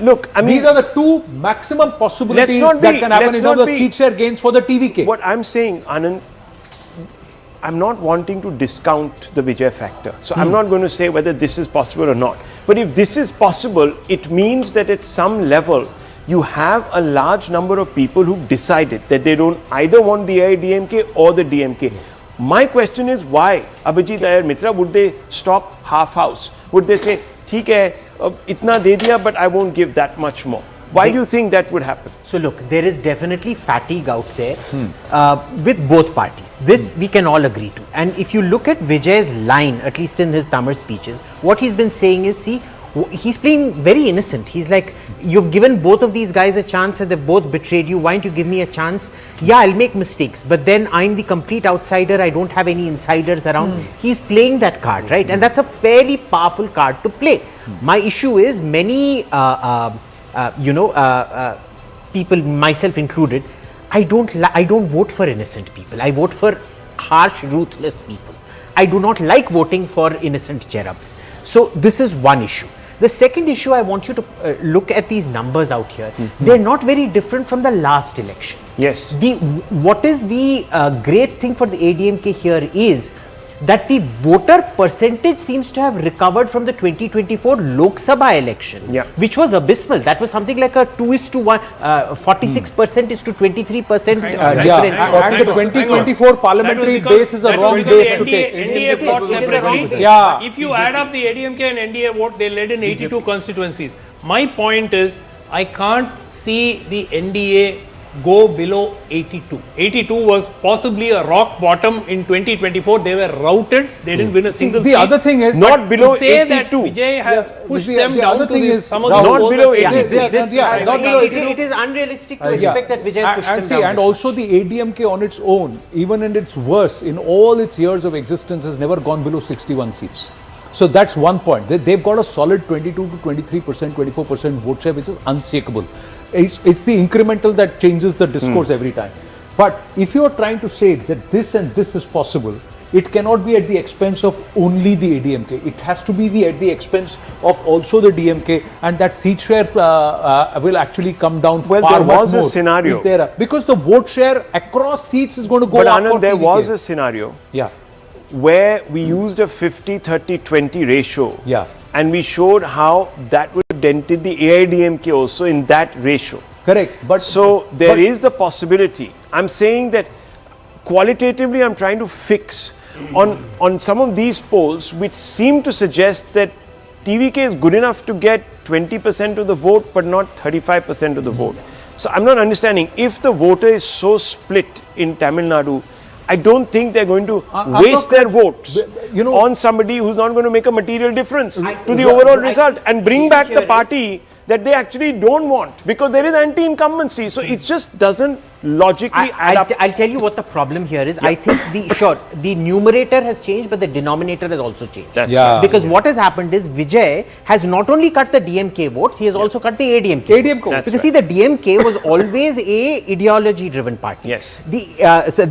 look, I mean, these are the two maximum possibilities that can happen in terms of seat share gains for the TVK. What I'm saying, Anand, I'm not wanting to discount the Vijay factor. So I'm not going to say whether this is possible or not. But if this is possible, it means that at some level, you have a large number of people who've decided that they don't either want the AIDMK or the DMK. Yes. My question is why? Abhijit Iyer Mitra, would they stop half house? Would they say, "Theek hai, itna de diya, but I won't give that much more"? Why do you think that would happen? So look, there is definitely fatigue out there with both parties. This we can all agree to. And if you look at Vijay's line, at least in his Tamil speeches, what he's been saying is, see, he's playing very innocent. He's like, you've given both of these guys a chance and they've both betrayed you. Why don't you give me a chance? Yeah, I'll make mistakes, but then I'm the complete outsider. I don't have any insiders around. He's playing that card, right? And that's a fairly powerful card to play. My issue is many, people, myself included, I don't vote for innocent people. I vote for harsh, ruthless people. I do not like voting for innocent cherubs. So this is one issue. The second issue, I want you to look at these numbers out here. They're not very different from the last election. Yes. What is the great thing for the ADMK here is that the voter percentage seems to have recovered from the 2024 Lok Sabha election, which was abysmal. That was something like a 2:1, 46% is to 23% difference. And the 2024 parliamentary base is a wrong base to take. NDA fought separately. If you add up the ADMK and NDA vote, they led in 82 constituencies. My point is, I can't see the NDA go below 82. 82 was possibly a rock bottom in 2024. They were routed. They didn't win a single seat. The other thing is not below say 82. That Vijay has pushed them the down other to thing this, is some of not those below 82. It is unrealistic to expect that Vijay has pushed them down. And also the ADMK on its own, even in its worst, in all its years of existence, has never gone below 61 seats. So that's one point. They've got a solid 22 to 23%, 24% vote share, which is unshakable. It's the incremental that changes the discourse every time. But if you are trying to say that this and this is possible, it cannot be at the expense of only the ADMK. It has to be at the expense of also the DMK, and that seat share will actually come down far much more. Well, there was a scenario. Because the vote share across seats is going to go up. But Anand, there was a scenario where we used a 50-30-20 ratio. And we showed how that would have dented the AIDMK also in that ratio. Correct. But so there is the possibility. I'm saying that qualitatively I'm trying to fix on some of these polls which seem to suggest that TVK is good enough to get 20% of the vote but not 35% of the vote. So I'm not understanding, if the voter is so split in Tamil Nadu, I don't think they're going to waste their votes on somebody who's not going to make a material difference to the overall result and bring back the party that they actually don't want, because there is anti-incumbency. So it just doesn't logically add up. I'll tell you what the problem here is. I think the numerator has changed, but the denominator has also changed. Because what has happened is Vijay has not only cut the DMK votes, he has also cut the ADMK votes. Because see, the DMK was always a ideology-driven party. Yes. The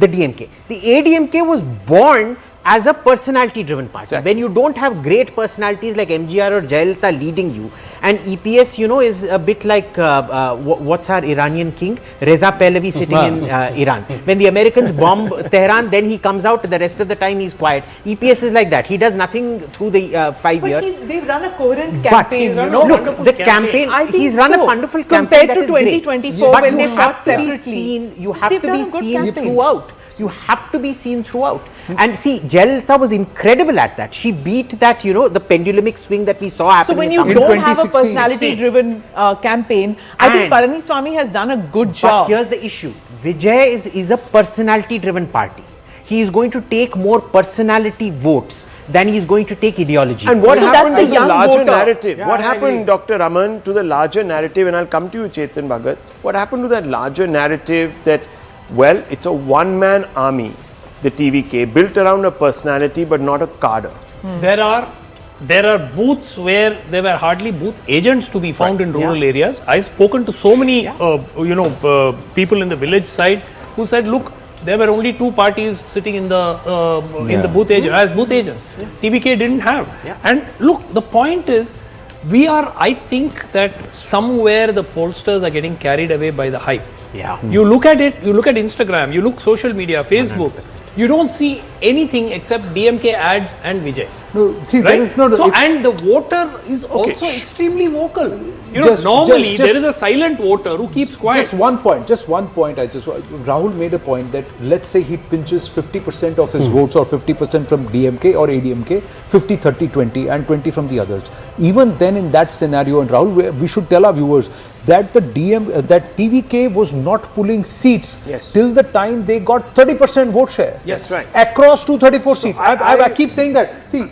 DMK. The ADMK was born as a personality-driven party. Exactly. When you don't have great personalities like MGR or Jayalalitha leading you, and EPS, is a bit like what's our Iranian king, Reza Pahlavi sitting in Iran. When the Americans bomb Tehran, then he comes out. The rest of the time he's quiet. EPS is like that. He does nothing through the 5 years. They've run a coherent campaign. Look, the campaign. He's run a wonderful campaign that is great. Compared to 2024, when they fought separately, you have to be seen throughout. You have to be seen throughout. And see, Jayalalitha was incredible at that. She beat that, the pendulumic swing that we saw happening. So when you don't have a personality-driven campaign, I think Palaniswamy has done a good job. But here's the issue. Vijay is a personality-driven party. He is going to take more personality votes than he is going to take ideology. And what happened to the larger narrative? What happened, Dr. Raman, to the larger narrative? And I'll come to you, Chetan Bhagat. What happened to that larger narrative that, well, it's a one-man army, the TVK, built around a personality but not a cadre? There are booths where there were hardly booth agents to be found in rural areas. I've spoken to so many, people in the village side who said, look, there were only two parties sitting in the booth agent as booth agents. TVK didn't have. And look, the point is, I think that somewhere the pollsters are getting carried away by the hype. Yeah. You look at it, you look at Instagram, you look social media, Facebook, 100%. You don't see anything except DMK ads and Vijay. No, see, right? there is no. So, and the voter is also extremely vocal. You know, normally there is a silent voter who keeps quiet. Just one point. Rahul made a point that let's say he pinches 50% of his votes or 50% from DMK or ADMK, 50, 30, 20 and 20 from the others. Even then in that scenario, and Rahul, we should tell our viewers that that TVK was not pulling seats till the time they got 30% vote share. Yes, right. Across 234 seats. I keep saying that. See,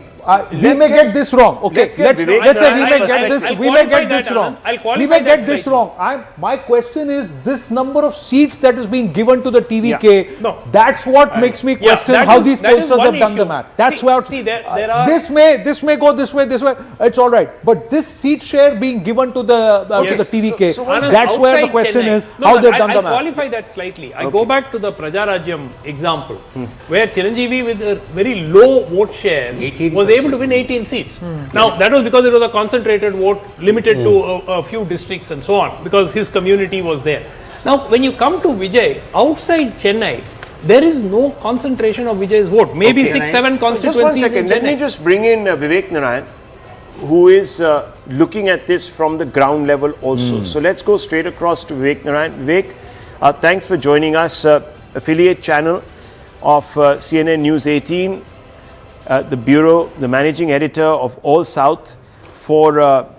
we may get this wrong. Okay, let's say we may get this. We may get this wrong. We may get this wrong. My question is this number of seats that is being given to the TVK. No, that's what makes me question how these pollsters have done the math. That's where there are this may go this way. It's all right. But this seat share being given to the TVK. So that's where the question Chennai is how they've done the math. I'll qualify that slightly. I go back to the Prajarajyam example, where Chiranjeevi with a very low vote share was able to win 18 seats. Now, that was because it was a concentrated vote limited to a few districts and so on, because his community was there. Now, when you come to Vijay, outside Chennai, there is no concentration of Vijay's vote. Maybe 6-7 constituencies. Just 1 second. Let me just bring in Vivek Narayan, who is looking at this from the ground level also. So let's go straight across to Vivek Narayan. Vivek, thanks for joining us. Affiliate channel of CNN News 18. The bureau, the managing editor of All South for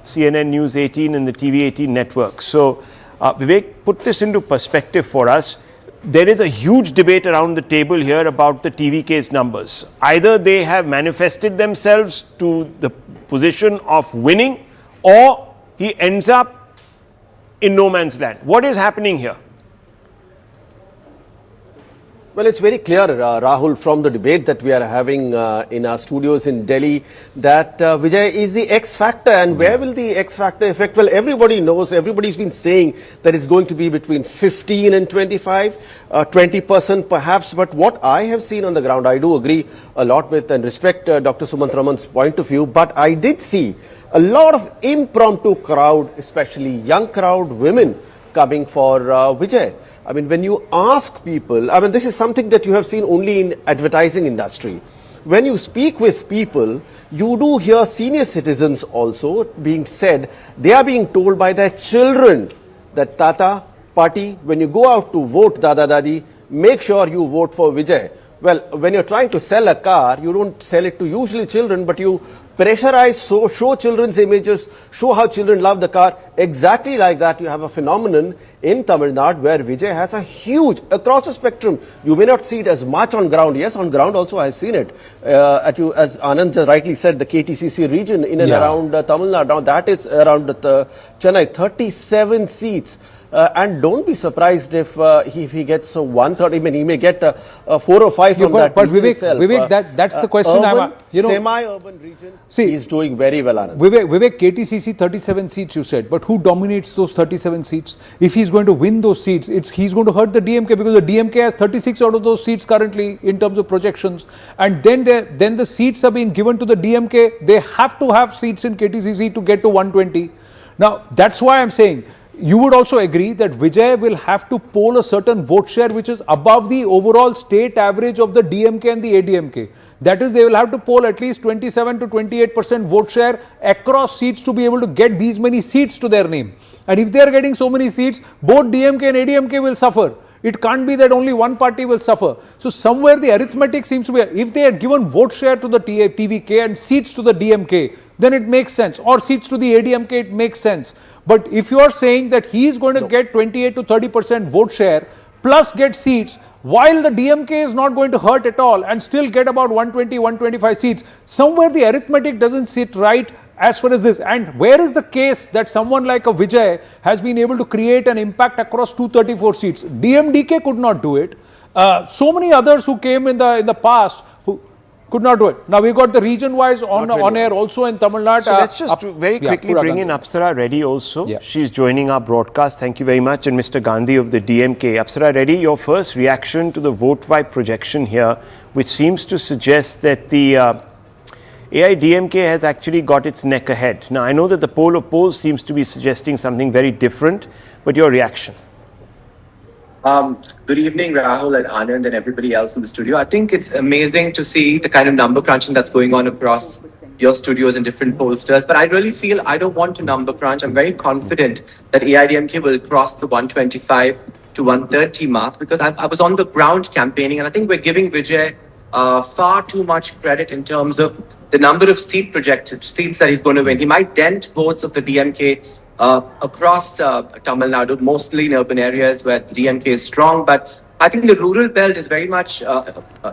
CNN News 18 and the TV 18 network. So, Vivek, put this into perspective for us. There is a huge debate around the table here about the TVK's numbers. Either they have manifested themselves to the position of winning, or he ends up in no man's land. What is happening here? Well, it's very clear, Rahul, from the debate that we are having in our studios in Delhi, that Vijay is the X factor. And where will the X factor affect? Well, everybody knows, everybody's been saying that it's going to be between 15 and 25, 20% perhaps. But what I have seen on the ground, I do agree a lot with and respect Dr. Sumant Raman's point of view. But I did see a lot of impromptu crowd, especially young crowd, women coming for Vijay. I mean, when you ask people, I mean, this is something that you have seen only in advertising industry. When you speak with people, you do hear senior citizens also being said, they are being told by their children that Tata, Pati, when you go out to vote Dada Dadi, make sure you vote for Vijay. Well, when you're trying to sell a car, you don't sell it to usually children, but you pressurize, so show children's images, show how children love the car. Exactly like that, you have a phenomenon in Tamil Nadu where Vijay has a huge, across the spectrum. You may not see it as much on ground. Yes, on ground also I've seen it. As Anand just rightly said, the KTCC region in and around Tamil Nadu. Now that is around Chennai, 37 seats. And don't be surprised if he gets 1/3. I mean, he may get 4 or 5 from that. But Vivek, that's the question. Semi-urban region, he's doing very well, Anand. Vivek, KTCC 37 seats you said, but who dominates those 37 seats? If he's going to win those seats, he's going to hurt the DMK, because the DMK has 36 out of those seats currently in terms of projections. And then the seats are being given to the DMK. They have to have seats in KTCC to get to 120. Now, that's why I'm saying, you would also agree that Vijay will have to poll a certain vote share which is above the overall state average of the DMK and the ADMK. That is, they will have to poll at least 27 to 28% vote share across seats to be able to get these many seats to their name. And if they are getting so many seats, both DMK and ADMK will suffer. It can't be that only one party will suffer. So somewhere the arithmetic seems to be, if they are given vote share to the TVK and seats to the DMK, then it makes sense. Or seats to the ADMK, it makes sense. But if you are saying that he is going to get 28 to 30% vote share plus get seats, while the DMK is not going to hurt at all and still get about 120, 125 seats, somewhere the arithmetic doesn't sit right as far as this. And where is the case that someone like a Vijay has been able to create an impact across 234 seats? DMDK could not do it. So many others who came in the past who could not do it. Now we got the region-wise on air also in Tamil Nadu. So let's just very quickly bring in Apsara Reddy also. Yeah. She's joining our broadcast. Thank you very much. And Mr. Gandhi of the DMK. Apsara Reddy, your first reaction to the vote-wipe projection here, which seems to suggest that the AIDMK has actually got its neck ahead. Now, I know that the poll of polls seems to be suggesting something very different, but your reaction? Good evening, Rahul and Anand and everybody else in the studio. I think it's amazing to see the kind of number crunching that's going on across your studios and different pollsters. But I really feel I don't want to number crunch. I'm very confident that AIDMK will cross the 125 to 130 mark because I was on the ground campaigning, and I think we're giving Vijay far too much credit in terms of the number of projected seats that he's going to win. He might dent votes of the DMK across Tamil Nadu, mostly in urban areas where the DMK is strong. But I think the rural belt is very much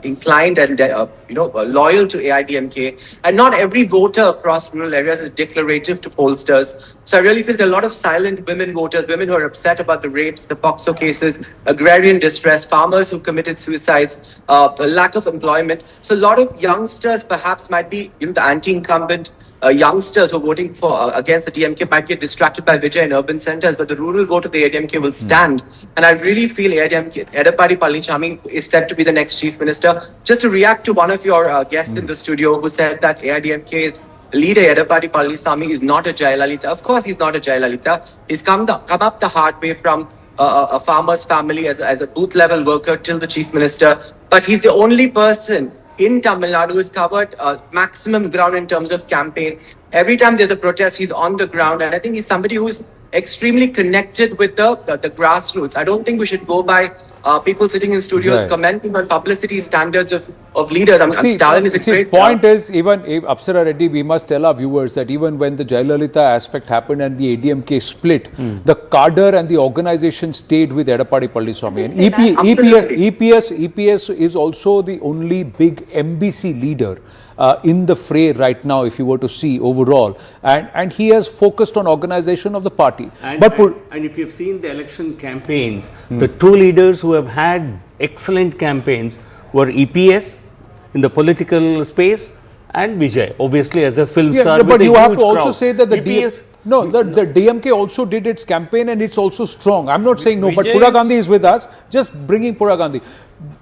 inclined and loyal to AIDMK. And not every voter across rural areas is declarative to pollsters. So I really feel there are a lot of silent women voters, women who are upset about the rapes, the POXO cases, agrarian distress, farmers who committed suicides, lack of employment. So a lot of youngsters perhaps might be the anti-incumbent youngsters who are voting for against the DMK might get distracted by Vijay in urban centers, but the rural vote of the AIDMK will stand. And I really feel Edappadi Palaniswamy is set to be the next chief minister. Just to react to one of your guests in the studio who said that AIDMK's leader Edappadi Palaniswamy is not a Jayalalitha. Of course he's not a Jayalalitha. He's come up the hard way from a farmer's family as a booth level worker till the chief minister. But he's the only person in Tamil Nadu who's covered maximum ground in terms of campaign. Every time there's a protest, he's on the ground. And I think he's somebody who's extremely connected with the grassroots. I don't think we should go by people sitting in studios commenting on publicity standards of leaders. Stalin is a great point is, even Apsara Reddy, we must tell our viewers that even when the Jayalalitha aspect happened and the ADMK split, the cadre and the organization stayed with Edappadi Palaniswamy. And EPS is also the only big MBC leader in the fray right now, if you were to see overall, and he has focused on organization of the party. And if you've seen the election campaigns, the two leaders who have had excellent campaigns were EPS in the political space and Vijay, obviously as a film star. But you have to also say that the DMK also did its campaign and it's also strong. I'm not saying no, but Pura Gandhi is with us, just bringing Pura Gandhi.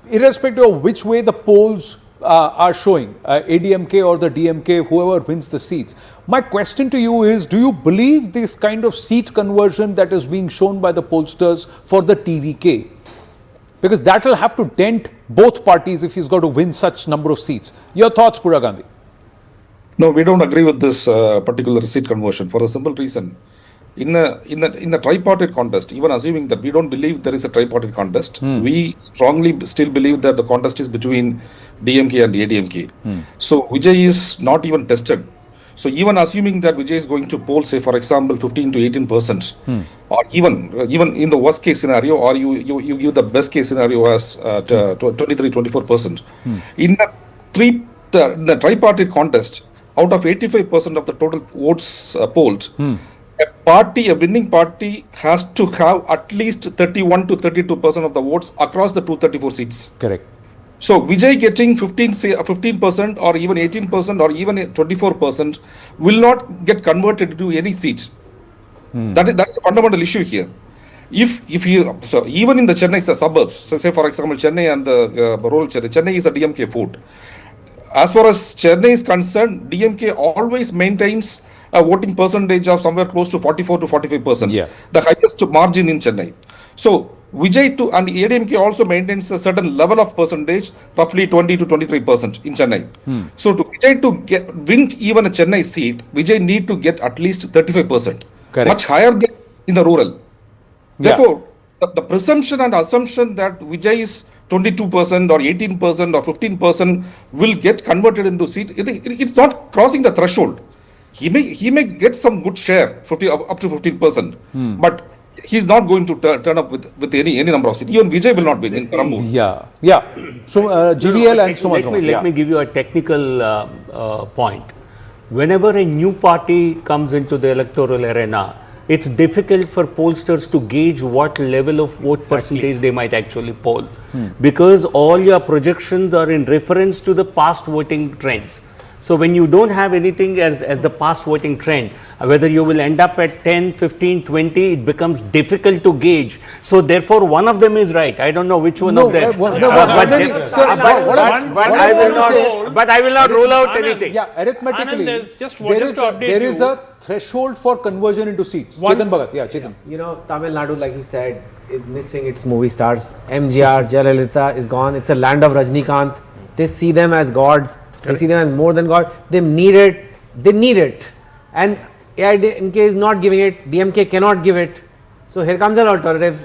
Irrespective of which way the polls are showing, ADMK or the DMK, whoever wins the seats. My question to you is, do you believe this kind of seat conversion that is being shown by the pollsters for the TVK? Because that will have to dent both parties if he's got to win such number of seats. Your thoughts, Pura Gandhi? No, we don't agree with this particular seat conversion for a simple reason. In the tripartite contest, even assuming that we don't believe there is a tripartite contest, we strongly still believe that the contest is between DMK and ADMK. So Vijay is not even tested. So even assuming that Vijay is going to poll, say for example, 15 to 18%, or even in the worst case scenario, or you give the best case scenario as 23-24%. In the tripartite contest, out of 85% of the total votes polled, a winning party has to have at least 31 to 32% of the votes across the 234 seats. Correct. So Vijay getting 15% or even 18% or even 24% will not get converted to any seat. That's a fundamental issue here. So even in the Chennai suburbs, so say for example Chennai and the rural Chennai is a DMK vote. As far as Chennai is concerned, DMK always maintains a voting percentage of somewhere close to 44 to 45%, the highest margin in Chennai. So Vijay and ADMK also maintains a certain level of percentage, roughly 20 to 23% in Chennai. So to Vijay to win even a Chennai seat, Vijay need to get at least 35%, much higher than in the rural. Therefore, the presumption and assumption that Vijay is 22% or 18% or 15% will get converted into seat, it's not crossing the threshold. He may get some good share, up to 15%, but he's not going to turn up with any number of seats. Even Vijay will not win in Paramur. So GDL and so much. Let me give you a technical point. Whenever a new party comes into the electoral arena, it's difficult for pollsters to gauge what level of vote percentage they might actually poll, because all your projections are in reference to the past voting trends. So when you don't have anything as the past voting trend, whether you will end up at 10, 15, 20, it becomes difficult to gauge. So therefore, one of them is right. I don't know which one of them. But I will not rule out anything. Yeah, arithmetically, Anand, there is a threshold for conversion into seats. Chetan Bhagat, yeah, Chetan. You know, Tamil Nadu, like he said, is missing its movie stars. MGR, Jayalalitha is gone. It's a land of Rajnikant. They see them as gods. They see them as more than God. They need it. They need it. And AIDMK is not giving it. DMK cannot give it. So here comes an alternative.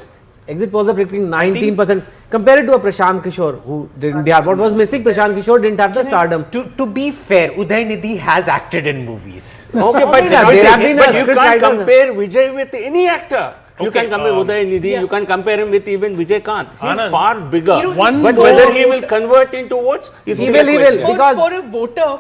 Exit polls are predicting 19%. Compare it to a Prashant Kishore who didn't have. What was missing? Prashant Kishore didn't have the stardom. To be fair, Udaynidhi has acted in movies. Okay, but you can't compare Vijay with any actor. You can compare Udaynidhi, you can compare him with even Vijay Kant. He's far bigger. But whether he will convert into votes is he will. Because for a voter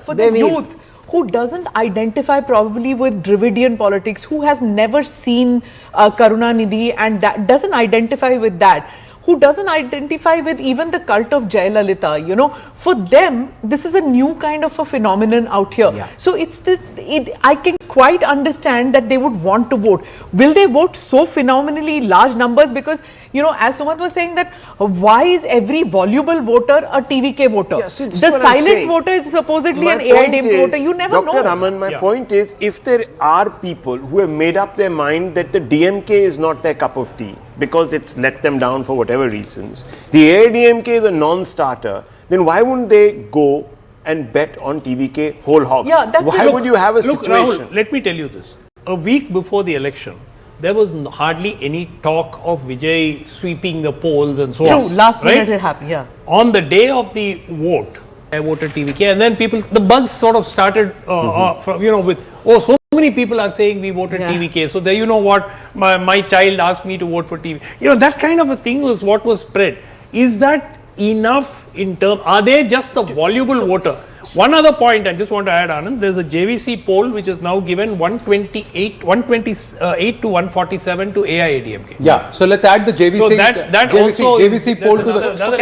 for the youth who doesn't identify probably with Dravidian politics, who has never seen Karunanidhi and that doesn't identify with that, who doesn't identify with even the cult of Jayalalitha, you know, for them, this is a new kind of a phenomenon out here. Yeah. So I can quite understand that they would want to vote. Will they vote so phenomenally large numbers? Because, you know, as Sumant was saying that, why is every voluble voter a TVK voter? Yeah, see, the silent voter is supposedly an AIDMK voter. You never know. Dr. Raman, my point is, if there are people who have made up their mind that the DMK is not their cup of tea, because it's let them down for whatever reasons, the AIDMK is a non-starter, then why wouldn't they go and bet on TVK whole hog? Yeah, that's why would you have a situation? Rahul, let me tell you this. A week before the election, there was hardly any talk of Vijay sweeping the polls and so on. True, last minute it happened, yeah. On the day of the vote, I voted TVK, and then the buzz sort of started from, you know, with, so many people are saying we voted TVK. So there, you know what, my child asked me to vote for TVK. You know, that kind of a thing was what was spread. Is that enough in terms, are they just the voluble voter? One other point I just want to add, Anand, there's a JVC poll which is now given 128 to 147 to AIADMK. Yeah, so let's add the JVC, so that JVC poll to the... So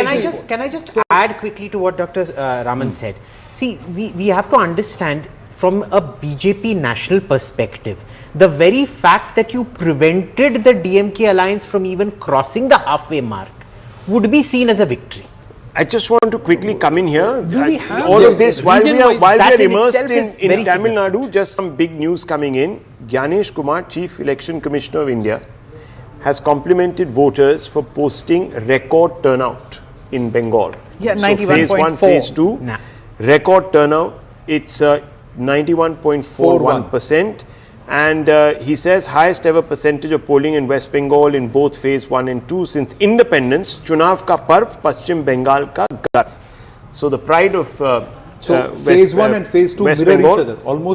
can I just add quickly to what Dr. Raman said? See, we have to understand from a BJP national perspective, the very fact that you prevented the DMK alliance from even crossing the halfway mark would be seen as a victory. I just want to quickly come in here. Do we have all of this while we are immersed in Tamil Nadu? Just some big news coming in. Gyanesh Kumar, Chief Election Commissioner of India, has complimented voters for posting record turnout in Bengal. Yeah, so phase 1, phase 2, record turnout. It's 91.41%. And he says highest ever percentage of polling in West Bengal in both phase 1 and 2 since independence. Chunav ka parv, Paschim Bengal ka garv. So the pride of phase 1 and phase 2 West mirror Bengal,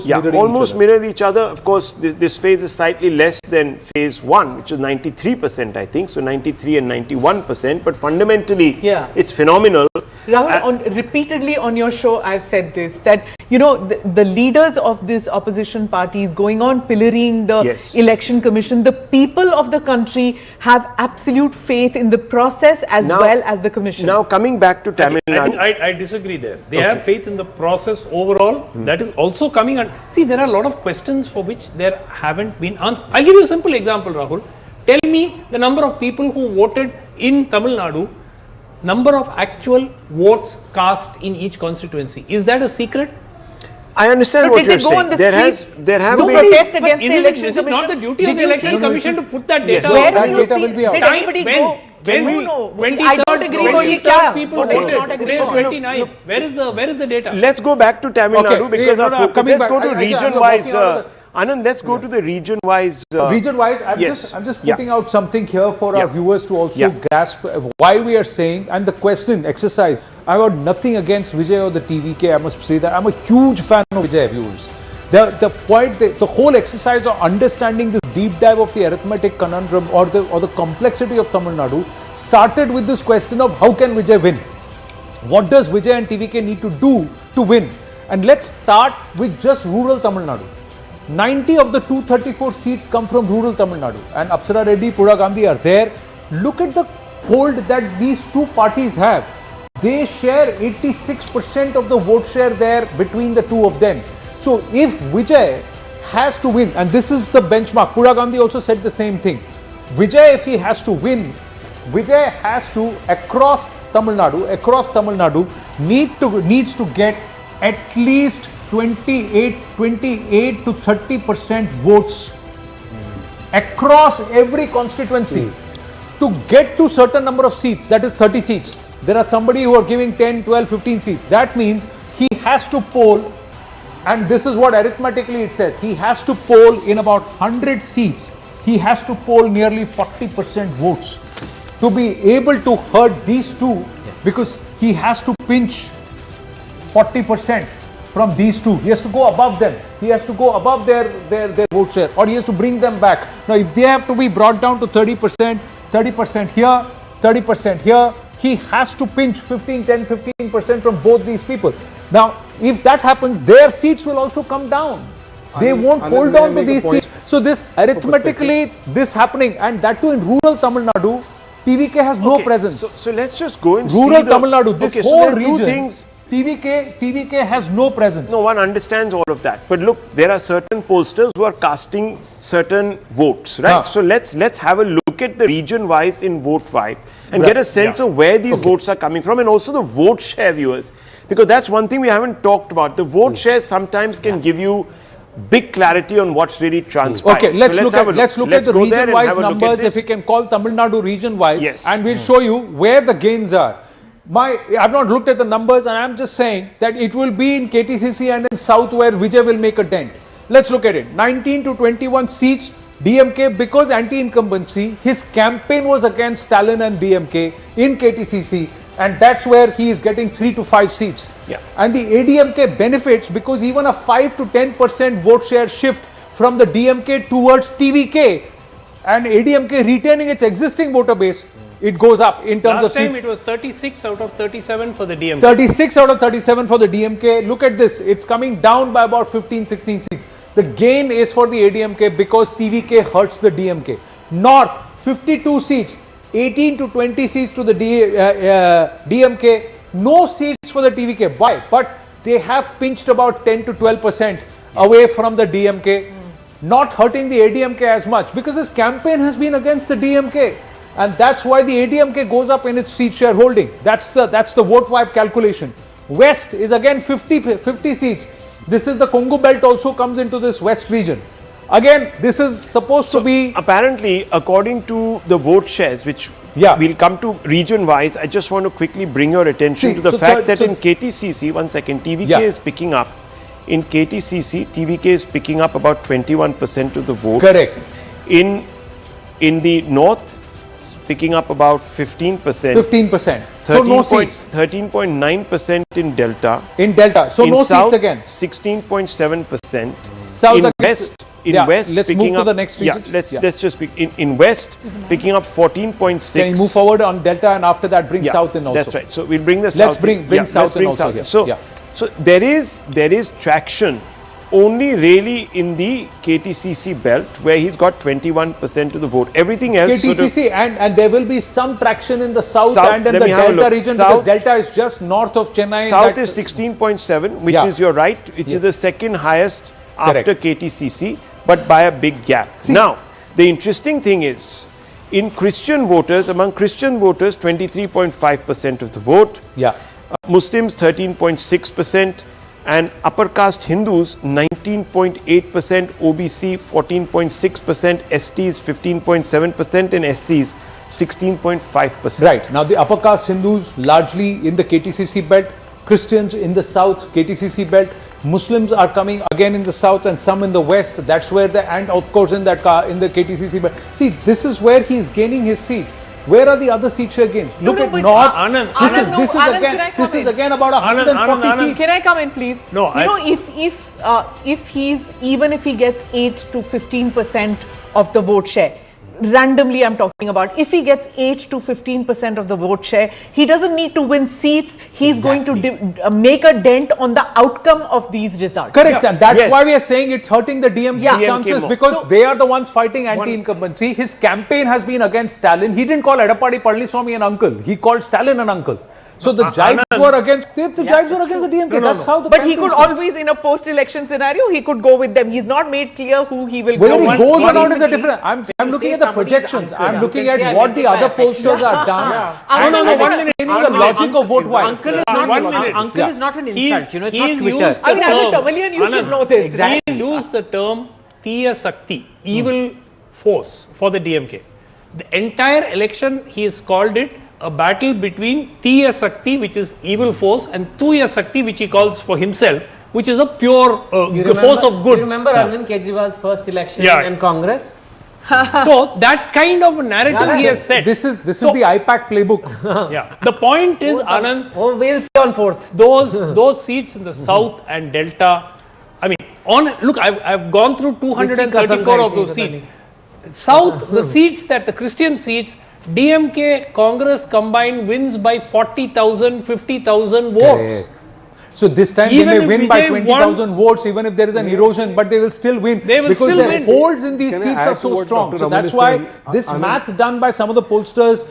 each other, almost mirror each other. Of course, this phase is slightly less than phase 1, which is 93%, I think. So 93 and 91%, but fundamentally, it's phenomenal. Rahul, repeatedly on your show, I've said this, that, you know, the leaders of this opposition parties going on pillorying the election commission, the people of the country have absolute faith in the process as well as the commission. Now, coming back to Tamil Nadu. I disagree there. They have faith in the process overall. That is also coming. And see, there are a lot of questions for which there haven't been answers. I'll give you a simple example, Rahul. Tell me the number of people who voted in Tamil Nadu, number of actual votes cast in each constituency. Is that a secret? I understand what you're saying. There have been protest against the election commission. Is it not the duty of the election commission to put that data? Where do you see? Did anybody go? I don't agree with you. People voted. Today is 29. Where is the data? Let's go back to Tamil Nadu because our focus. Let's go to region-wise. Anand, let's go to the region-wise. Region-wise, I'm just putting out something here for our viewers to also grasp why we are saying, and the question exercise. I got nothing against Vijay or the TVK. I must say that I'm a huge fan of Vijay, viewers. The point, the whole exercise of understanding this deep dive of the arithmetic conundrum or the complexity of Tamil Nadu started with this question of how can Vijay win? What does Vijay and TVK need to do to win? And let's start with just rural Tamil Nadu. 90 of the 234 seats come from rural Tamil Nadu, and Apsara Reddy, Pura Gandhi are there. Look at the hold that these two parties have. they share 86% of the vote share there between the two of them. So if Vijay has to win, and this is the benchmark, Pura Gandhi also said the same thing. Vijay, if he has to win, Vijay has to, across Tamil Nadu, needs to get at least 28 to 30% votes across every constituency to get to certain number of seats, that is 30 seats. There are somebody who are giving 10, 12, 15 seats. That means he has to poll, and this is what arithmetically it says, he has to poll in about 100 seats. He has to poll nearly 40% votes to be able to hurt these two, because he has to pinch 40% from these two. He has to go above them. He has to go above their vote share, or he has to bring them back. Now, if they have to be brought down to 30%, 30% here, 30% here, he has to pinch 15% from both these people. Now, if that happens, their seats will also come down. They won't hold on to these seats. So this arithmetically, this happening, and that too in rural Tamil Nadu, TVK has no presence. So let's just go and Rural see Tamil Nadu, this so whole there are two region, things. TVK has no presence. No, one understands all of that. But look, there are certain pollsters who are casting certain votes, right? So let's have a look at the region-wise in vote-wise and get a sense of where these votes are coming from, and also the vote share, viewers. Because that's one thing we haven't talked about. The vote share sometimes can give you big clarity on what's really transpired. Okay, let's look at the region-wise numbers, if we can call Tamil Nadu region-wise, and we'll show you where the gains are. I've not looked at the numbers, and I'm just saying that it will be in KTCC and in South where Vijay will make a dent. Let's look at it. 19 to 21 seats, DMK, because anti-incumbency, his campaign was against Stalin and DMK in KTCC, and that's where he is getting 3 to 5 seats. And the ADMK benefits because even a 5 to 10% vote share shift from the DMK towards TVK, and ADMK retaining its existing voter base, it goes up in terms of seats. Last time it was 36 out of 37 for the DMK. 36 out of 37 for the DMK. Look at this. It's coming down by about 15, 16 seats. The gain is for the ADMK because TVK hurts the DMK. North, 52 seats. 18 to 20 seats to the DMK. No seats for the TVK. Why? But they have pinched about 10 to 12% away from the DMK. Not hurting the ADMK as much because his campaign has been against the DMK. And that's why the ADMK goes up in its seat shareholding. That's the vote vibe calculation. West is again 50 seats. This is the Congo belt also comes into this west region. Again, this is supposed to be... Apparently, according to the vote shares, which we'll come to region-wise, I just want to quickly bring your attention to the fact that in KTCC, one second, TVK is picking up. In KTCC, TVK is picking up about 21% of the vote. Correct. In the north, picking up about 15%. 15%. So no seats. 13.9% in Delta. In Delta. So in no South, seats again. 16.7%. South in West, let's picking move up, to the next region. Let's just pick in West, picking up 14.6. Can you move forward on Delta and after that bring South in also? That's right. So we'll bring the South. Let's bring South in also here. So there is traction only really in the KTCC belt where he's got 21% of the vote. Everything else KTCC and there will be some traction in the south and in the Delta region because Delta is just north of Chennai. South is 16.7, which is, you're right, which is the second highest after KTCC, but by a big gap. Now, the interesting thing is, in Christian voters, among Christian voters, 23.5% of the vote. Muslims 13.6%. And upper caste Hindus 19.8%, OBC 14.6%, STs 15.7% and SCs 16.5%. Right. Now the upper caste Hindus largely in the KTCC belt, Christians in the south KTCC belt, Muslims are coming again in the south and some in the west. That's where and of course in the KTCC belt. See, this is where he is gaining his seats. Where are the other seat share gains? Look at North. This is again about 140 seats. Can I come in, please? No. If he gets 8 to 15% of the vote share, randomly I'm talking about, if he gets 8 to 15% of the vote share, he doesn't need to win seats. He's going to make a dent on the outcome of these results. Correct, and that's why we are saying it's hurting the DMK chances because they are the ones fighting anti-incumbency. His campaign has been against Stalin. He didn't call Edappadi Palaniswamy an uncle. He called Stalin an uncle. So the jibes were against the jibes were against the DMK. That's how the. But he could always, in a post-election scenario, he could go with them. He's not made clear who he will Whether go he with. goes or not is a different. I'm looking at the projections. I'm looking at what the other pollsters are done. No, 1 minute. The logic of vote wise. Uncle is not, 1 minute. Uncle is not an insult. You know, it's not He's Twitter. used I mean, as a term- Tamilian, you should know this. He's used the term Tiya Sakti, evil force for the DMK. The entire election, he has called it a battle between Tiya Sakti, which is evil force, and Tuya Sakti, which he calls for himself, which is a pure force of good. You remember Arvind Kejriwal's first election in Congress? So that kind of narrative he has set. This is the IPAC playbook. Yeah. The point is, Anand, Oh, we'll see on 4th. those seats in the south and delta, I mean, look, I've gone through 234 of those seats. South, the seats that the Christian seats, DMK, Congress combined wins by 40,000, 50,000 votes. So this time Even they if may win by Vijay 20,000 votes, even if there is an erosion, but they will still win. They will because still the win. polls in these Can I seats add are to so what strong. Dr. So Raman that's is why saying? this math done by some of the pollsters,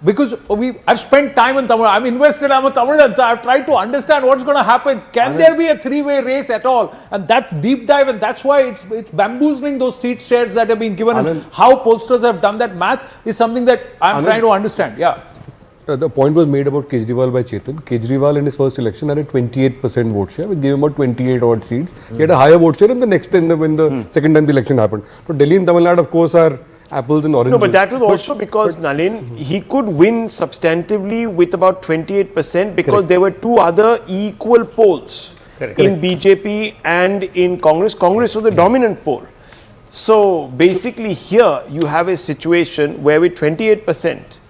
because I've spent time in Tamil, I'm invested, I'm a Tamilian, so I've tried to understand what's going to happen. Can there be a three-way race at all? And that's deep dive, and that's why it's bamboozling those seat shares that have been given. And how pollsters have done that math is something that I'm trying to understand. Yeah. The point was made about Kejriwal by Chetan. Kejriwal in his first election had a 28% vote share. We gave him about 28 odd seats. He had a higher vote share in the next time when the second time the election happened. But Delhi and Tamil Nadu, of course, are apples and oranges. No, but that was also because, Nalin, he could win substantively with about 28% because there were two other equal polls in BJP and in Congress. Congress was the dominant poll. So basically here you have a situation where with 28%,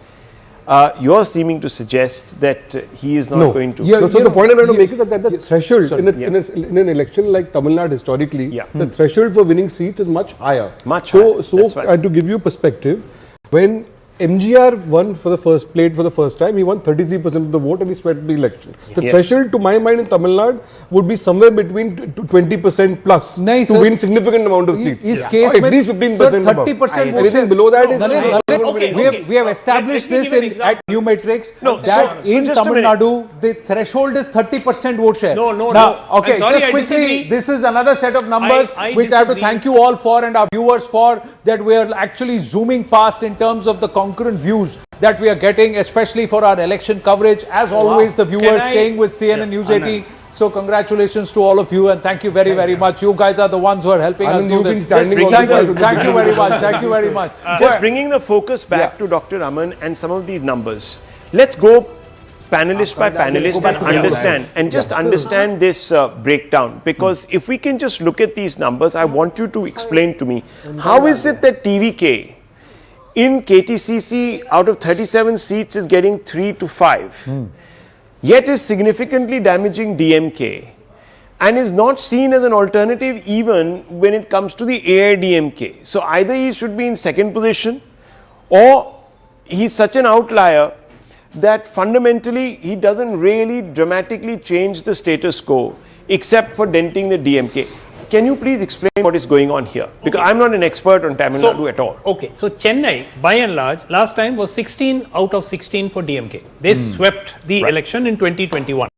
you're seeming to suggest that he is not going to. So the point I'm trying to make is that the threshold in an election like Tamil Nadu historically, the threshold for winning seats is much higher. And to give you perspective, when MGR played for the first time, he won 33% of the vote and he swept the election. The threshold to my mind in Tamil Nadu would be somewhere between 20% plus to win significant amount of seats. At least 15% 30% anything below that is... We have established this at New Matrix that in Tamil Nadu, the threshold is 30% vote share. No. Okay, sorry, just quickly, this is another set of numbers which I have to disagree. thank you all for and our viewers for, that we are actually zooming past in terms of the concurrent views that we are getting, especially for our election coverage. As always, the viewers staying with CNN News 18. So congratulations to all of you and thank you very, very much. You guys are the ones who are helping us do this. Thank you very much. Thank you very much. Just bringing the focus back to Dr. Raman and some of these numbers. Let's go panelist by panelist and understand this breakdown, because if we can just look at these numbers, I want you to explain to me, how is it that TVK in KTCC out of 37 seats is getting 3 to 5, yet is significantly damaging DMK and is not seen as an alternative even when it comes to the AIDMK. So either he should be in second position or he's such an outlier that fundamentally he doesn't really dramatically change the status quo except for denting the DMK. Can you please explain what is going on here? Because I'm not an expert on Tamil Nadu at all. Okay, so Chennai, by and large, last time was 16 out of 16 for DMK. They swept the election in 2021.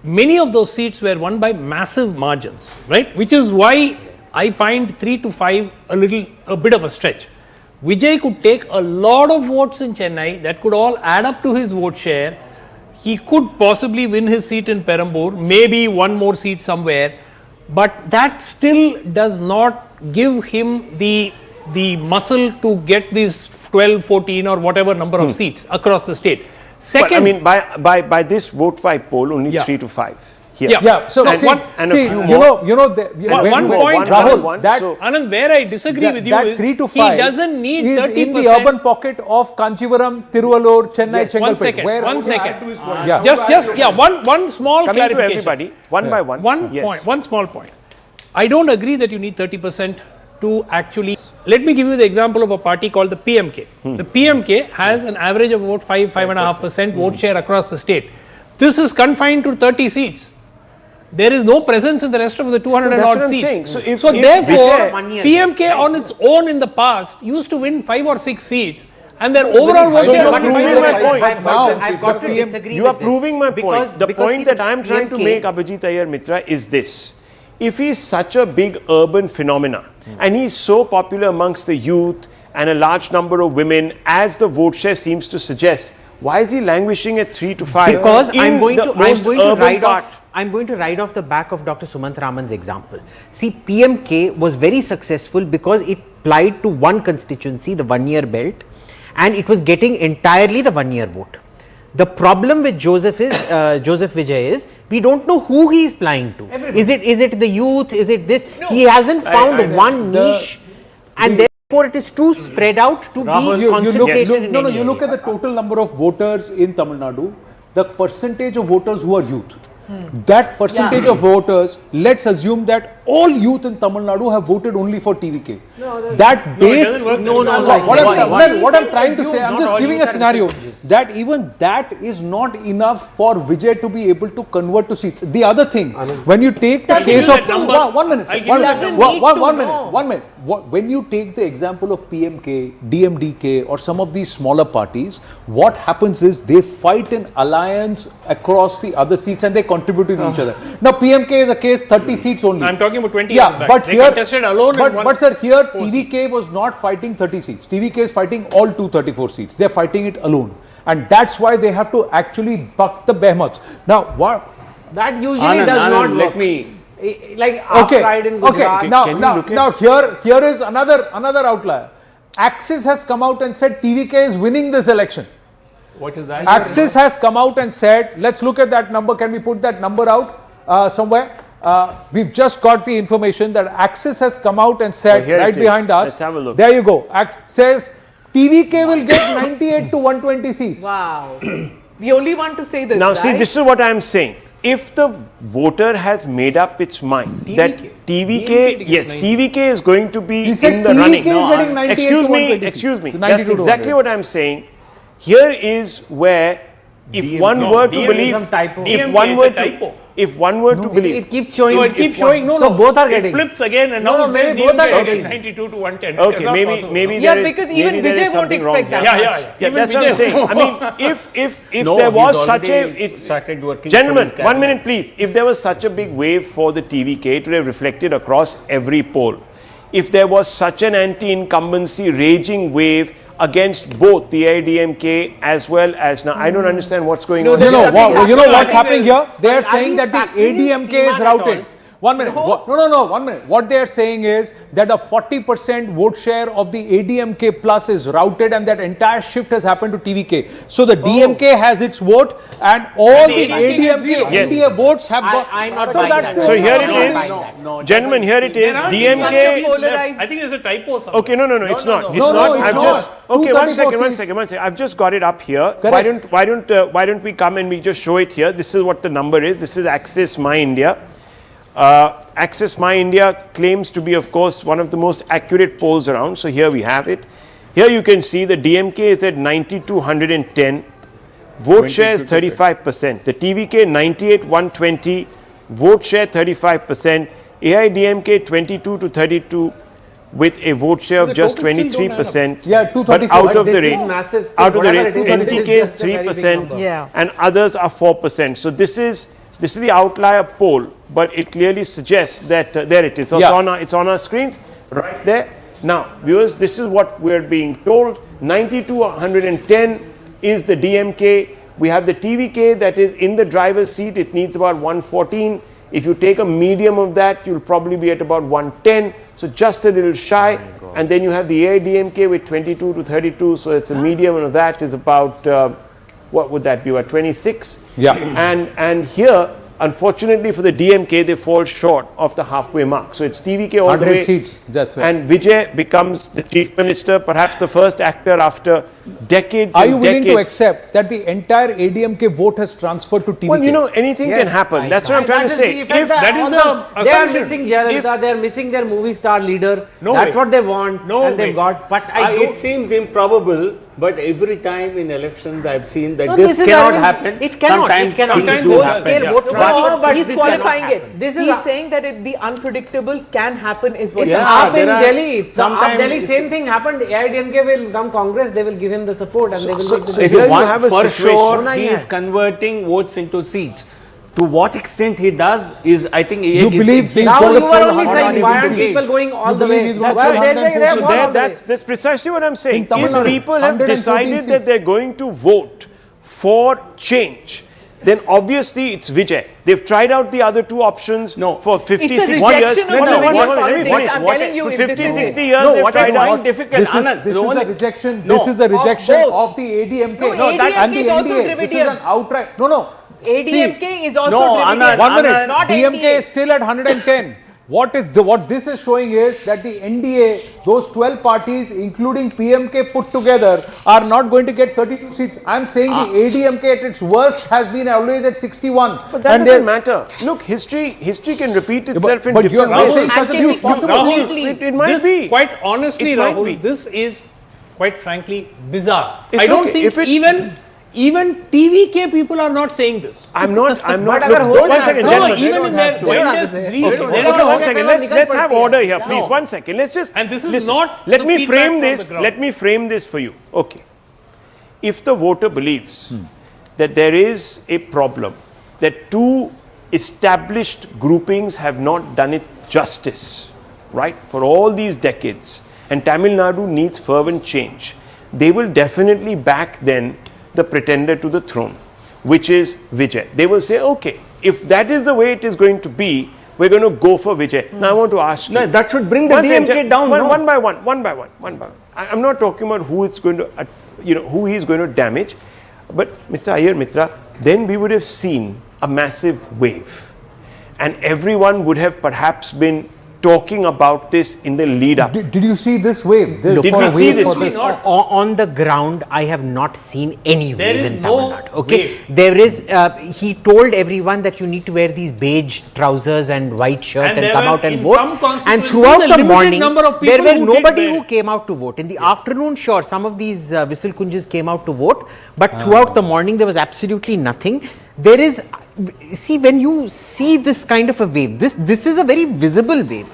Many of those seats were won by massive margins, right? Which is why I find 3 to 5 a bit of a stretch. Vijay could take a lot of votes in Chennai that could all add up to his vote share. He could possibly win his seat in Perambur, maybe one more seat somewhere, but that still does not give him the muscle to get these 12, 14 or whatever number of seats across the state. Second, but I mean, by this vote 5 poll, only 3 to 5. Here. So and, and a few more. One point, Rahul, that Anand, where I disagree with you is 3 to 5 he doesn't need 30%. in the urban pocket of Kanchivaram, Tiruvallur, Chennai, Chengalpet. One second. One small Coming clarification. to everybody, one by one. One small point. I don't agree that you need 30% to actually. Let me give you the example of a party called the PMK. The PMK has an average of about 5.5% vote share across the state. This is confined to 30 seats. There is no presence in the rest of the 200 odd seats. So therefore, PMK on its own in the past used to win 5 or 6 seats and their overall vote So share you're is proving 25%. my point. I've got to disagree You are with this. proving my point. Because- The because point see, that the I'm trying to PMK make, Abhijit Iyer Mitra, is this. If he's such a big urban phenomena and he's so popular amongst the youth and a large number of women, as the vote share seems to suggest, why is he languishing at 3 to 5? Because in I'm going the to most urban ride part? I'm going to ride off the back of Dr. Sumant Raman's example. See, PMK was very successful because it applied to one constituency, the 1 year belt, and it was getting entirely the 1 year vote. The problem with Joseph Vijay is we don't know who he is plying to. Is it the youth? Is it this? No. He hasn't found one niche, and therefore it is too spread out to be concentrated in any you look area. at the total number of voters in Tamil Nadu, the percentage of voters who are youth. That percentage of voters, let's assume that all youth in Tamil Nadu have voted only for TVK. That base, what I'm trying to say, I'm just giving a scenario that even that is not enough for Vijay to be able to convert to seats. The other thing, when you take the case of one minute. When you take the example of PMK, DMDK, or some of these smaller parties, what happens is they fight in alliance across the other seats and they contribute to each other. Now PMK is a case 30 seats only. I'm talking about 20 Yeah, years back. but They here, contested alone in one but sir, here 4 TVK was not fighting 30 seats. TVK is fighting all 234 seats. They're fighting it alone, and that's why they have to actually buck the behemoths. Now, what? That usually does not work. Let me. Like our pride in Gujarat. Now here is another outlier. Axis has come out and said TVK is winning this election. What is that? Axis has come out and said, let's look at that number. Can we put that number out somewhere? We've just got the information that Axis has come out and said right behind us. Let's have a look. There you go. Says TVK will get 98 to 120 seats. Wow. The only one to say this. Now, right? see, this is what I'm saying. If the voter has made up its mind that TVK is going to be in the running. Excuse me. That's exactly what I'm saying. Here is where, if one were to believe, if one were to believe, it keeps showing. No, it keeps showing. No, so both are it getting. flips again, and now it's saying maybe both are DMK getting. 92 to 110. okay, That's not possible. maybe Yeah, there is, because even maybe there Vijay is won't something wrong expect here. that. Yeah, Even that's what Vijay I'm saying. I won't. mean, if No, there was he's such already started working gentlemen, through his 1 cabinet. minute please. If there was such a big wave for the TVK, it would have reflected across every poll. If there was such an anti-incumbency raging wave against both the AIDMK as well as now, I don't understand what's going on. You know here. what's happening here? They are saying that the ADMK is routed. 1 minute. No, 1 minute. What they are saying is that a 40% vote share of the ADMK plus is routed, and that entire shift has happened to TVK. So the DMK has its vote, and all the ADMK India votes have got. I'm not buying that. So here it No, is, gentlemen. Here it is. DMK. Polarized. I think there's a typo somewhere. Okay, no, it's not. It's no, not. it's I've not. just okay. 234 One second. I've just got it up here. Correct. Why don't we come and we just show it here? This is what the number is. This is Access My India. Access My India claims to be, of course, one of the most accurate polls around. So here we have it. Here you can see the DMK is at 92,110. Vote share is 35%. The TVK 98,120. Vote share 35%. AIDMK 22 to 32 with a vote share of just 23%. Yeah, But 234. out of the This is race, massive still. out of the Whatever race, it is, it NTK is just a very big 3%, number. Yeah. and others are 4%. So this is the outlier poll, but it clearly suggests that there it is. So it's on our screens right there. Now, viewers, this is what we're being told. 92 110 is the DMK. We have the TVK that is in the driver's seat. It needs about 114. If you take a medium of that, you'll probably be at about 110. So just a little shy. And then you have the AIDMK with 22 to 32. So it's a medium of that is about, what would that be, about 26? Yeah. And here, unfortunately for the DMK, they fall short of the halfway mark. So it's TVK all the 100 way. seats. That's right. And Vijay becomes the chief minister, perhaps the first actor after decades Are and you willing decades. to accept that the entire ADMK vote has transferred to TVK? Well, you know, anything can happen. That's what I'm trying to say. If that is the They are assumption. missing Jayalalitha, they are missing their movie star leader. No That's way. what they want, No and they've way. got. But It seems improbable, but every time in elections I've seen that No, this is cannot Arvind. happen. It cannot. Sometimes It cannot. things Sometimes do whole happen. scale Yeah. vote transfer. but he's this qualifying cannot it. This is He's a- saying that the unpredictable can happen is what It's Yeah, up in there are Delhi. So up sometimes Delhi, it's- same thing happened. AIDMK will come Congress, they will give give him the support and they will make the So if Here you you want, have a for situation. sure, he is converting votes into seats. To what extent he does is, I think, You believe he's Now going you to are pull only 100 saying why aren't people people going all You the believe way? he's going to Well, pull they 114 have So gone all the way. that's precisely what I'm saying. In Tamil If Nadu, people have 114 decided that seats. they're going to vote for change, then obviously it's Vijay. They've tried out the other two options for 50, It's a 60 years. rejection of Let me Dravidian finish. politics. I'm telling you, For if 50, this is 60 years No, they've what tried I out. find difficult, This is, Anand, this the is only- a rejection. No. This is a rejection both. of the ADMK. No, that and ADMK the is also NDA. This is Dravidian. an outright. No. ADMK is also No, Dravidian. Anand, One minute. Not DMK NDA. is still at 110. What this is showing is that the NDA, those 12 parties, including PMK put together, are not going to get 32 seats. I'm saying the ADMK at its worst has been always at 61. But that doesn't matter. Look, history can repeat itself in but different you're ways. saying such And abuse can we- possible. Rahul, Completely. It might this, be. quite honestly, It might Rahul, be. this is quite frankly bizarre. It's I don't okay. think If it- even TVK people are not saying this. I'm not. But Look, agar ho one raha second, hai, No, gentlemen. even in their They don't have wildest to say. dreams, Okay, they Okay, don't one have- second. Let's have order here, please. One second. Let's just. And this is listen. not Let the me feedback frame from this. the ground. Let me frame this for you. Okay. If the voter believes that there is a problem, that two established groupings have not done it justice, right, for all these decades, and Tamil Nadu needs fervent change, they will definitely back then the pretender to the throne, which is Vijay. They will say, okay, if that is the way it is going to be, we're going to go for Vijay. Now I want to ask No, you. that should bring the One second, DMK down. One, no? one by one. I'm not talking about who it's going to, who he's going to damage. But Mr. Iyer Mitra, then we would have seen a massive wave. And everyone would have perhaps been talking about this in the lead up. Did you see this wave? Did we see this wave? On the ground, I have not seen any There wave is in no Tamil Nadu. Okay, wave. there is. He told everyone that you need to wear these beige trousers and white shirt And and, there come were out and in vote. some And constituencies throughout a the limited morning, number of there people were who did nobody wear who it. came out to vote. In the afternoon, sure, some of these whistle kunjas came out to vote, but throughout the morning there was absolutely nothing. There is. See, when you see this kind of a wave, this is a very visible wave.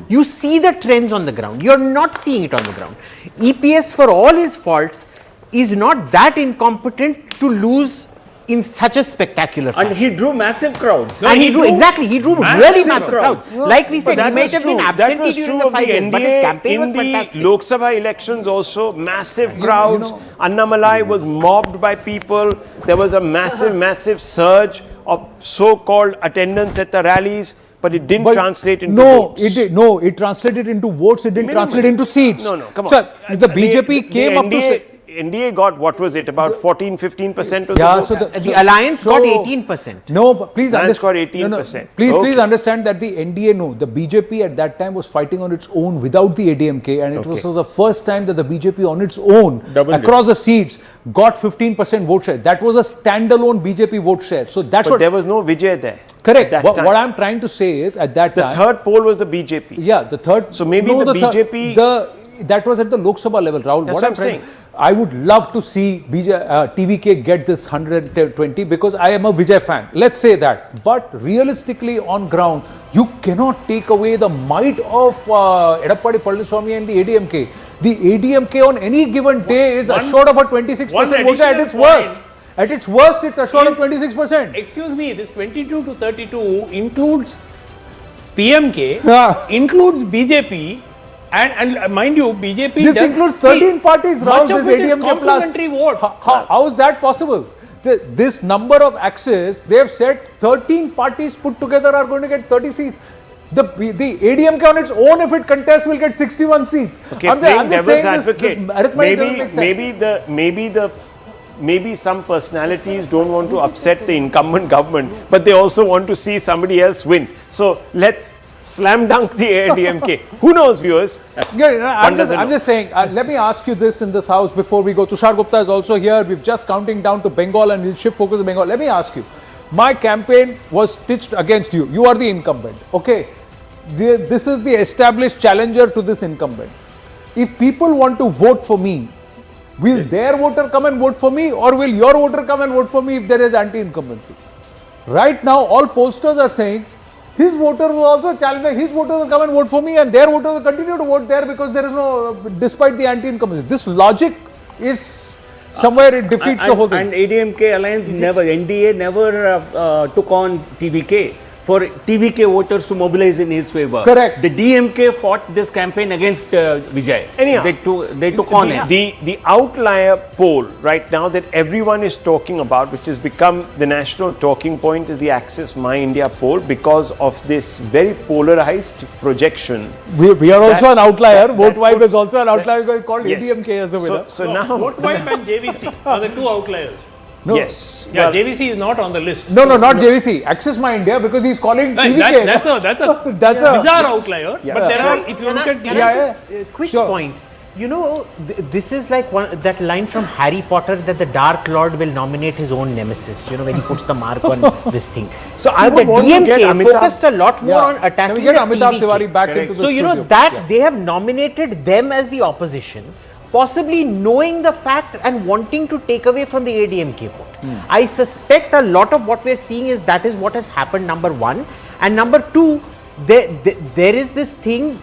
You see the trends on the ground. You are not seeing it on the ground. EPS, for all his faults, is not that incompetent to lose in such a spectacular fashion. And he drew massive crowds. And he drew really massive crowds. crowds. Like we said, But he that may was have true. been That absentee was during true the of 5 the years, but his NDA campaign was in the fantastic. Lok Sabha elections also. Massive crowds. Annamalai was mobbed by people. There was a massive surge of so-called attendance at the rallies. But it didn't translate into votes. It translated into votes. It didn't translate into seats. No, come on. Sir, the BJP came up to say. NDA got, what was it, about 14-15% of Yeah, the so vote? The alliance got 18%. No, but please Alliance got understand. 18%. Please Okay. understand that the NDA, the BJP at that time was fighting on its own without the ADMK, and it was the first time that the BJP on its own across the seats got 15% vote share. That was a standalone BJP vote share. So that's But what. there was no Vijay there. Correct. At that What time. I'm trying to say is at that The time. third poll was the BJP. Yeah, the third. So maybe the BJP that was at the Lok Sabha level, Rahul. That's What what I'm I'm saying. saying. I would love to see TVK get this 120 because I am a Vijay fan. Let's say that. But realistically, on ground, you cannot take away the might of Edappadi Palaniswamy and the ADMK. The ADMK on any given day is assured of a 26% vote share at its worst. At its worst, it's assured of 26%. Excuse me, this 22 to 32 includes PMK, Yeah. includes BJP, and mind you, BJP This does, includes 13 parties, Rahul, much of this it is ADMK plus. complementary vote. How is that possible? This number of axes, they have said 13 parties put together are going to get 30 seats. The ADMK on its own, if it contests, will get 61 seats. Okay, I'm playing just devil's saying this advocate. arithmetic doesn't make sense. Maybe some personalities don't want to upset the incumbent government, but they also want to see somebody else win. So let's slam dunk the ADMK. Who knows, viewers? I'm just saying, let me ask you this in this house before we go. Tushar Gupta is also here. We're just counting down to Bengal and we'll shift focus to Bengal. Let me ask you. My campaign was stitched against you. You are the incumbent. Okay. This is the established challenger to this incumbent. If people want to vote for me, will their voter come and vote for me, or will your voter come and vote for me if there is anti-incumbency? Right now, all pollsters are saying his voter will also challenge, his voter will come and vote for me, and their voter will continue to vote there because there is no, despite the anti-incumbency. This logic is somewhere it defeats the whole thing. And ADMK alliance never, NDA never took on TVK for TVK voters to mobilize in his favor. Correct. The DMK fought this campaign against Vijay. Anyhow, they took on him. The outlier poll right now that everyone is talking about, which has become the national talking point, is the Access My India poll because of this very polarized projection. We are also an outlier. VoteWipe is also an outlier called ADMK as the winner. So now VoteWipe and JVC are the two outliers. No. Yes. Yeah, JVC is not on the list. No, not JVC. Access My India because he's calling TVK. That's a bizarre outlier. Yeah. But there are, if you look at quick point. You know, this is like that line from Harry Potter that the Dark Lord will nominate his own nemesis. You know, when he puts the mark on this thing. So see, I would the want to get DMK Amitabh. focused a lot more on attacking Can we get the Amitabh TVK. Tiwari back into the So you know studio? that they have nominated them as the opposition, possibly knowing the fact and wanting to take away from the ADMK vote. I suspect a lot of what we are seeing is that is what has happened, number one. And number two, there is this thing,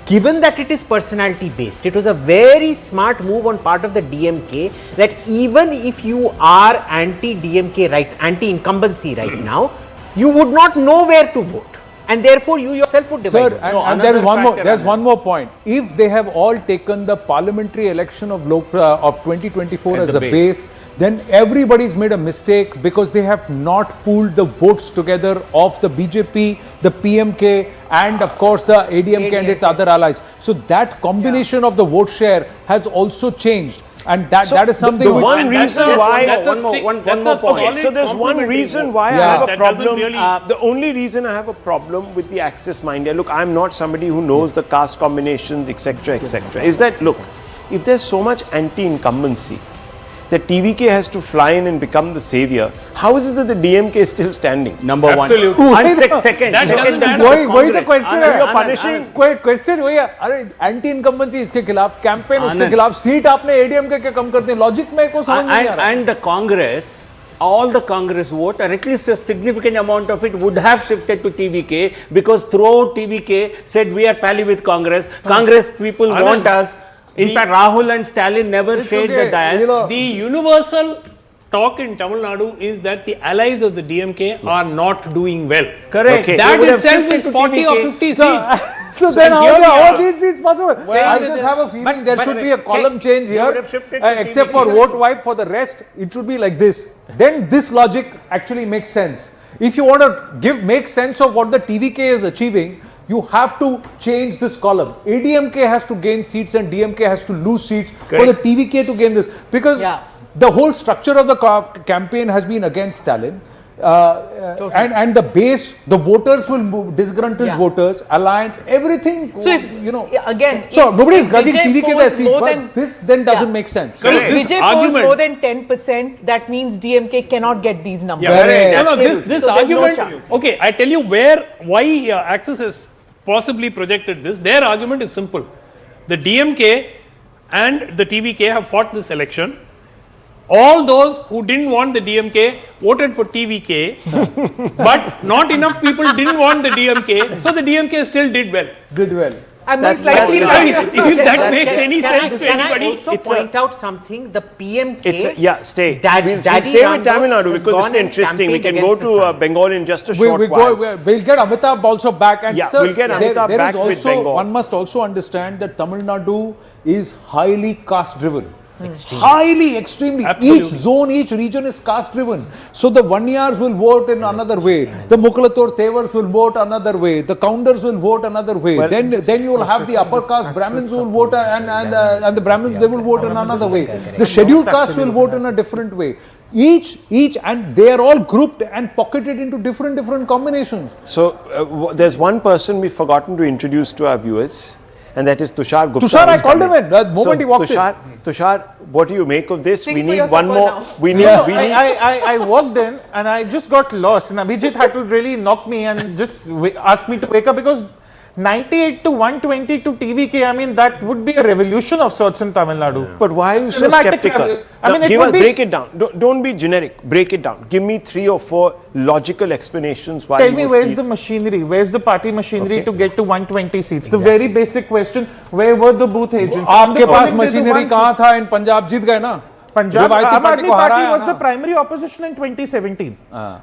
given that it is personality based, it was a very smart move on part of the DMK that even if you are anti-DMK, right, anti-incumbency right now, you would not know where to vote. And therefore, you yourself would divide. Sir, and there is one more point. If they have all taken the parliamentary election of 2024 as a base, then everybody's made a mistake because they have not pooled the votes together of the BJP, the PMK, and of course the ADMK and its other allies. So that combination of the vote share has also changed. And that is something the which one reason why one more point. So there's one reason why I have a problem. The only reason I have a problem with the Access My India, look, I'm not somebody who knows the caste combinations, etc., etc. Is that, look, if there's so much anti-incumbency that TVK has to fly in and become the savior, how is it that the DMK is still standing? Number Absolutely. one. And second, वही तो question So है. you're punishing. कोई question वही है. अरे anti incumbency इसके खिलाफ, campaign उसके खिलाफ, सीट आपने एडीएमके के कम कर दी. लॉजिक में को समझ नहीं आ रहा. And the Congress, all the Congress vote, or at least a significant amount of it, would have shifted to TVK because throughout TVK said we are pally with Congress. Congress people want us. In fact, Rahul and Stalin never shared the dais. the universal talk in Tamil Nadu is that the allies of the DMK are not doing well. Correct. Okay. That They would have itself shifted is to 40 or TVK. 50 seats. So then here we how are. are these seats possible? I just have a feeling there should be a column change here, except for VoteWipe. For the rest, it should be like this. Then this logic actually makes sense. If you want to make sense of what the TVK is achieving, you have to change this column. ADMK has to gain seats and DMK has to lose seats for the TVK to gain this. Because the whole structure of the campaign has been against Stalin. And the base, the voters will move, disgruntled voters, alliance, everything. So if, again, so nobody is grudging Vijay TVK their polls seat, more but than- this then doesn't make sense. If This Vijay polls argument- more than 10%, that means DMK cannot get these numbers. Yeah, Correct. this So there's no argument. chance. Okay, I tell you why Axis has possibly projected this. Their argument is simple. The DMK and the TVK have fought this election. All those who didn't want the DMK voted for TVK, but not enough people didn't want the DMK, so the DMK still did well. Did well. I'm not I slightly mean, if that makes any sense to Can I anybody. also point out something? The PMK. Stay. Dad- We'll Daddy stay with Ramdas Tamil Nadu has because this is gone and interesting. We can campaigned go against to Bengal in just a short We'll while. get Amitabh also back. And sir, we'll get Amitabh there back is with also, Bengal. one must also understand that Tamil Nadu is highly caste driven. Highly, extremely. Absolutely. Each zone, each region is caste driven. So the Vanyars will vote in another way. The Muklator Tevars will vote another way. The Counters will vote another way. Then you will have the upper caste Brahmins who will vote and the Brahmins they will vote in another way. The scheduled caste will vote in a different way. Each and they are all grouped and pocketed into different combinations. So there's one person we've forgotten to introduce to our viewers, and that is Tushar Gupta. Tushar, I who's called come him in the moment he walked in. Tushar, what do you make of this? Sing We for need your one supper more. now. We need. I walked in and I just got lost, and Abhijit had to really knock me and just ask me to wake up because 98 to 120 to TVK, I mean, that would be a revolution of sorts in Tamil Nadu. But why are you so Cinematic skeptical? I mean, Break it down. Don't be generic. Break it down. Give me 3 or 4 logical explanations why Tell you me, would where's feel- the machinery? Where's the party machinery Okay. to get to 120 seats? The very basic question, where were the booth agents? On आपके the pass polling day, the machinery one- कहाँ था? इन पंजाब जीत गए ना? Punjab, रिवायती Aam party Aadmi को Party हराया was ना? the primary opposition in 2017.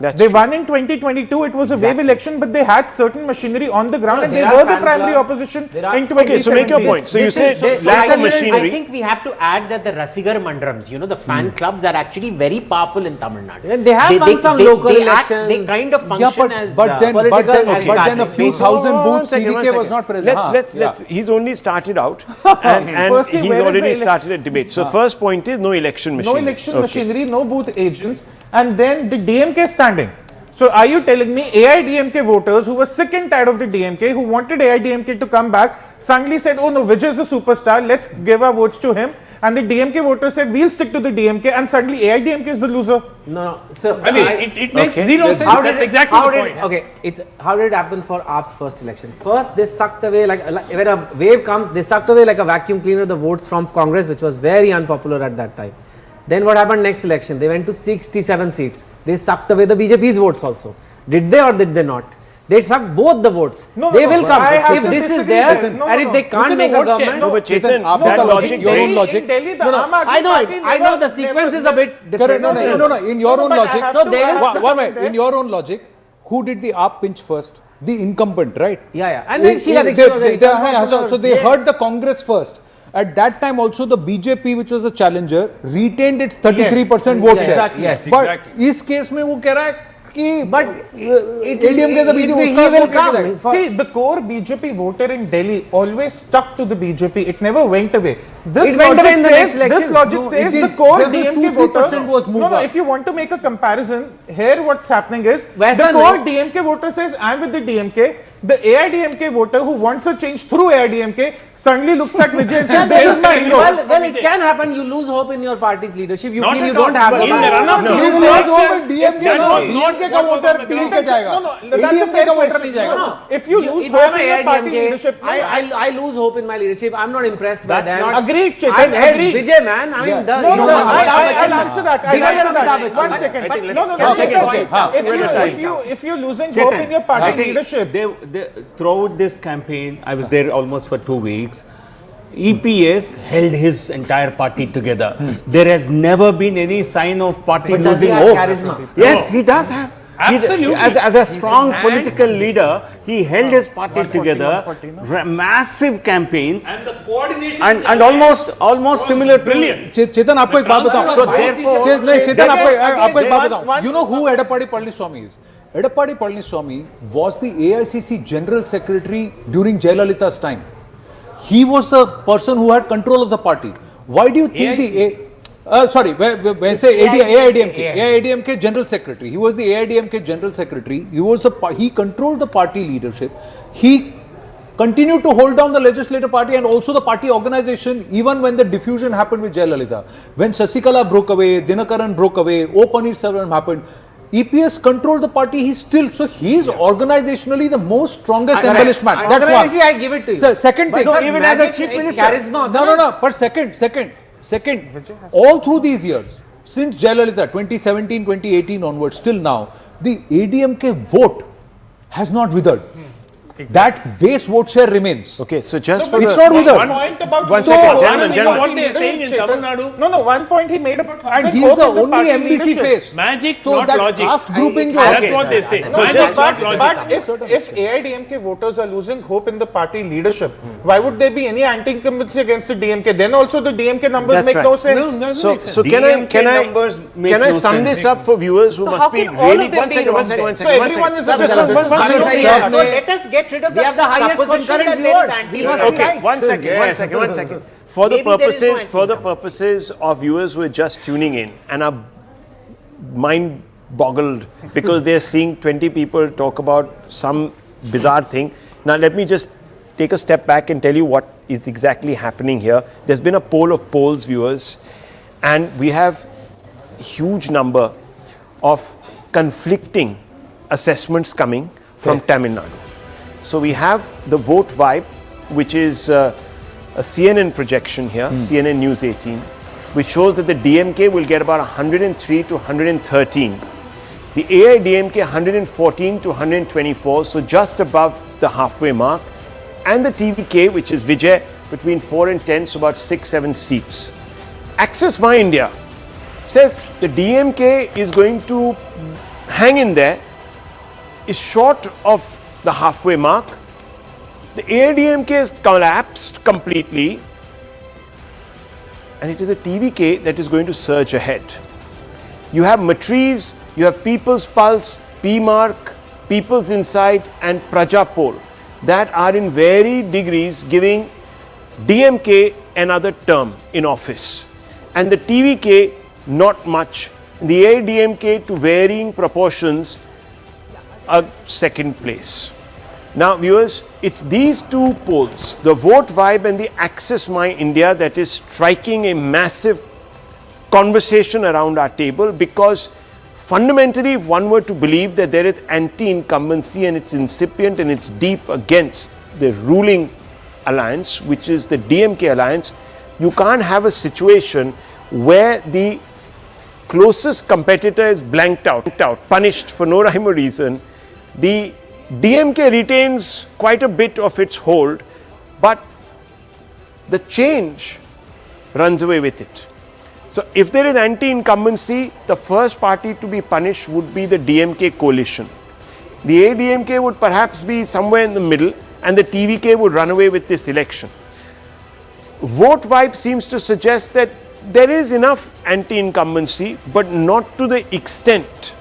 That's They true. won in 2022. It was a wave election, but they had certain machinery on the ground, and they there are were the fan primary clubs. opposition There are- in 2017. Okay, so make your point. So you say lack of machinery. I think we have to add that the Rasigar Mandarams, you know, the fan clubs are actually very powerful in Tamil Nadu. And they have won some local elections. They kind of function Yeah, as but then political a few cadres. thousand One booths second, one TVK was second. not present. Let's he's only started out and Firstly, he's where is the already election? started a debate. So first point is no election No machinery. election Okay. machinery, no booth agents, and then the DMK standing. So are you telling me AIDMK voters who were sick and tired of the DMK, who wanted AIDMK to come back, suddenly said, oh no, Vijay is a superstar, let's give our votes to him. And the DMK voters said, we'll stick to the DMK, and suddenly AIDMK is the loser. No. So I mean, it makes zero sense. How did That's it- exactly how the did- point. Okay, it's how did it happen for AAP's first election? First, they sucked away like when a wave comes, they sucked away like a vacuum cleaner the votes from Congress, which was very unpopular at that time. Then what happened next election? They went to 67 seats. They sucked away the BJP's votes also. Did they or did they not? They sucked both the votes. No, they no, will no, come. I have If to this is disagree, there, Chetan. No, and no, if they no. can't Look at make the a vote share. government, No, but Chetan, आपका that logic, logic your own makes- logic. In Delhi, the No, no, Aam Aadmi I know Party it. I know the never- sequence is a never- bit different. No. In your own but I logic, have So to they will- ask one them minute. there. In your own logic, who did the AAP pinch first? The incumbent, right? Yeah. And then Sheila Dixit was very So they heard the Congress first. At that time also the BJP, which was a challenger, retained its 33% vote share. Exactly. Yes. But इस case में वो कह रहा है कि But ADM के the he BJP will come. See, the core BJP voter in Delhi always stuck to the BJP. It never went away. This It went logic away in the next says, election. this logic No, says it the did. core There was DMK 2-3% voter. was moved No, up. if you want to make a comparison, here what's happening is Western the core no. DMK voter says, I'm with the DMK. The AIDMK voter who wants a change through AIDMK suddenly looks at Vijay and says, this is my hero. Well, it can happen. You lose hope in your party's leadership. You Not feel at you don't all. have But the in the run-up to You this lose election, hope in DMK, that no. was not DMK का what was voter on the TD ground. के जाएगा. No, that's a ADMK fair का voter question. नहीं जाएगा. No. If you lose if hope I'm in your party AIDMK, leadership, I lose hope in my leadership. I'm not impressed by That's them. not- Agreed, Chetan, I'm agreed. Vijay, man. I mean, Yeah. No, you know, I'll answer that. I'll Bigger answer than that. Amitabh One Bachchan. second. I think No, let's- no, Okay, one second. okay. If you're losing hope in your party I think leadership, throughout this campaign, I was there almost for 2 weeks. EPS held his entire party together. There has never been any sign of party But does he losing have hope. charisma? Yes, he does have. Absolutely. As a strong And- political leader, he held his party together. Massive campaigns And the coordination. and almost similar to brilliant. चेतन आपको एक बात बताऊं. So therefore, चेतन आपको एक बात one- बताऊं. You know who Edappadi Palaniswamy is? Edappadi Palaniswamy was the AICC General Secretary during Jayalalitha's time. He was the person who had control of the party. Why do you think when say AIDMK General Secretary? He was the AIDMK General Secretary. He controlled the party leadership. He continued to hold down the legislative party and also the party organization even when the diffusion happened with Jayalalitha. When Sasikala broke away, Dinakaran broke away, O Paneerselvam happened. EPS controlled the party. He is organizationally the most strongest embellished man. That's one. I give it to you. So, second thing, But even magic, as a chief it's minister, charisma. no. But second, all through these years, since Jayalalitha, 2017, 2018 onwards, till now, the ADMK vote has not withered. That base vote share remains. Okay, so just No, for It's the not withered. One point about One no, second, one gentlemen, point gentlemen. What they are about saying in leadership, Tamil Chetan. Nadu. No, one point he made about And losing he is hope the in the only party MBC leadership. face. Magic, So not that logic. caste grouping jo That's hai- what they say. So Magic, just- not logic. But if AIDMK voters are losing hope in the party leadership, why would there be any anti-incumbency against the DMK? Then also the DMK numbers That's make right. no sense. No, So, makes sense. so can DMK I numbers make can I no sum sense. this up for viewers who So must how be can all really of them one be second, wrong one second, then? one So second, one everyone second. is a just So let us get rid of We have the highest supposition concurrent that there is viewers. anti- We must Okay, right. one second. For the Maybe there is no purposes of viewers who are just tuning in and are mind boggled because they're seeing 20 people talk about some bizarre thing. Now let me just take a step back and tell you what is exactly happening here. There's been a poll of polls, viewers, and we have a huge number of conflicting assessments coming from Tamil Nadu. So we have the vote vibe, which is a CNN projection here, CNN News 18, which shows that the DMK will get about 103 to 113. The AIDMK 114 to 124, so just above the halfway mark. And the TVK, which is Vijay, between 4 and 10, so about 6-7 seats. Access My India says the DMK is going to hang in there, is short of the halfway mark. The AIDMK has collapsed completely, and it is a TVK that is going to surge ahead. You have Matriz, you have People's Pulse, PMark, People's Insight, and Praja Poll that are in varied degrees giving DMK another term in office, and the TVK not much. The AIDMK to varying proportions a second place. Now viewers, it's these two polls, the Vote Vibe and the Access My India, that is striking a massive conversation around our table, because fundamentally, if one were to believe that there is anti-incumbency and it's incipient and it's deep against the ruling alliance, which is the DMK alliance, you can't have a situation where the closest competitor is blanked out, punished for no rhyme or reason. The DMK retains quite a bit of its hold, but the change runs away with it. So if there is anti-incumbency, the first party to be punished would be the DMK coalition. The AIDMK would perhaps be somewhere in the middle, and the TVK would run away with this election. Vote Vibe seems to suggest that there is enough anti-incumbency, but not to the extent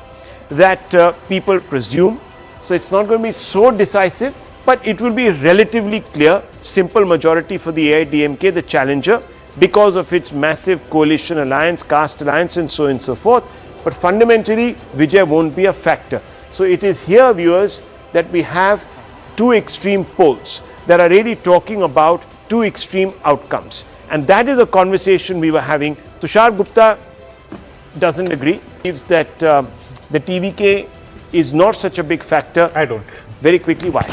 that people presume. So it's not going to be so decisive, but it will be relatively clear, simple majority for the AIDMK, the challenger, because of its massive coalition alliance, caste alliance, and so on and so forth. But fundamentally, Vijay won't be a factor. So it is here, viewers, that we have two extreme polls that are really talking about two extreme outcomes. And that is a conversation we were having. Tushar Gupta doesn't agree, believes that the TVK is not such a big factor. I don't. Very quickly, why?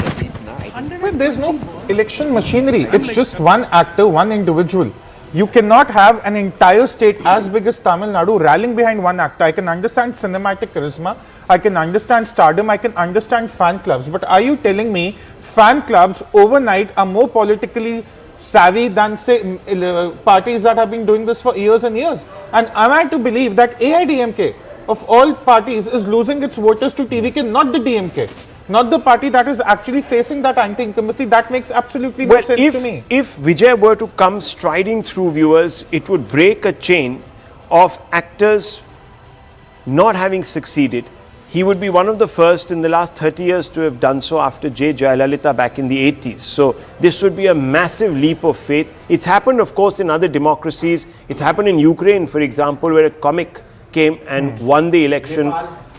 Well, there's no election machinery. It's just one actor, one individual. You cannot have an entire state as big as Tamil Nadu rallying behind one actor. I can understand cinematic charisma, I can understand stardom, I can understand fan clubs. But are you telling me fan clubs overnight are more politically savvy than, say, parties that have been doing this for years and years? And am I to believe that AIDMK, of all parties, is losing its voters to TVK, not the DMK? Not the party that is actually facing that anti-incumbency? That makes absolutely no sense to me. If Vijay were to come striding through, viewers, it would break a chain of actors not having succeeded. He would be one of the first in the last 30 years to have done so after J. Jayalalitha back in the 80s. So this would be a massive leap of faith. It's happened, of course, in other democracies. It's happened in Ukraine, for example, where a comic came and won the election.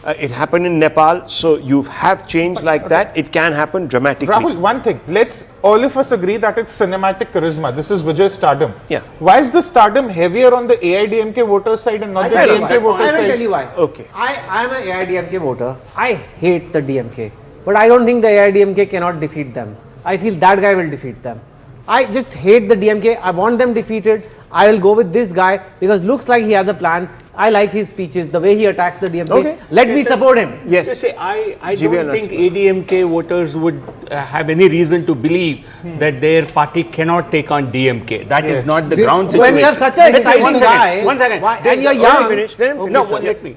It happened in Nepal. So you have change like that. It can happen dramatically. Rahul, one thing. Let's all of us agree that it's cinematic charisma. This is Vijay's stardom. Yeah. Why is the stardom heavier on the AIDMK voters side and not the DMK voters side? I will tell you why. Okay. I am an AIDMK voter. I hate the DMK. But I don't think the AIDMK cannot defeat them. I feel that guy will defeat them. I just hate the DMK. I want them defeated. I will go with this guy because looks like he has a plan. I like his speeches, the way he attacks the DMK. Okay. Let me support him. Yes. I don't think ADMK voters would have any reason to believe that their party cannot take on DMK. That is not the ground situation. When you have such an exciting guy, one second. and you're young. Let me.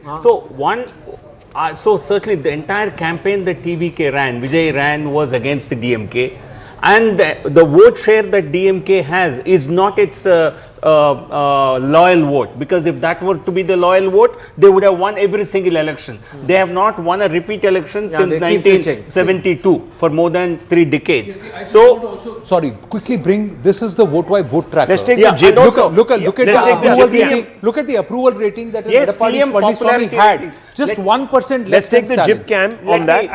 So certainly the entire campaign that TVK ran, Vijay ran, was against the DMK. And the vote share that DMK has is not its loyal vote, because if that were to be the loyal vote, they would have won every single election. They have not won a repeat election since 1972 for more than 3 decades. So, sorry, quickly bring, this is the vote tracker. Let's take the JIP. Look at the approval rating that CM Palaniswamy had. Just 1% less. Let's take the JIP cam on that.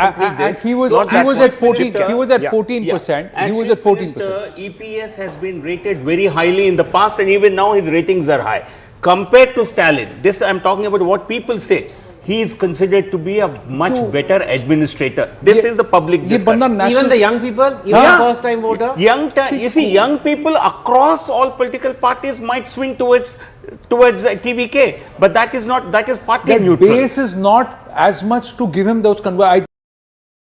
And he was at 14%. He was at 14%. EPS has been rated very highly in the past, and even now his ratings are high. Compared to Stalin, this I am talking about what people say. he is considered to be a much better administrator. This is the public discussion. Even the young people, even the first time voter. You see, young people across all political parties might swing towards TVK, but that is partly The neutral. base is not as much to give him those I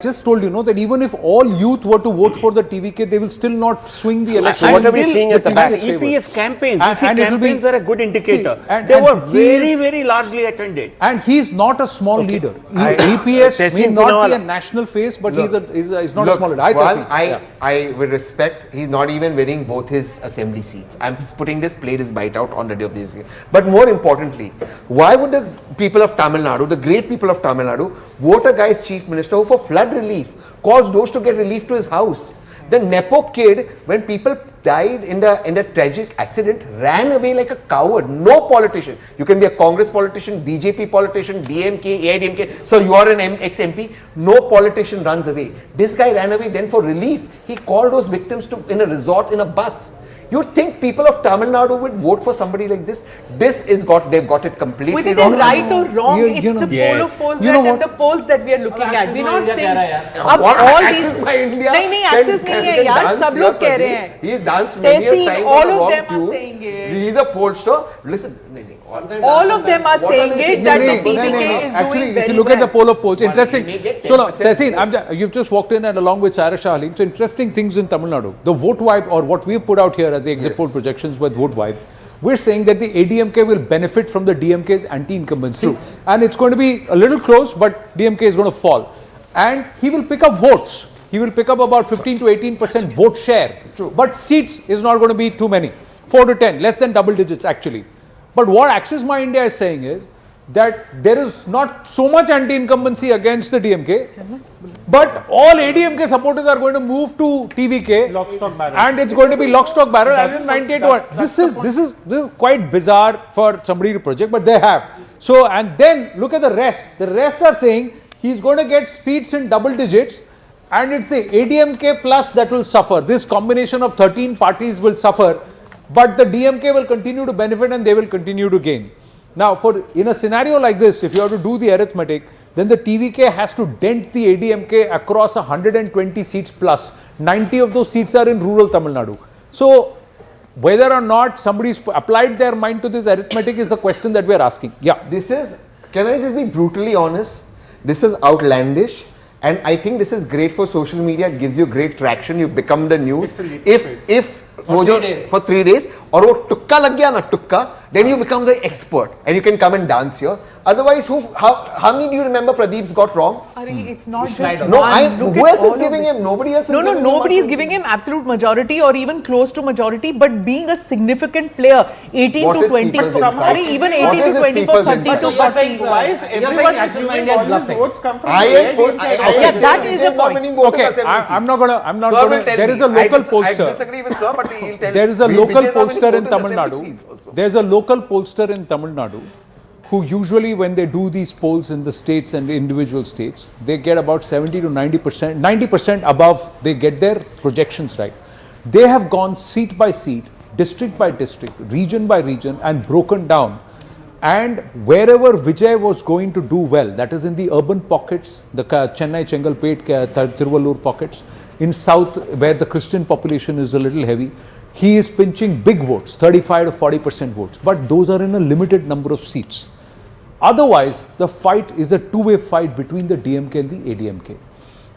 just told you, that even if all youth were to vote for the TVK, they will still not swing the election. what are we seeing at the back? EPS campaigns. And Campaigns are a good indicator. and They were he very largely attended. And he's not a small leader. EPS may not be a national face, but he's not a small leader. I with respect, he's not even winning both his assembly seats. I'm putting this played his bite out already of this. But more importantly, why would the people of Tamil Nadu, the great people of Tamil Nadu, vote a guy's chief minister who for flood relief calls those to get relief to his house? The Nepo kid, when people died in the tragic accident, ran away like a coward. No politician. You can be a Congress politician, BJP politician, DMK, AIDMK. So you are an ex-MP. No politician runs away. This guy ran away then for relief. He called those victims in a resort in a bus. You think people of Tamil Nadu would vote for somebody like this? They've got it completely whether wrong. they're right or wrong, it's the poll of polls and the polls that we are looking at. We're not saying अब all these नहीं access नहीं है यार, सब लोग कह रहे हैं. He danced many a time all on of the them wrong are tunes. saying it. He is a pollster. Listen, all of them are saying it that the TVK is actually, doing very if you look at the poll of polls, interesting. may get So now, 10% Tehseen, you've just walked in and along with Sarah Shah Halim. So interesting things in Tamil Nadu. The vote vibe, or what we've put out here as the exit poll projections with vote vibe, we're saying that the ADMK will benefit from the DMK's anti-incumbency. And it's going to be a little close, but DMK is going to fall. And he will pick up votes. He will pick up about 15 to 18% vote share. But seats is not going to be too many. 4 to 10, less than double digits actually. But what Access My India is saying is that there is not so much anti-incumbency against the DMK, but all ADMK supporters are going to move to TVK, Lock, stock, barrel. and it's going to be lock, stock, barrel as in 98 to 1. This is quite bizarre for somebody to project, but they have. So, and then look at the rest. The rest are saying he's going to get seats in double digits, and it's the ADMK plus that will suffer. This combination of 13 parties will suffer, but the DMK will continue to benefit and they will continue to gain. Now, in a scenario like this, if you have to do the arithmetic, then the TVK has to dent the ADMK across 120 seats plus. 90 of those seats are in rural Tamil Nadu. So, whether or not somebody's applied their mind to this arithmetic is the question that we are asking. Yeah. Can I just be brutally honest? This is outlandish. And I think this is great for social media. It gives you great traction. You become the news. If for 3 days, or wo tukka lag gaya na tukka, then you become the expert and you can come and dance here. Otherwise, how many do you remember Pradeep's got wrong? It's not just No, who else is giving him? Nobody else is giving him. Nobody is giving him absolute majority or even close to majority, but being a significant player, 18 What to is 20, people's somebody insight? even What 18 is to this 24, people's 30 to insight? 40. Why is everyone assuming all these votes come from I am Yes, that is the not point. winning both Okay, assembly seats. I'm not gonna. Sir will tell There me. is a local pollster. I disagree with sir, but he'll tell There is a me. local Vijay is not winning pollster in both his Tamil assembly Nadu. seats also. There's a local pollster in Tamil Nadu who usually, when they do these polls in the states and the individual states, they get about 70 to 90% above, they get their projections right. They have gone seat by seat, district by district, region by region, and broken down. And wherever Vijay was going to do well, that is in the urban pockets, the Chennai, Chengalpet, Tiruvallur pockets, in south where the Christian population is a little heavy, he is pinching big votes, 35 to 40% votes. But those are in a limited number of seats. Otherwise, the fight is a two-way fight between the DMK and the ADMK.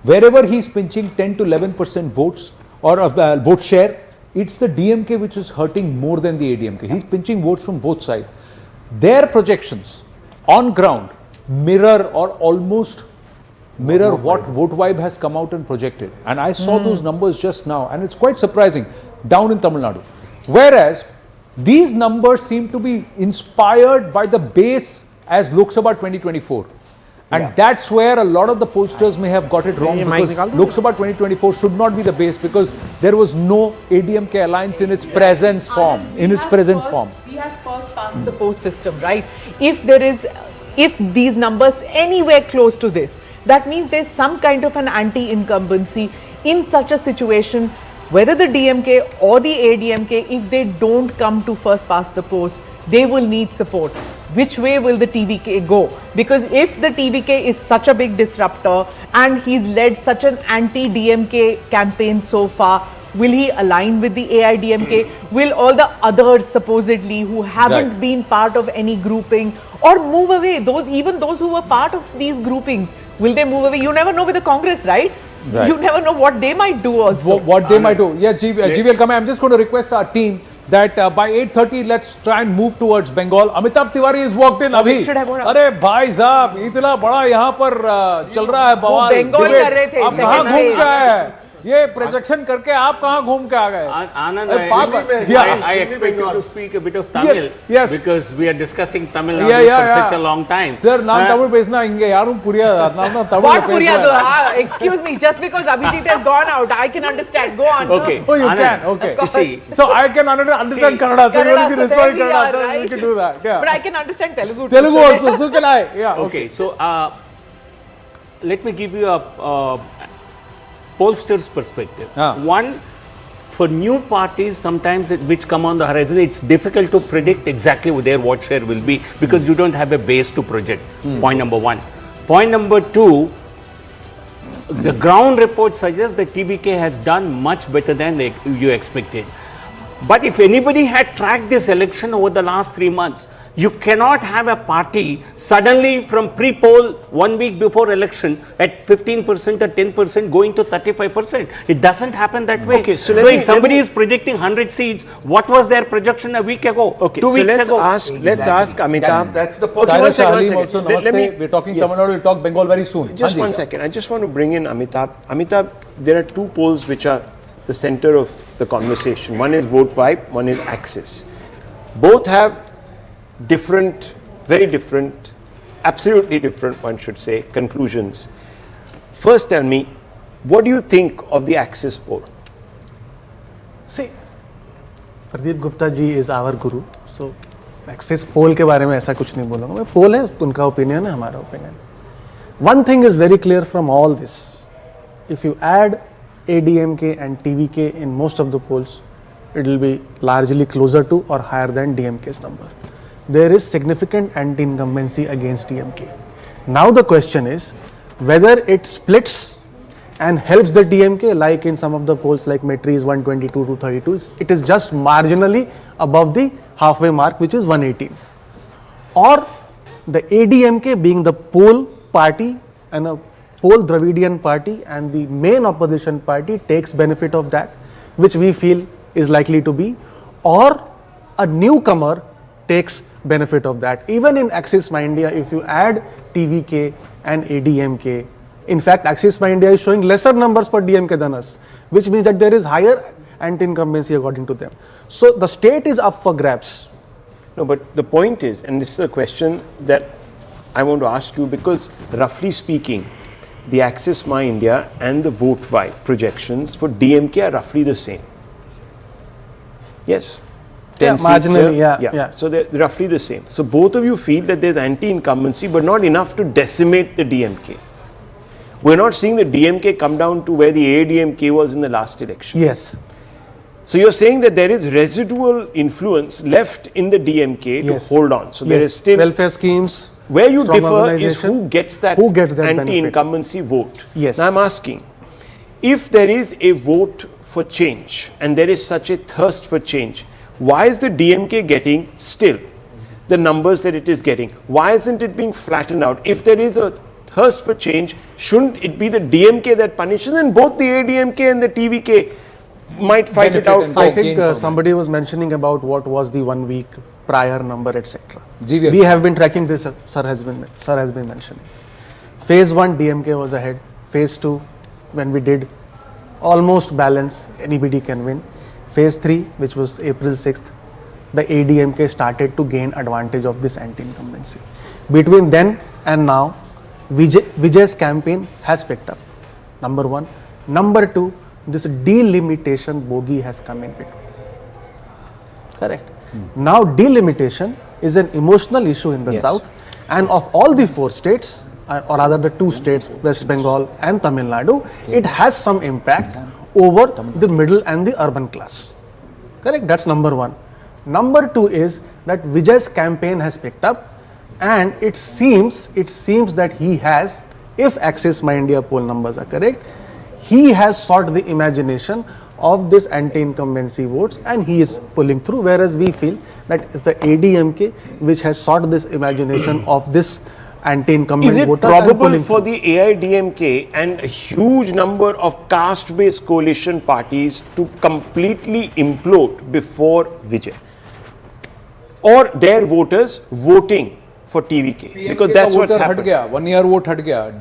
Wherever he is pinching 10 to 11% votes or vote share, it's the DMK which is hurting more than the ADMK. He's pinching votes from both sides. Their projections on ground mirror or almost mirror what Vote Vibe has come out and projected. And I saw those numbers just now, and it's quite surprising down in Tamil Nadu. Whereas these numbers seem to be inspired by the base as Lok Sabha 2024. And that's where a lot of the pollsters may have got it wrong, because Lok Sabha 2024 should not be the base, because there was no ADMK alliance in its present form. We have first past the post system, right? If these numbers anywhere close to this, that means there's some kind of an anti-incumbency in such a situation. Whether the DMK or the ADMK, if they don't come to first past the post, they will need support. which way will the TVK go? Because if the TVK is such a big disruptor and he's led such an anti-DMK campaign so far, will he align with the AIDMK? Will all the others supposedly who haven't been part of any grouping or move away? Even those who were part of these groupings, will they move away? You never know with the Congress, right? You never know what they might do also. What they might do. Yeah, GV will come. I'm just going to request our team that by 8:30 let's try and move towards Bengal. Amitabh Tiwari is walked in abhi. अरे भाई साहब इतना बड़ा यहाँ पर चल रहा है बवाल. Bengal कर रहे थे. आप कहाँ घूम के आए हैं? ये प्रोजेक्शन करके आप कहाँ घूम के आ गए? Anand, I expect you to speak a bit of Tamil. Yes. Because we are discussing Tamil Nadu for such a long time. Sir, ನಾನು ತಮಿಳು ಬೇಸ್ನ ಹಿಂಗೆ ಯಾರು ಪುರಿಯ ನಾನು Tamil What Puriya? Excuse me, just because Abhijit has gone out, I can understand. Go on. Okay. Oh, you can. Okay. See, so I can understand Kannada. So you will be responding Kannada. right. You can do that. Yeah. But I can understand Telugu. Telugu also. So can I. Yeah. Okay. So let me give you a pollster's perspective. One, for new parties sometimes which come on the horizon, it's difficult to predict exactly what their vote share will be because you don't have a base to project. Point number one. Point number two, the ground report suggests that TVK has done much better than you expected. But if anybody had tracked this election over the last 3 months, you cannot have a party suddenly from pre-poll 1 week before election at 15% or 10% going to 35%. It doesn't happen that way. Okay, so if somebody is predicting 100 seats, what was their projection a week ago? Okay, 2 weeks let's ago? Let's ask Amitabh. That's the point. Okay, one second. Also, we're talking Tamil Nadu, we'll talk Bengal very soon. Just 1 second. I just want to bring in Amitabh. Amitabh, there are two polls which are the center of the conversation. One is Vote Vibe, one is Axis. Both have different, very different, absolutely different, one should say, conclusions. First tell me, what do you think of the Axis poll? See, Pradeep Gupta ji is our guru, so Axis poll के बारे में ऐसा कुछ नहीं बोलूँगा मैं. Poll है, उनका opinion है, हमारा opinion. One thing is very clear from all this. If you add ADMK and TVK in most of the polls, it will be largely closer to or higher than DMK's number. There is significant anti-incumbency against DMK. Now the question is whether it splits and helps the DMK, like in some of the polls like Metris 122 to 32, it is just marginally above the halfway mark, which is 118. Or the ADMK being the poll party and a poll Dravidian party and the main opposition party takes benefit of that, which we feel is likely to be, or a newcomer takes benefit of that. Even in Axis My India, if you add TVK and ADMK, in fact, Axis My India is showing lesser numbers for DMK than us, which means that there is higher anti-incumbency according to them. So the state is up for grabs. No, but the point is, and this is a question that I want to ask you, because roughly speaking, the Axis My India and the Vote Vibe projections for DMK are roughly the same. Yes. 10 seats, marginally, yeah. So they're roughly the same. So both of you feel that there's anti-incumbency, but not enough to decimate the DMK. We're not seeing the DMK come down to where the ADMK was in the last election. Yes. So you're saying that there is residual influence left in the DMK to hold on. So there is still welfare schemes. Where you differ is who gets that anti-incumbency vote. Yes. Now I'm asking, if there is a vote for change and there is such a thirst for change, why is the DMK getting still the numbers that it is getting? Why isn't it being flattened out? If there is a thirst for change, shouldn't it be the DMK that punishes, and both the ADMK and the TVK might fight it out? I think somebody was mentioning about what was the 1 week prior number, etc. We have been tracking this, sir has been mentioning. Phase 1 DMK was ahead. Phase 2, when we did almost balance, anybody can win. Phase 3, which was April 6th, the ADMK started to gain advantage of this anti-incumbency. Between then and now, Vijay's campaign has picked up, number one. Number two, this delimitation bogey has come in between. Correct. Now delimitation is an emotional issue in the south, and of all the 4 states, or rather the 2 states, West Bengal and Tamil Nadu, it has some impact over the middle and the urban class. Correct? That's number one. Number two is that Vijay's campaign has picked up, And it seems that he has, if Axis My India poll numbers are correct, he has sought the imagination of this anti-incumbency votes and he is pulling through, whereas we feel that it's the ADMK which has sought this imagination of this anti-incumbent voters. Is it voters probable for the AIDMK and a huge number of caste-based coalition parties to completely implode before Vijay? Or their voters voting for TVK? Because that's what's happened. 1 year vote हट गया,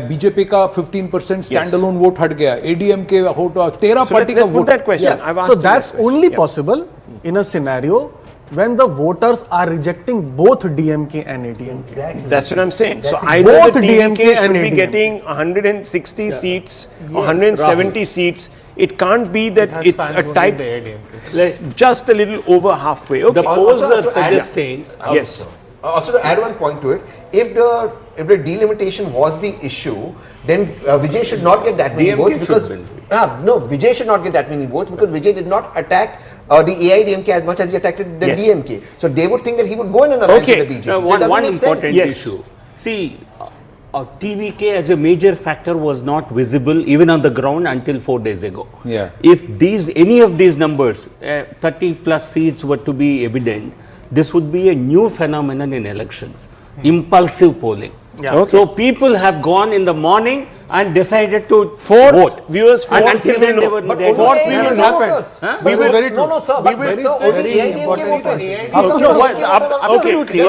BJP का 15% standalone vote हट गया, ADMK vote 13 party का vote. That question. Yeah. So that's only possible in a scenario when the voters are rejecting both DMK and ADMK. Exactly. That's what I'm saying. So either both the TVK should be getting 160 seats, 170 seats. It can't be that it's a tight, just a little over halfway. Okay. The polls are suggesting. Yes. Also to add one point to it, if the delimitation was the issue, then Vijay should not get that many votes because no, Vijay should not get that many votes because Vijay did not attack the AIDMK as much as he attacked the DMK. So they would think that he would go in an alliance with the BJP. Now, So one important issue. See, TVK as a major factor was not visible even on the ground until 4 days ago. Yeah. If any of these numbers, 30 plus seats were to be evident, this would be a new phenomenon in elections. Impulsive polling. Yeah. Okay. So people have gone in the morning and decided to vote. Viewers, and until then they were But there. only AIDMK voters. We will very No, no, sir. But sir, only AIDMK voters. Absolutely.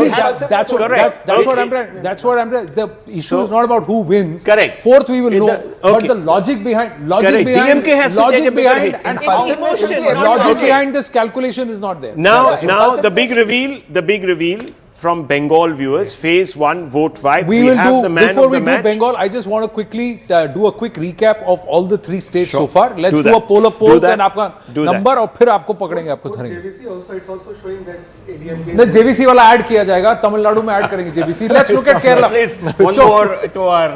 That's what I'm trying. That's what I'm trying. The issue is not about who wins. Correct. Fourth we will know. But the logic behind DMK has to take a bigger hit. Logic behind this calculation is not there. Now the big reveal from Bengal viewers, phase 1 vote vibe. We will have do, the man before of the we match. do Bengal, I just want to quickly do a quick recap of all the 3 states Sure. so far. Let's Do do, that. a poll of Do polls that. and आपका Do number और फिर आपको पकड़ेंगे, आपको धरेंगे. JVC also, it's also showing that ADMK. नहीं, JVC वाला add किया जाएगा, तमिलनाडु में ऐड करेंगे JVC. Let's look at Kerala. One more to our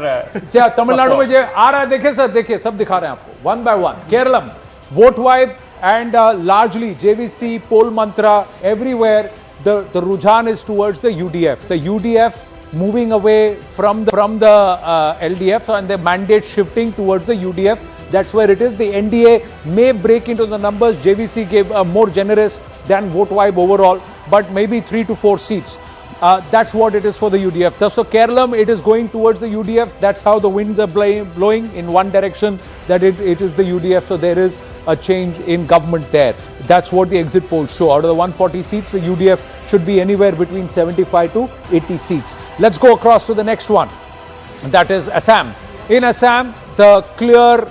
Tamil Nadu में जो आ रहा है, देखिए सर, देखिए सब दिखा रहे हैं आपको, one by one. Kerala, vote vibe and largely JVC, poll mantra, everywhere. The Rujhan is towards the UDF. The UDF moving away from the LDF and the mandate shifting towards the UDF. That's where it is. The NDA may break into the numbers. JVC gave more generous than vote vibe overall, but maybe 3 to 4 seats. That's what it is for the UDF. So Kerala, it is going towards the UDF. That's how the winds are blowing in one direction, that it is the UDF. So there is a change in government there. That's what the exit polls show. Out of the 140 seats, the UDF should be anywhere between 75 to 80 seats. Let's go across to the next one. That is Assam. In Assam, the clear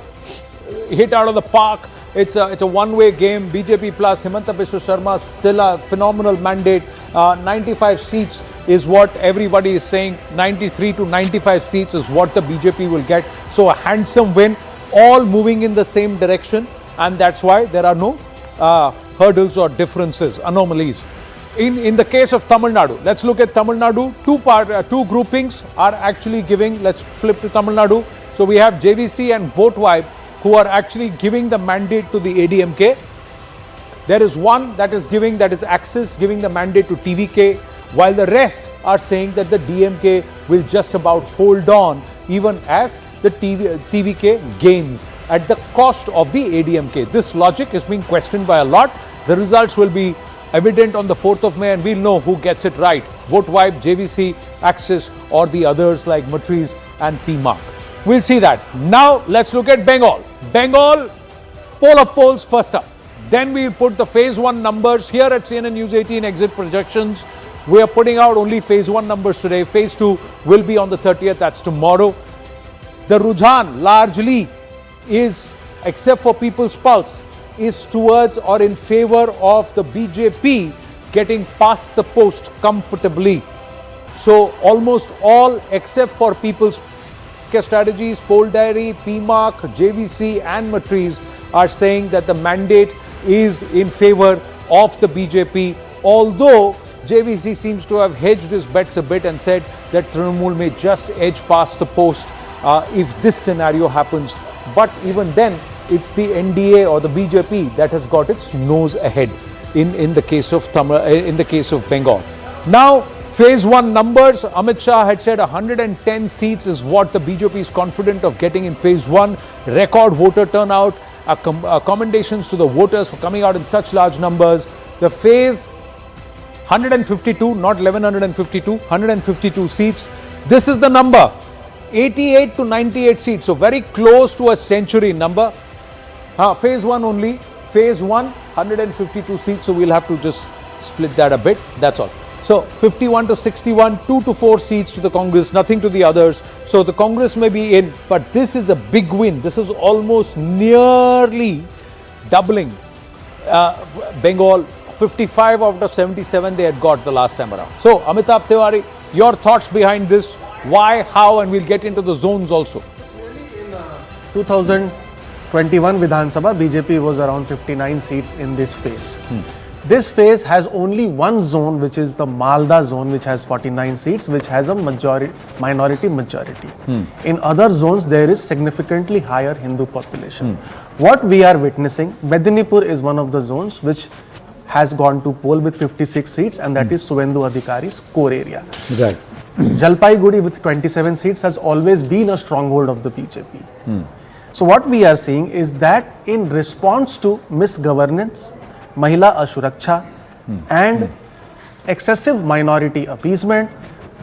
hit out of the park. It's a one-way game. BJP plus Himanta Biswa Sharma, still a phenomenal mandate. 95 seats is what everybody is saying. 93 to 95 seats is what the BJP will get. So a handsome win, all moving in the same direction. And that's why there are no hurdles or differences, anomalies. In the case of Tamil Nadu, let's look at Tamil Nadu. Two groupings are actually giving. Let's flip to Tamil Nadu. So we have JVC and Vote Vibe, who are actually giving the mandate to the ADMK. There is one that is Axis giving the mandate to TVK, while the rest are saying that the DMK will just about hold on, even as the TVK gains at the cost of the ADMK. This logic is being questioned by a lot. The results will be evident on the 4th of May and we'll know who gets it right. Vote Vibe, JVC, Axis, or the others like Matriz and PMark. We'll see that. Now let's look at Bengal. Bengal, poll of polls first up. Then we'll put the phase 1 numbers here at CNN News 18 exit projections. We are putting out only phase 1 numbers today. Phase 2 will be on the 30th, that's tomorrow. The Rujhan largely is, except for People's Pulse, is towards or in favor of the BJP getting past the post comfortably. So almost all except for People's Strategies, Poll Diary, PMark, JVC and Matriz are saying that the mandate is in favor of the BJP, although JVC seems to have hedged his bets a bit and said that Trinamool may just edge past the post if this scenario happens. But even then, it's the NDA or the BJP that has got its nose ahead in the case of Bengal. Now, Phase 1 numbers, Amit Shah had said 110 seats is what the BJP is confident of getting in phase 1. Record voter turnout. Commendations to the voters for coming out in such large numbers. The phase 152, not 1152, 152 seats. This is the number, 88 to 98 seats, so very close to a century number. Phase 1 only, phase 1, 152 seats, so we'll have to just split that a bit, that's all. So 51 to 61, 2 to 4 seats to the Congress, nothing to the others. So the Congress may be in, but this is a big win. This is almost nearly doubling Bengal. 55 out of 77 they had got the last time around. So Amitabh Tiwari, your thoughts behind this, why, how, and we'll get into the zones also. In 2021 Vidhan Sabha, BJP was around 59 seats in this phase. This phase has only one zone, which is the Malda zone, which has 49 seats, which has a minority majority. In other zones, there is significantly higher Hindu population. What we are witnessing, Medinipur is one of the zones which has gone to poll with 56 seats, and that is Suvendu Adhikari's core area. Right. Jalpaiguri with 27 seats has always been a stronghold of the BJP. So what we are seeing is that in response to misgovernance, Mahila Ashuraksha and excessive minority appeasement,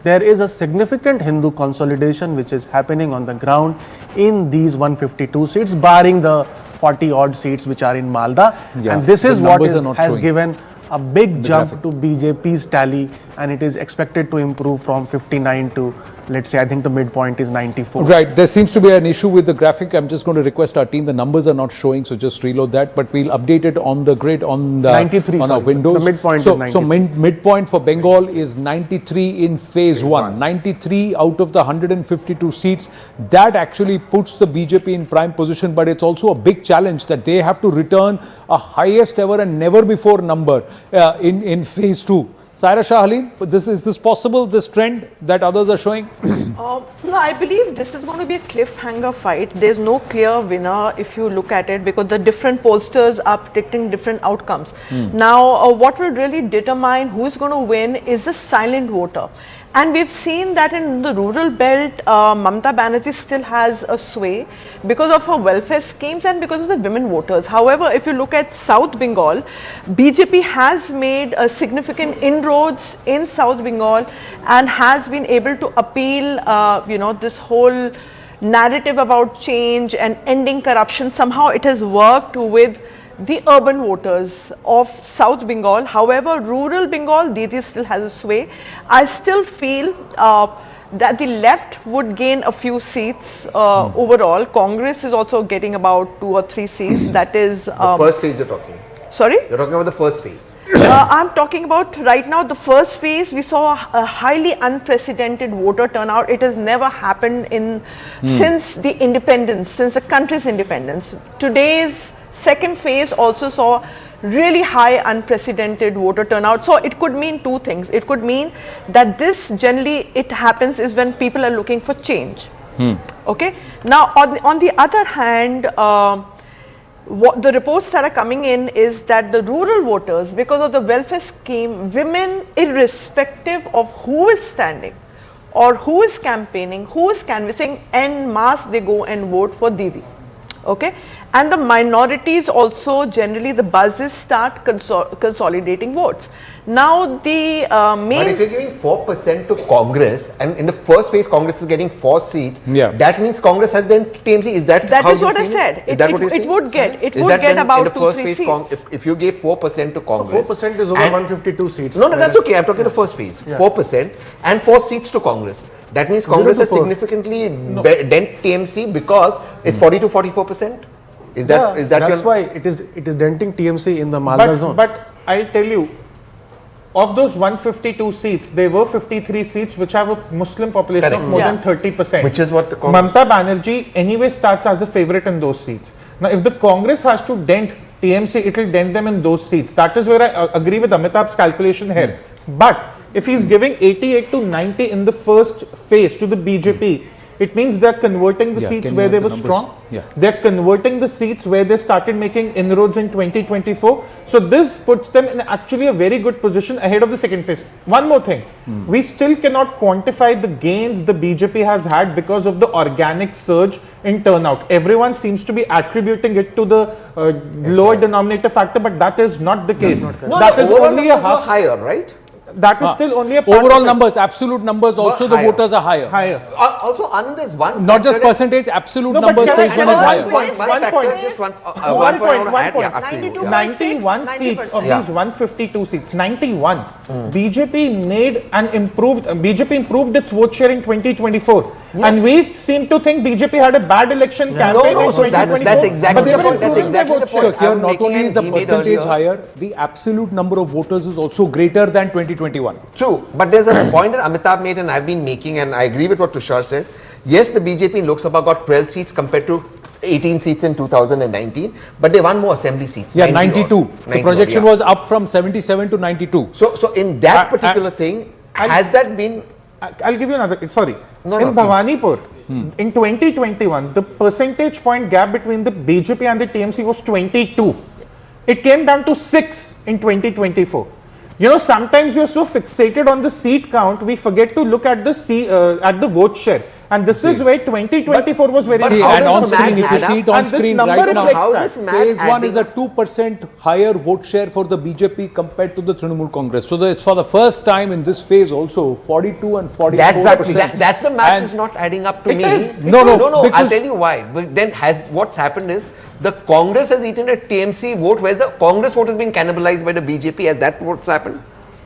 there is a significant Hindu consolidation which is happening on the ground in these 152 seats, barring the 40 odd seats which are in Malda. And this is what has given a big jump to BJP's tally, and it is expected to improve from 59 to, let's say, I think the midpoint is 94. Right, there seems to be an issue with the graphic. I'm just going to request our team, the numbers are not showing, so just reload that, but we'll update it on the grid on the 93, on our windows. The midpoint is 93. So midpoint for Bengal is 93 in phase 1. 93 out of the 152 seats. That actually puts the BJP in prime position, but it's also a big challenge that they have to return a highest ever and never before number in phase 2. Saira Shah Halim, is this possible, this trend that others are showing? No, I believe this is going to be a cliffhanger fight. There's no clear winner if you look at it, because the different pollsters are predicting different outcomes. Now, what will really determine who's going to win is the silent voter. And we've seen that in the rural belt, Mamata Banerjee still has a sway because of her welfare schemes and because of the women voters. However, if you look at South Bengal, BJP has made significant inroads in South Bengal and has been able to appeal, this whole narrative about change and ending corruption. Somehow it has worked with the urban voters of South Bengal. However, rural Bengal, Didi still has a sway. I still feel that the left would gain a few seats overall. Congress is also getting about 2 or 3 seats. That is the first phase you're talking. Sorry? You're talking about the first phase. I'm talking about right now the first phase. We saw a highly unprecedented voter turnout. It has never happened in since the independence, since the country's independence. Today's second phase also saw really high unprecedented voter turnout. So it could mean 2 things. It could mean that this generally it happens is when people are looking for change. Okay. Now on the other hand, what the reports that are coming in is that the rural voters, because of the welfare scheme, women, irrespective of who is standing or who is campaigning, who is canvassing, en masse they go and vote for Didi. Okay. And the minorities also, generally the buzzes start consolidating votes. Now the main... But if you're giving 4% to Congress, and in the first phase Congress is getting 4 seats, that means Congress has then TMC. Is that That how is what I said. It would get about 2-3 seats. If you gave 4% to Congress... 4% is over 152 seats. No, that's okay. I'm talking the first phase. 4% and 4 seats to Congress. That means Congress has significantly dent TMC because it's 40-44%. Is that that's why it is denting TMC in the Malda zone. But I'll tell you, of those 152 seats, there were 53 seats which have a Muslim population of more than 30%. Which is what the Mamata Banerjee anyway starts as a favorite in those seats. Now, if the Congress has to dent TMC, it will dent them in those seats. That is where I agree with Amitabh's calculation here. But if he's giving 88 to 90 in the first phase to the BJP, it means they're converting the seats where they were strong. They're converting the seats where they started making inroads in 2024. So this puts them in actually a very good position ahead of the second phase. One more thing, we still cannot quantify the gains the BJP has had because of the organic surge in turnout. Everyone seems to be attributing it to the lower denominator factor, but that is not the case. That is only a half higher, right? That is still only a part overall numbers, absolute numbers also the voters are higher. Also, unless one not just percentage, absolute numbers phase one is higher. One point. 91 seats of these 152 seats. 91. BJP improved its vote share in 2024, and we seem to think BJP had a bad election campaign in 2024. That's exactly the point. That's exactly the point. So here not only is the percentage higher, the absolute number of voters is also greater than 2021. True, but there's a point that Amitabh made and I've been making, and I agree with what Tushar said. Yes, the BJP in Lok Sabha got 12 seats compared to 18 seats in 2019, but they won more assembly seats. Yeah, 92. The projection was up from 77 to 92. So in that particular thing, has that been... I'll give you another, sorry. In Bhawanipur, in 2021, the percentage point gap between the BJP and the TMC was 22. It came down to 6 in 2024. You know, sometimes we are so fixated on the seat count, we forget to look at the vote share. And this is where 2024 was very and on screen, if you see it on screen right now, phase one is a 2% higher vote share for the BJP compared to the Trinamool Congress. So it's for the first time in this phase also 42 and 44%. That's the math is not adding up to me. No, I'll tell you why. But then what's happened is the Congress has eaten a TMC vote, whereas the Congress vote has been cannibalized by the BJP. Has that what's happened?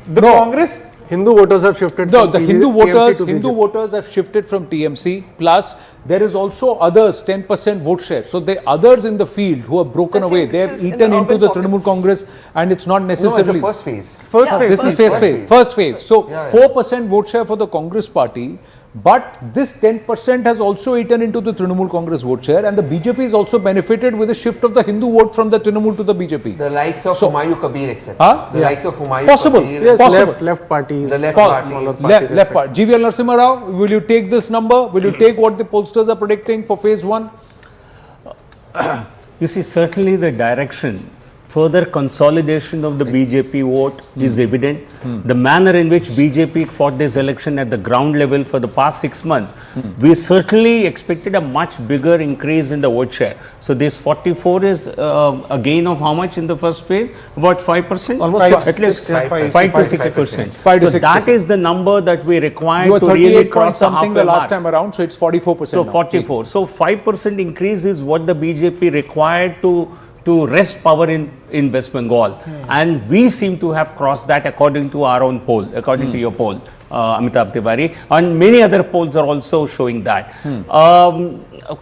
The Congress... Hindu voters have shifted. No, the Hindu voters have shifted from TMC. Plus, there is also others 10% vote share. So the others in the field who have broken away, they have eaten into the Trinamool Congress, and it's not necessarily. No, it's the first phase. This is first phase. So 4% vote share for the Congress party. But this 10% has also eaten into the Trinamool Congress vote share, and the BJP is also benefited with a shift of the Hindu vote from the Trinamool to the BJP. The likes of Humayun Kabir, etc. The likes of Humayun Kabir. Yes, possible. Left parties. The left parties. Left part. GVL Narasimha Rao, will you take this number? Will you take what the pollsters are predicting for phase one? You see, certainly the direction, further consolidation of the BJP vote is evident. The manner in which BJP fought this election at the ground level for the past 6 months, we certainly expected a much bigger increase in the vote share. So this 44 is a gain of how much in the first phase? About 5%? Almost at least 5 to 6%. 5 to 6%. So that is the number that we require You were to really 38 cross something the last mark. time around, so it's 44%. So now. 44. So 5% increase is what the BJP required to wrest power in West Bengal. And we seem to have crossed that according to our own poll, according to your poll, Amitabh Tiwari. And many other polls are also showing that.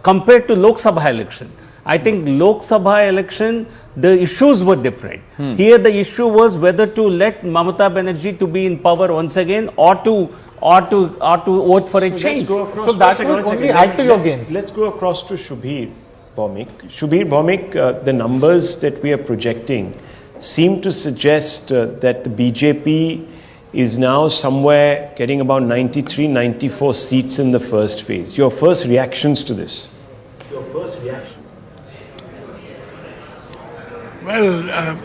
Compared to Lok Sabha election, I think Lok Sabha election, the issues were different. Here the issue was whether to let Mamata Banerjee to be in power once again or to vote for a change. So that will only add to your gains. Let's go across to Shubhir Bhaumik. Shubhir Bhaumik, the numbers that we are projecting seem to suggest that the BJP is now somewhere getting about 93, 94 seats in the first phase. Your first reactions to this? Well,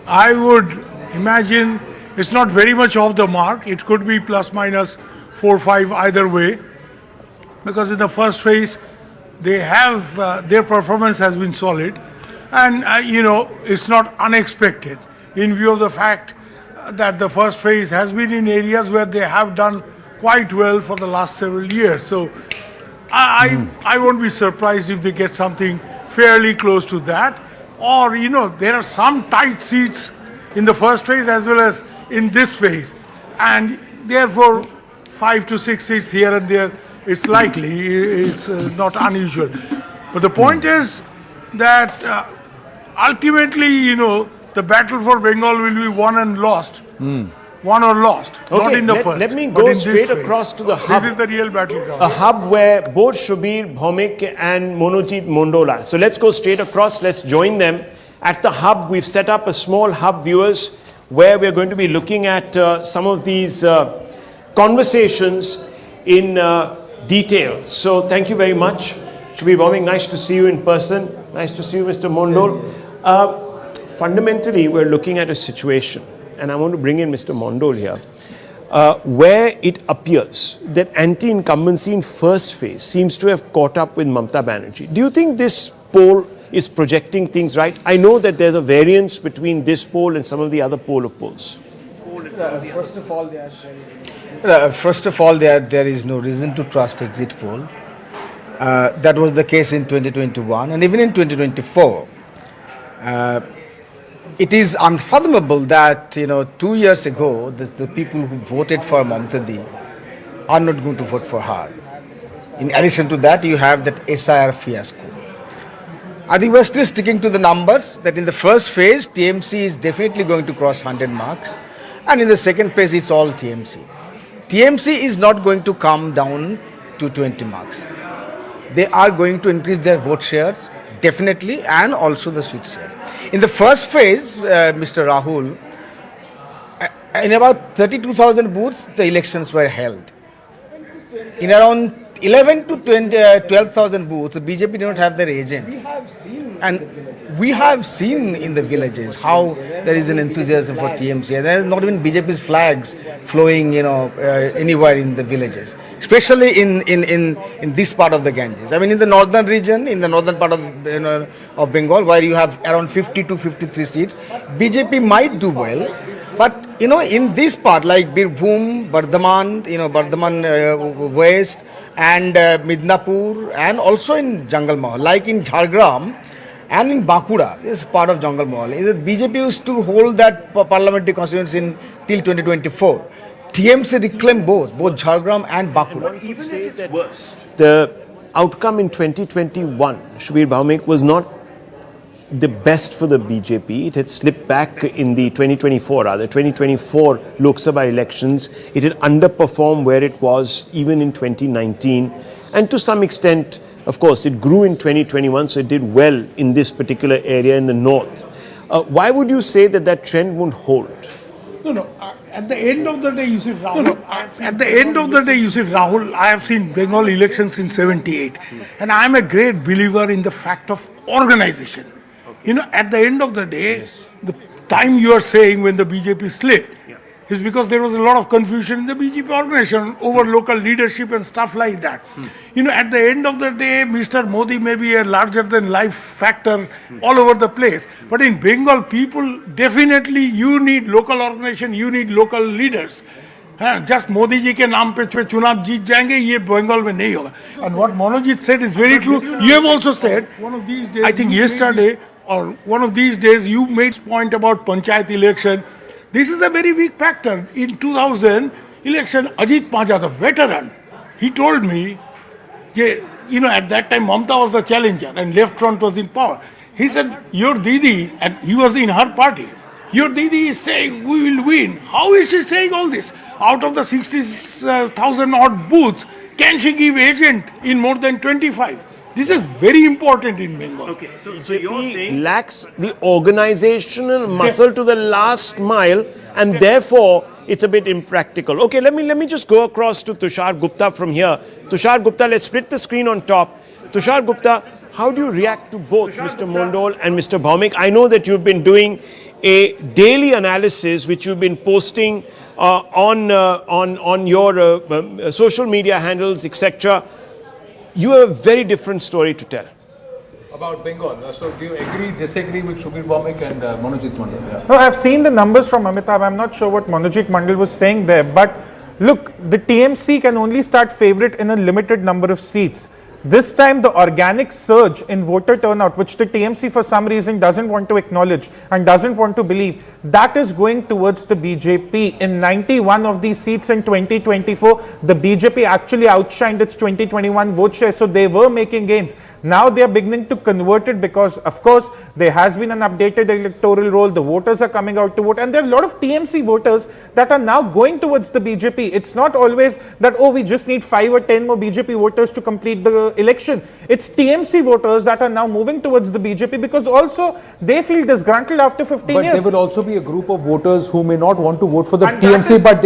I would imagine it's not very much off the mark. It could be plus minus 4 or 5 either way, because in the first phase they have their performance has been solid, and it's not unexpected in view of the fact that the first phase has been in areas where they have done quite well for the last several years. So I won't be surprised if they get something fairly close to that. Or, there are some tight seats in the first phase as well as in this phase. And therefore, 5 to 6 seats here and there, it's likely, it's not unusual. But the point is that ultimately, the battle for Bengal will be won and lost. Won or lost, not in the first. Let me go straight across to the hub. This is the real battleground. A hub where both Shubhir Bhaumik and Monojit Mondola. So let's go straight across. Let's join them at the hub. We've set up a small hub, viewers, where we're going to be looking at some of these conversations in details. So thank you very much. Shubir Bhaumik, nice to see you in person. Nice to see you, Mr. Mondol. Fundamentally, we're looking at a situation, and I want to bring in Mr. Mondol here, where it appears that anti-incumbency in first phase seems to have caught up with Mamata Banerjee. Do you think this poll is projecting things right? I know that there's a variance between this poll and some of the other polls. First of all, there is no reason to trust exit poll. That was the case in 2021 and even in 2024. It is unfathomable that 2 years ago the people who voted for Mamata are not going to vote for her. In addition to that, you have that SIR fiasco. I think we're still sticking to the numbers that in the first phase TMC is definitely going to cross 100 marks, and in the second phase it's all TMC. TMC is not going to come down to 20 marks. They are going to increase their vote shares definitely, and also the seat share. In the first phase, Mr. Rahul, in about 32,000 booths the elections were held. In around 11 to 12,000 booths, the BJP did not have their agents. And we have seen in the villages how there is an enthusiasm for TMC. And there are not even BJP's flags flowing, anywhere in the villages, especially in this part of the Ganges. I mean, in the northern region, in the northern part of Bengal, where you have around 50 to 53 seats, BJP might do well. But, in this part, like Birbhum, Bardhaman West, and Midnapur, and also in Jungle Mahal, like in Jhargram and in Bankura, is part of Jungle Mahal. BJP used to hold that parliamentary constituency till 2024. TMC reclaimed both Jhargram and Bankura. The outcome in 2021, Shubir Bhaumik, was not the best for the BJP. It had slipped back in the 2024 Lok Sabha elections. It had underperformed where it was even in 2019. And to some extent, of course, it grew in 2021, so it did well in this particular area in the north. Why would you say that trend won't hold? No. At the end of the day, you see, Rahul, I have seen Bengal elections since 78. And I am a great believer in the fact of organization. At the end of the day, the time you are saying when the BJP slipped is because there was a lot of confusion in the BJP organization over local leadership and stuff like that. At the end of the day, Mr. Modi may be a larger than life factor all over the place. But in Bengal, people definitely, you need local organization, you need local leaders. Just Modi ji ke naam pe chunav jeet jayenge, ye Bengal mein nahi hoga. And what Manojit said is very true. You have also said, one of these days, I think yesterday, or one of these days, you made point about Panchayat election. This is a very weak factor. In 2000 election, Ajit Panja, the veteran, he told me, at that time Mamata was the challenger and left front was in power. He said, your Didi, and he was in her party, your Didi is saying we will win. How is she saying all this? Out of the 60,000 odd booths, can she give agent in more than 25? This is very important in Bengal. Okay, so you're saying lacks the organizational muscle to the last mile, and therefore it's a bit impractical. Okay, let me just go across to Tushar Gupta from here. Tushar Gupta, let's split the screen on top. Tushar Gupta, how do you react to both Mr. Mondol and Mr. Bhaumik? I know that you've been doing a daily analysis which you've been posting on your social media handles, etc. You have a very different story to tell. About Bengal. So do you agree, disagree with Shubir Bhaumik and Manojit Mandal? Yeah. No, I've seen the numbers from Amitabh. I'm not sure what Manojit Mandal was saying there. But look, the TMC can only start favourite in a limited number of seats. This time the organic surge in voter turnout, which the TMC for some reason doesn't want to acknowledge and doesn't want to believe, that is going towards the BJP. In 91 of these seats in 2024, the BJP actually outshined its 2021 vote share, so they were making gains. Now they are beginning to convert it because, of course, there has been an updated electoral roll, the voters are coming out to vote, and there are a lot of TMC voters that are now going towards the BJP. It's not always that, oh, we just need 5 or 10 more BJP voters to complete the election. It's TMC voters that are now moving towards the BJP because also they feel disgruntled after 15 But years. there will also be a group of voters who may not want to vote for the And that TMC, is- but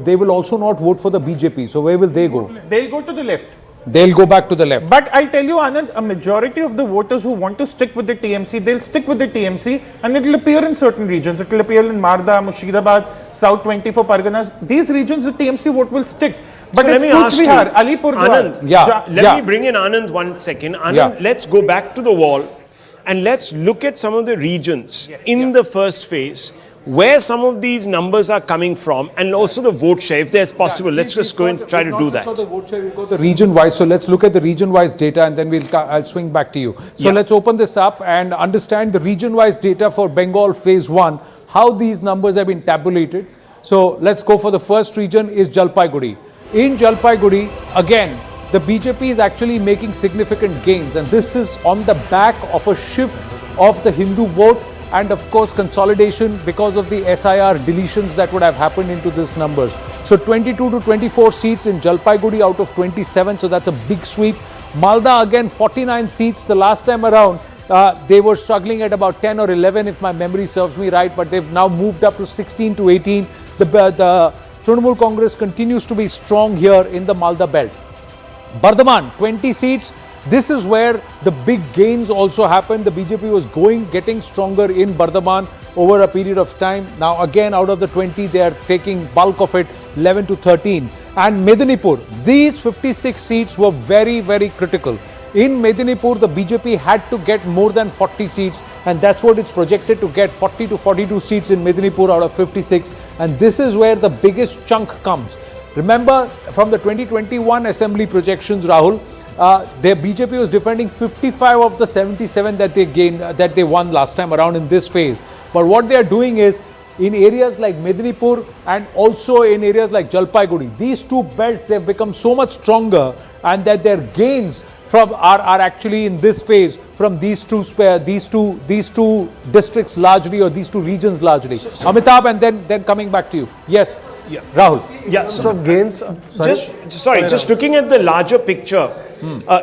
they will also not vote for the BJP. So where will they go? They'll go to the left. They'll go back to the left. But I'll tell you, Anand, a majority of the voters who want to stick with the TMC, they'll stick with the TMC and it will appear in certain regions. It will appear in Marda, Mushirabad, South 24 Parganas. These regions, the TMC vote will stick. But So let it's me ask you, Bihar, Alipurduar. Anand, let me bring in Anand 1 second. Anand, let's go back to the wall and let's look at some of the regions in the first phase where some of these numbers are coming from and also the vote share, if there's possible. Let's just go and try to do that. The vote share, we've got the region-wise. So let's look at the region-wise data and then I'll swing back to you. So let's open this up and understand the region-wise data for Bengal phase 1, how these numbers have been tabulated. So let's go for the first region is Jalpaiguri. In Jalpaiguri, again, the BJP is actually making significant gains, and this is on the back of a shift of the Hindu vote and of course consolidation because of the SIR deletions that would have happened into these numbers. So 22 to 24 seats in Jalpaiguri out of 27, so that's a big sweep. Malda again 49 seats. The last time around they were struggling at about 10 or 11 if my memory serves me right, but they've now moved up to 16 to 18. The Trinamool Congress continues to be strong here in the Malda belt. Bardhaman 20 seats. This is where the big gains also happened. The BJP was getting stronger in Bardhaman over a period of time. Now again, out of the 20, they are taking bulk of it, 11 to 13. And Medinipur, these 56 seats were very, very critical. In Medinipur, the BJP had to get more than 40 seats, and that's what it's projected to get, 40 to 42 seats in Medinipur out of 56. And this is where the biggest chunk comes. Remember, from the 2021 assembly projections, Rahul, their BJP was defending 55 of the 77 that they won last time around in this phase. But what they are doing is, in areas like Medinipur and also in areas like Jalpaiguri, these two belts, they've become so much stronger, and that their gains are actually in this phase from these two districts largely, or these two regions largely. Amitabh, and then coming back to you. Yes, Rahul. Yeah, So gains. Just looking at the larger picture,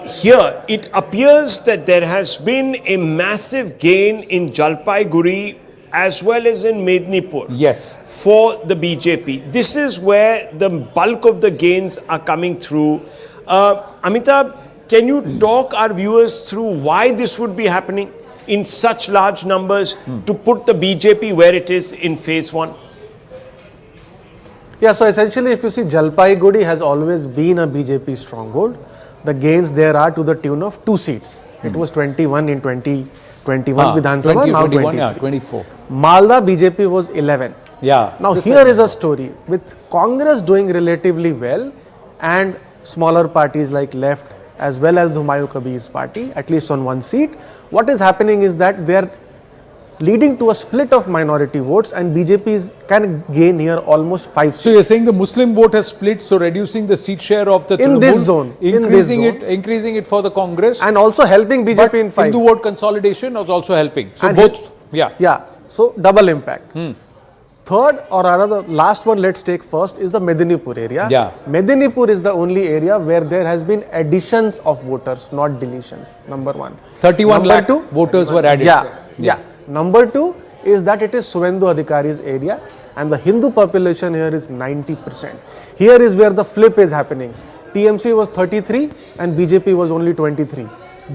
here it appears that there has been a massive gain in Jalpaiguri as well as in Medinipur. Yes. For the BJP. This is where the bulk of the gains are coming through. Amitabh, can you talk our viewers through why this would be happening in such large numbers to put the BJP where it is in phase 1? Yeah, so essentially if you see, Jalpaiguri has always been a BJP stronghold. The gains there are to the tune of 2 seats. It was 21 in 2021 Vidhan Sabha, now 23. 24. Malda BJP was 11. Yeah. Now here is a story with Congress doing relatively well and smaller parties like Left as well as the Humayun Kabir's party, at least on 1 seat. What is happening is that they are leading to a split of minority votes, and BJP can gain here almost 5 seats. So you're saying the Muslim vote has split, so reducing the seat share of the in Trinamool, this zone, increasing it for the Congress, and also helping BJP but in 5. Hindu vote consolidation was also helping. So And both, yeah. So double impact. Third, or rather the last one, let's take first, is the Medinipur area. Yeah. Medinipur is the only area where there has been additions of voters, not deletions. Number 1. 31 lakh voters were added. Yeah. Number 2 is that it is Suvendu Adhikari's area, and the Hindu population here is 90%. Here is where the flip is happening. TMC was 33 and BJP was only 23.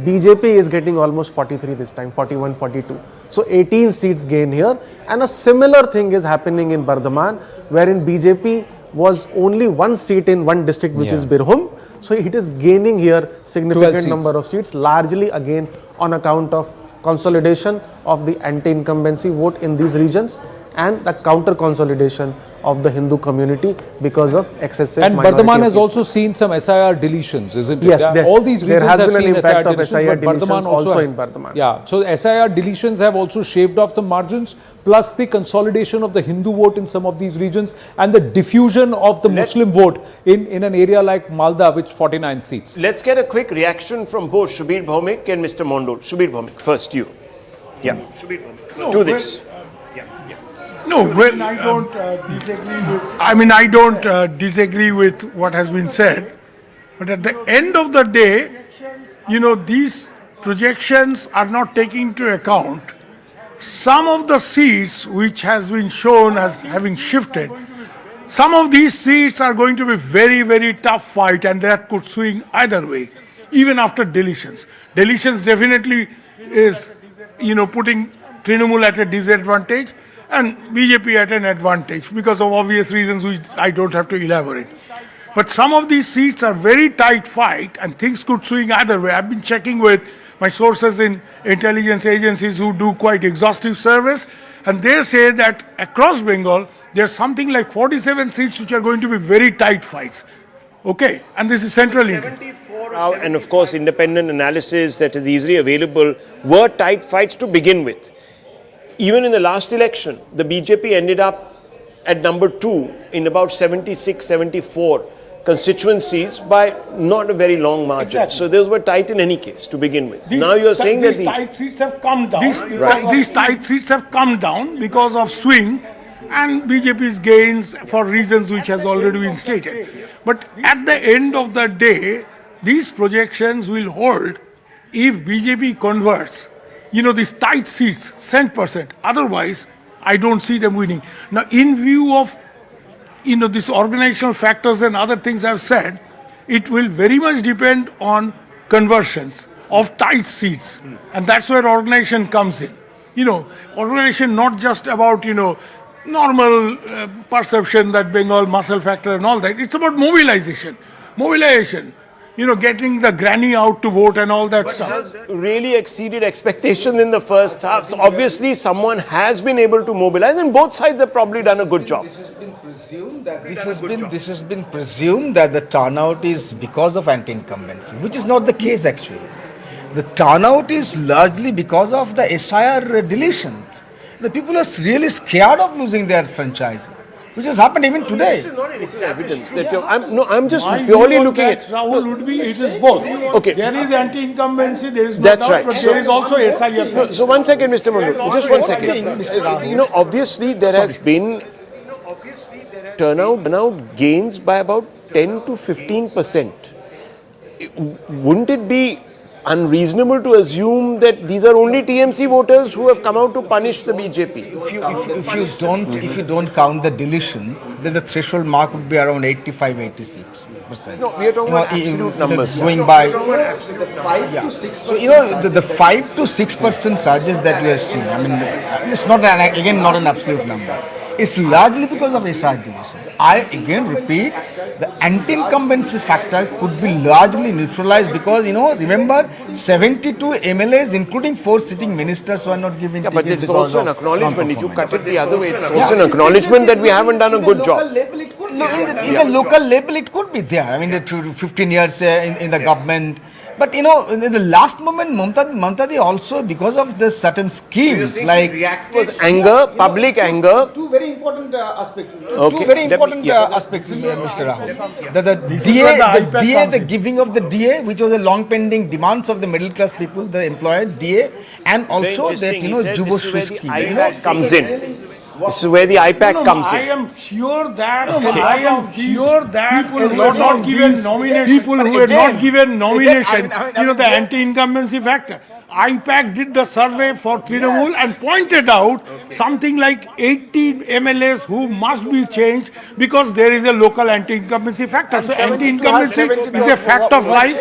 BJP is getting almost 43 this time, 41, 42. So 18 seats gain here, and a similar thing is happening in Bardhaman, wherein BJP was only 1 seat in 1 district, which is Birhum. So it is gaining here significant number of seats, largely again on account of consolidation of the anti-incumbency vote in these regions and the counter consolidation of the Hindu community because of excessive And Bardhaman has also seen some SIR deletions, isn't it? Yes, all these regions there has have been an seen impact of deletions, SIR but Bardhaman deletions also has, in Bardhaman. Yeah, so SIR deletions have also shaved off the margins, plus the consolidation of the Hindu vote in some of these regions and the diffusion of the Muslim vote in an area like Malda, which 49 seats. Let's get a quick reaction from both Shubir Bhaumik and Mr. Mondol. Shubir Bhaumik, first you. Yeah. Shubir Bhaumik. Do this. No, well, I don't disagree with. I mean, I don't disagree with what has been said, but at the end of the day, these projections are not taking into account some of the seats which has been shown as having shifted. Some of these seats are going to be very, very tough fight, and that could swing either way, even after deletions. Deletions definitely is, putting Trinamool at a disadvantage and BJP at an advantage because of obvious reasons which I don't have to elaborate. But some of these seats are very tight fight and things could swing either way. I've been checking with my sources in intelligence agencies who do quite exhaustive service, and they say that across Bengal, there's something like 47 seats which are going to be very tight fights. Okay, and this is central India. And of course, independent analysis that is easily available were tight fights to begin with. Even in the last election, the BJP ended up at number 2 in about 76, 74 constituencies by not a very long margin. Exactly. So those were tight in any case to begin with. Now you're saying that these tight seats have come down. These tight seats have come down because of swing and BJP's gains for reasons which has already been stated. But at the end of the day, these projections will hold if BJP converts, these tight seats, 10%. Otherwise, I don't see them winning. Now, in view of, these organizational factors and other things I've said, it will very much depend on conversions of tight seats. And that's where organization comes in. Organization not just about, normal perception that Bengal muscle factor and all that. It's about mobilization. Getting the granny out to vote and all that stuff. Has really exceeded expectations in the first half. So obviously someone has been able to mobilize and both sides have probably done a good job. This has been presumed that the turnout is because of anti-incumbency, which is not the case actually. The turnout is largely because of the SIR deletions. The people are really scared of losing their franchise, which has happened even today. Evidence that I'm just purely looking at. Rahul would be, it is both. Okay. There is anti-incumbency, there is no That's doubt, right. but there is also SIF. So 1 second, Mr. Mandu, just 1 second. Obviously there has been turnout gains by about 10 to 15%. Wouldn't it be unreasonable to assume that these are only TMC voters who have come out to punish the BJP? If you don't count the deletions, then the threshold mark would be around 85-86%. No, we are talking about absolute numbers. Going by the 5 to 6%. So the 5 to 6% surges that we are seeing. It's not not an absolute number. It's largely because of SR deletions. I again repeat, the anti-incumbency factor could be largely neutralized because, remember, 72 MLAs, including 4 sitting ministers, were not given tickets. But it's also an acknowledgement. If you cut it the other way, it's also an acknowledgement that we haven't done a good job. In the local level, it could be there. The 15 years in the government. But in the last moment, Mamta Di also, because of the certain schemes, like was anger, public anger. Two very important aspects. Okay. Two very important aspects, Mr. Rahul. The DA, the giving of the DA, which was a long pending demands of the middle class people, the employer DA, and also that Juboshri scheme. IPAC comes in. This is where the IPAC comes in. I am sure that people who were not given nomination, the anti-incumbency factor. IPAC did the survey for Trinamool and pointed out something like 80 MLAs who must be changed because there is a local anti-incumbency factor. So anti-incumbency is a fact of life.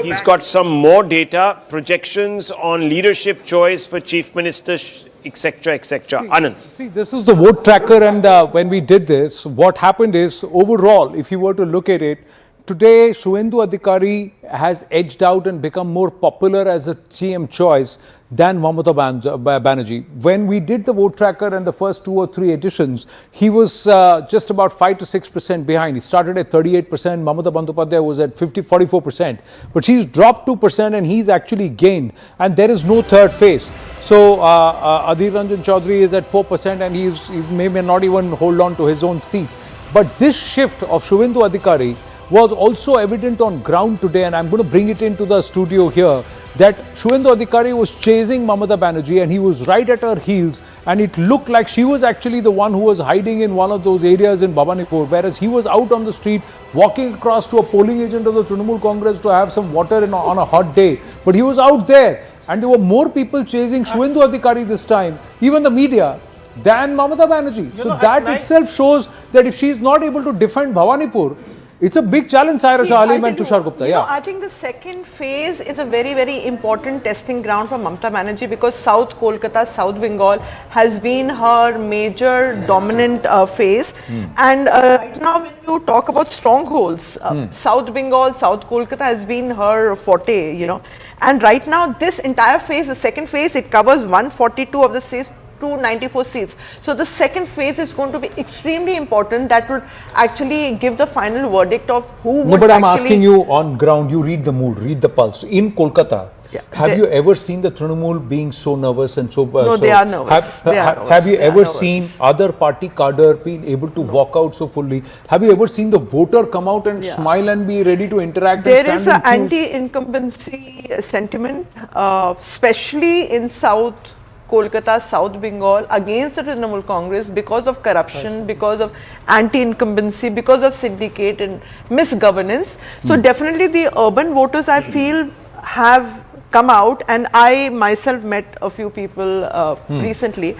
He's got some more data, projections on leadership choice for Chief Minister, etc., etc. Anand. See, this is the vote tracker, and when we did this, what happened is, overall, if you were to look at it, today Suvendu Adhikari has edged out and become more popular as a CM choice than Mamata Banerjee. When we did the vote tracker and the first 2 or 3 editions, he was just about 5 to 6% behind. He started at 38%, Mamata Bandyopadhyay was at 44%, but she's dropped 2% and he's actually gained, and there is no third phase. So Adhir Ranjan Chaudhary is at 4% and he may not even hold on to his own seat. But this shift of Suvendu Adhikari was also evident on ground today, and I'm going to bring it into the studio here, that Shuvendu Adhikari was chasing Mamata Banerjee and he was right at her heels, and it looked like she was actually the one who was hiding in one of those areas in Bhawanipur, whereas he was out on the street walking across to a polling agent of the Trinamool Congress to have some water on a hot day. But he was out there, and there were more people chasing Shuvendu Adhikari this time, even the media, than Mamata Banerjee. So that itself shows that if she is not able to defend Bhawanipur, it's a big challenge, Saira Shah Alim and Tushar Gupta. You know, I think the second phase is a very, very important testing ground for Mamata Banerjee, because South Kolkata, South Bengal has been her major dominant phase. And right now, when you talk about strongholds, South Bengal, South Kolkata has been her forte, you know. And right now, this entire phase, the second phase, it covers 142 of the states, 294 seats. So the second phase is going to be extremely important. That would actually give the final verdict of who would but I'm asking you on ground, you read the mood, read the pulse. In Kolkata, have you ever seen the Trinamool being so nervous and so... No, they are nervous. Have you ever seen other party cadre being able to walk out so fully? Have you ever seen the voter come out and smile and be ready to interact? There is an anti-incumbency sentiment, especially in South Kolkata, South Bengal, against the Trinamool Congress because of corruption, because of anti-incumbency, because of syndicate and misgovernance. So definitely the urban voters, I feel, have come out, and I myself met a few people recently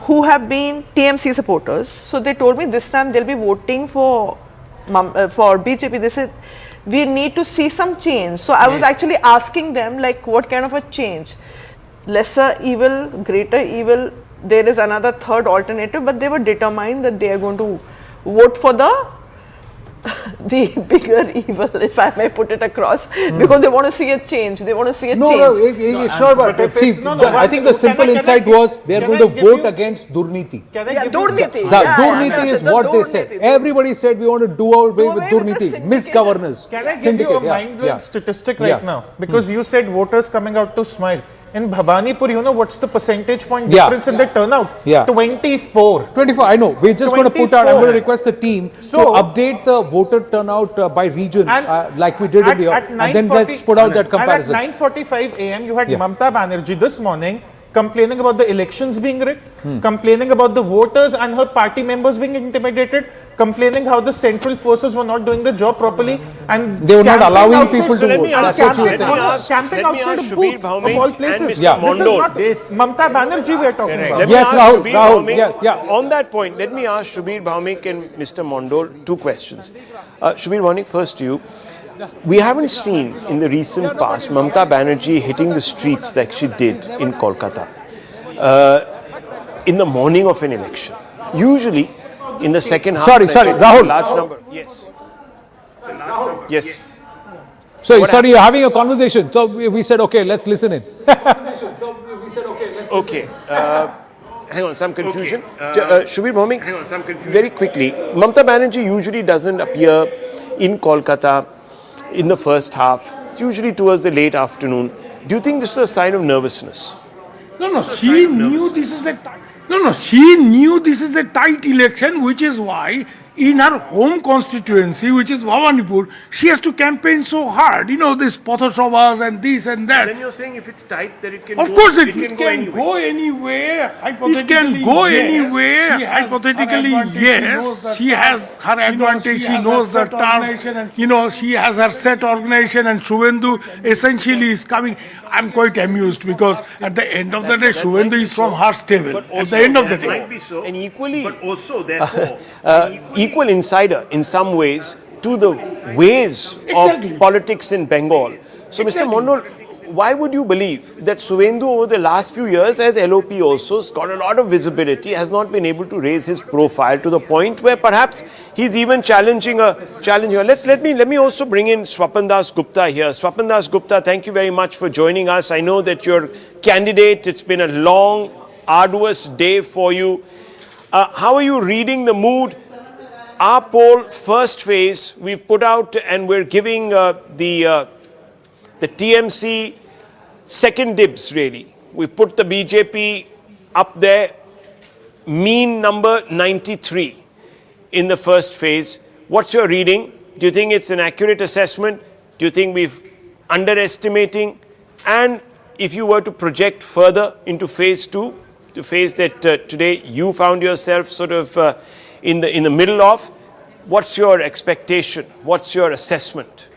who have been TMC supporters. So they told me this time they'll be voting for BJP. They said, we need to see some change. So I was actually asking them, like, what kind of a change? Lesser evil, greater evil, there is another third alternative, but they were determined that they are going to vote for the bigger evil, if I may put it across, because they want to see a change. They want to see a change. It's not about I think the simple insight was they are going to vote against Durniti. Durniti. Durniti is what they said. Everybody said we want to do away with Durniti, misgovernance. Can I give you a mind-blowing statistic right now? Because you said voters coming out to smile. In Bhawanipur, you know what's the percentage point difference in the turnout? 24. 24, I know. We're just going to put out, I'm going to request the team to update the voter turnout by region, like we did in the and then let's put out that comparison. And at 9:45 a.m., you had Mamata Banerjee this morning complaining about the elections being rigged, complaining about the voters and her party members being intimidated, complaining how the central forces were not doing the job properly, and they were not allowing people to vote. That's what you were saying. Camping outside the booth of all places. This is not Mamata Banerjee we are talking about. Yes, Rahul. On that point, let me ask Shubir Bhaumik and Mr. Mondol two questions. Shubir Bhaumik, first to you. We haven't seen in the recent past Mamata Banerjee hitting the streets like she did in Kolkata in the morning of an election. Usually, in the second half, Rahul. Large number. Yes. Yes. Sorry, you're having a conversation. So we said, okay, let's listen in. Okay. Hang on, some confusion. Shubir Bhaumik, very quickly. Mamata Banerjee usually doesn't appear in Kolkata in the first half, usually towards the late afternoon. Do you think this is a sign of nervousness? No, she knew this is a she knew this is a tight election, which is why in her home constituency, which is Bhawanipur, she has to campaign so hard. You know, this Pathasabhas and this and that. Then you're saying if it's tight, that it can of course it can go anywhere. Hypothetically, it can go anywhere. Hypothetically, yes. She has her advantage. She knows the turf. You know, she has her set organization, and Shuvendu essentially is coming. I'm quite amused because at the end of the day, Shuvendu is from her stable. At the end of the day. And equally, but also therefore, equal insider in some ways to the ways of politics in Bengal. So, Mr. Mondol, why would you believe that Suvendu over the last few years, as LOP also, has got a lot of visibility, has not been able to raise his profile to the point where perhaps he's even challenging her? Let me also bring in Swapan Das Gupta here. Swapan Das Gupta, thank you very much for joining us. I know that you're candidate. It's been a long, arduous day for you. How are you reading the mood? Our poll, first phase, we've put out and we're giving the TMC second dibs, really. We've put the BJP up there, mean number 93 in the first phase. What's your reading? Do you think it's an accurate assessment? Do you think we've underestimating And if you were to project further into phase 2, the phase that today you found yourself sort of in the middle of, what's your expectation? What's your assessment?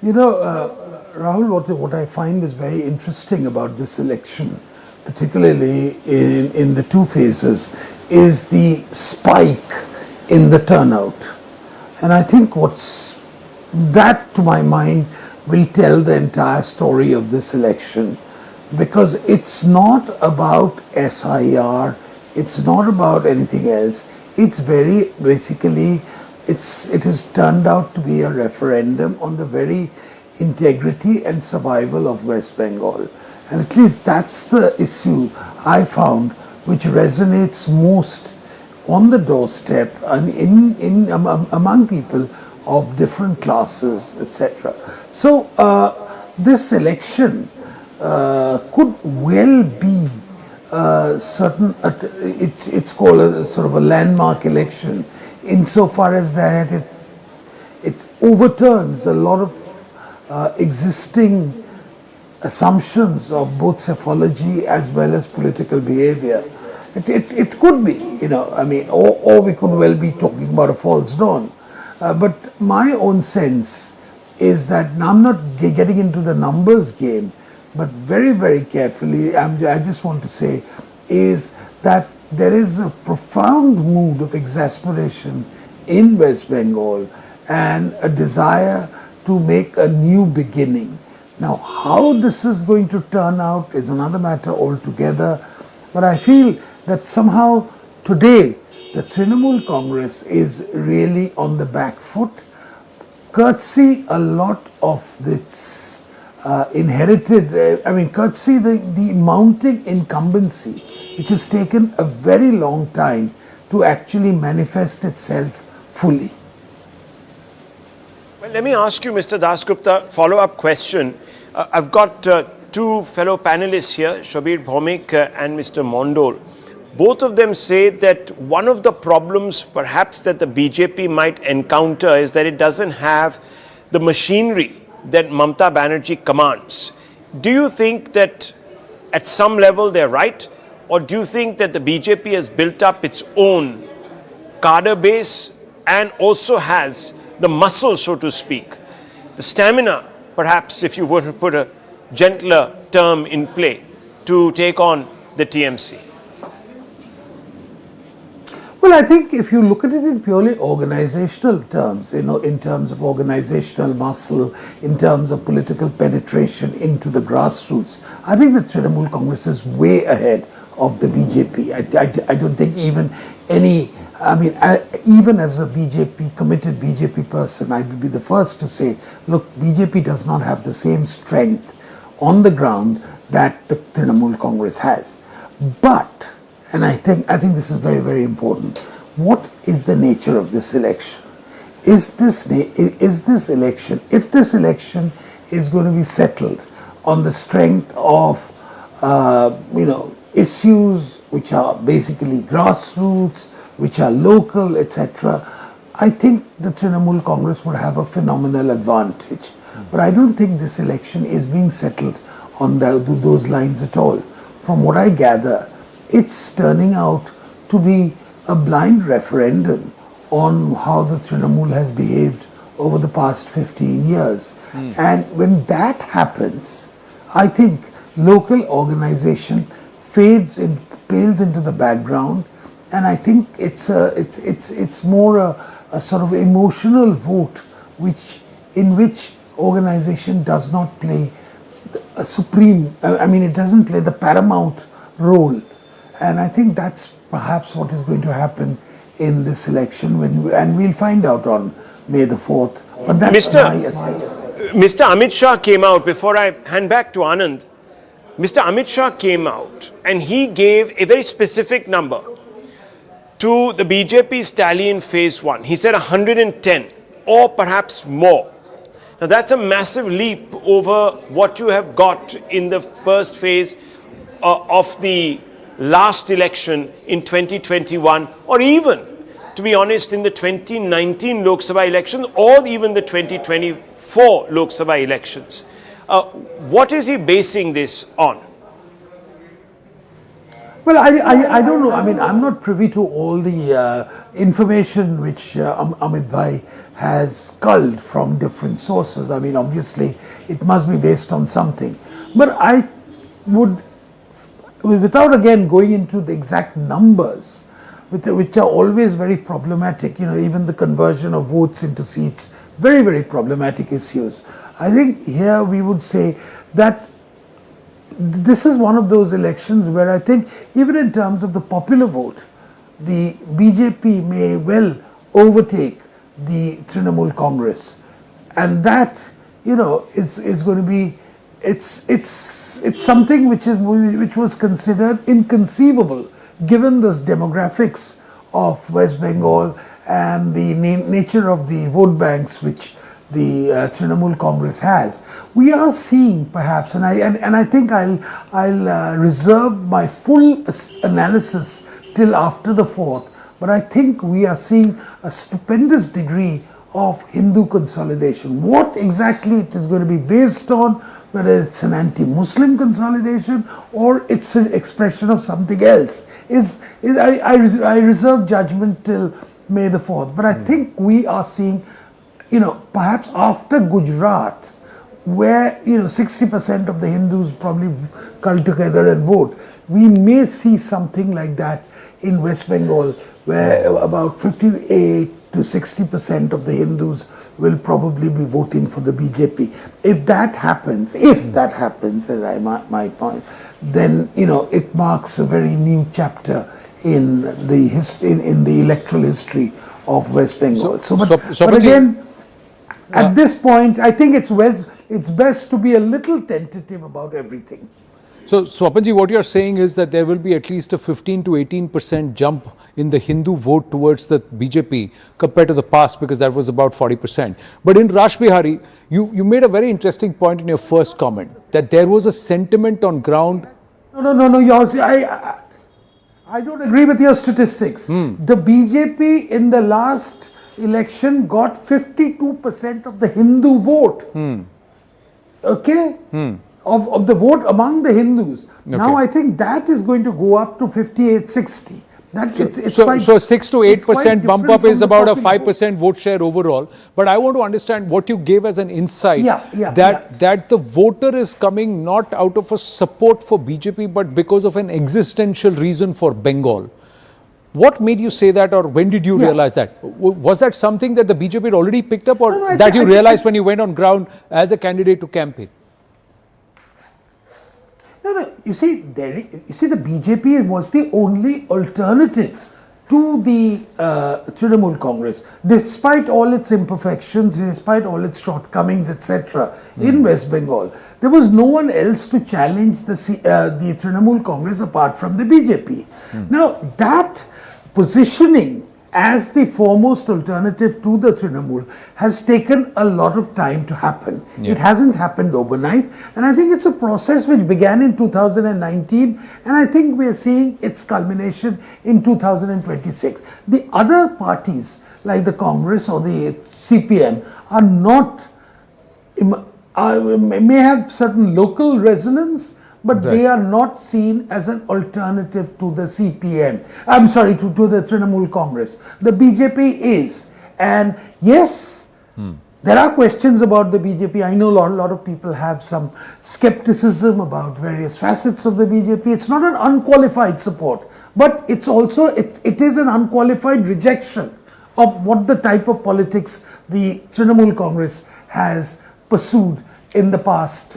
You know, Rahul, what I find is very interesting about this election, particularly in the 2 phases, is the spike in the turnout. And I think that, to my mind, will tell the entire story of this election, because it's not about SIR, it's not about anything else. It's very basically, it has turned out to be a referendum on the very integrity and survival of West Bengal. And at least that's the issue I found which resonates most on the doorstep and among people of different classes, etc. So this election could well be it's called a sort of a landmark election insofar as that it overturns a lot of existing assumptions of both psephology as well as political behavior. It could be, you know, I mean, or we could well be talking about a false dawn. But my own sense is that, now I'm not getting into the numbers game, but very, very carefully, I just want to say is that there is a profound mood of exasperation in West Bengal and a desire to make a new beginning. Now, how this is going to turn out is another matter altogether, but I feel that somehow today the Trinamool Congress is really on the back foot, courtesy a lot of this inherited, courtesy the mounting incumbency, which has taken a very long time to actually manifest itself fully. Well, let me ask you, Mr. Dasgupta, follow-up question. I've got 2 fellow panelists here, Shabir Bhaumik and Mr. Mondol. Both of them say that one of the problems perhaps that the BJP might encounter is that it doesn't have the machinery that Mamata Banerjee commands. Do you think that at some level they're right? Or do you think that the BJP has built up its own cadre base and also has the muscle, so to speak, the stamina, perhaps, if you were to put a gentler term in play, to take on the TMC? Well, I think if you look at it in purely organizational terms, you know, in terms of organizational muscle, in terms of political penetration into the grassroots, I think the Trinamool Congress is way ahead of the BJP. I don't think even any, even as a committed BJP person, I would be the first to say, look, BJP does not have the same strength on the ground that the Trinamool Congress has. But, and I think this is very, very important, what is the nature of this election? Is this election, if this election is going to be settled on the strength of, issues which are basically grassroots, which are local, etc., I think the Trinamool Congress would have a phenomenal advantage. But I don't think this election is being settled on those lines at all. From what I gather, it's turning out to be a blind referendum on how the Trinamool has behaved over the past 15 years. And when that happens, I think local organization pales into the background, and I think it's more a sort of emotional vote in which organization does not play a supreme, it doesn't play the paramount role. And I think that's perhaps what is going to happen in this election, and we'll find out on May the 4th. But that's Mr. Amit Shah came out, before I hand back to Anand, Mr. Amit Shah came out and he gave a very specific number to the BJP's tally in phase 1. He said 110 or perhaps more. Now that's a massive leap over what you have got in the first phase of the last election in 2021, or even to be honest, in the 2019 Lok Sabha elections or even the 2024 Lok Sabha elections. What is he basing this on? Well, I don't know. I mean, I'm not privy to all the information which Amit Bhai has culled from different sources. I mean, obviously, it must be based on something. But I would, without again going into the exact numbers, which are always very problematic, even the conversion of votes into seats, very, very problematic issues. I think here we would say that this is one of those elections where I think even in terms of the popular vote, the BJP may well overtake the Trinamool Congress, and that is going to be it's something which was considered inconceivable given the demographics of West Bengal and the nature of the vote banks which the Trinamool Congress has. We are seeing perhaps, and I think I'll reserve my full analysis till after the 4th, but I think we are seeing a stupendous degree of Hindu consolidation. What exactly it is going to be based on, whether it's an anti-Muslim consolidation or it's an expression of something else, I reserve judgment till May the 4th. But I think we are seeing, perhaps after Gujarat, where 60% of the Hindus probably come together and vote, we may see something like that in West Bengal, where about 58 to 60% of the Hindus will probably be voting for the BJP. If that happens, as my point, then it marks a very new chapter in the electoral history of West Bengal. But again, at this point, I think it's best to be a little tentative about everything. So, Swapanji, what you're saying is that there will be at least a 15 to 18% jump in the Hindu vote towards the BJP compared to the past, because that was about 40%. But in Rash Bihari, you made a very interesting point in your first comment, that there was a sentiment on ground. No, I don't agree with your statistics. The BJP in the last election got 52% of the Hindu vote. Okay? Of the vote among the Hindus. Okay. Now I think that is going to go up to 58, 60. So 6 to 8% bump up is about a 5% vote share overall. But I want to understand what you gave as an insight, that the voter is coming not out of a support for BJP, but because of an existential reason for Bengal. What made you say that, or when did you realize that? Was that something that the BJP had already picked up, or that you realized when you went on ground as a candidate to campaign? No. You see, the BJP was the only alternative to the Trinamool Congress, despite all its imperfections, despite all its shortcomings, etc. In West Bengal. There was no one else to challenge the Trinamool Congress apart from the BJP. Now, that positioning as the foremost alternative to the Trinamool has taken a lot of time to happen. It hasn't happened overnight, and I think it's a process which began in 2019, and I think we are seeing its culmination in 2026. The other parties like the Congress or the CPM are not, may have certain local resonance, but they are not seen as an alternative to the CPM. I'm sorry, to the Trinamool Congress. The BJP is. And yes, there are questions about the BJP. I know a lot of people have some skepticism about various facets of the BJP. It's not an unqualified support, but it's also, it is an unqualified rejection of what the type of politics the Trinamool Congress has pursued in the past.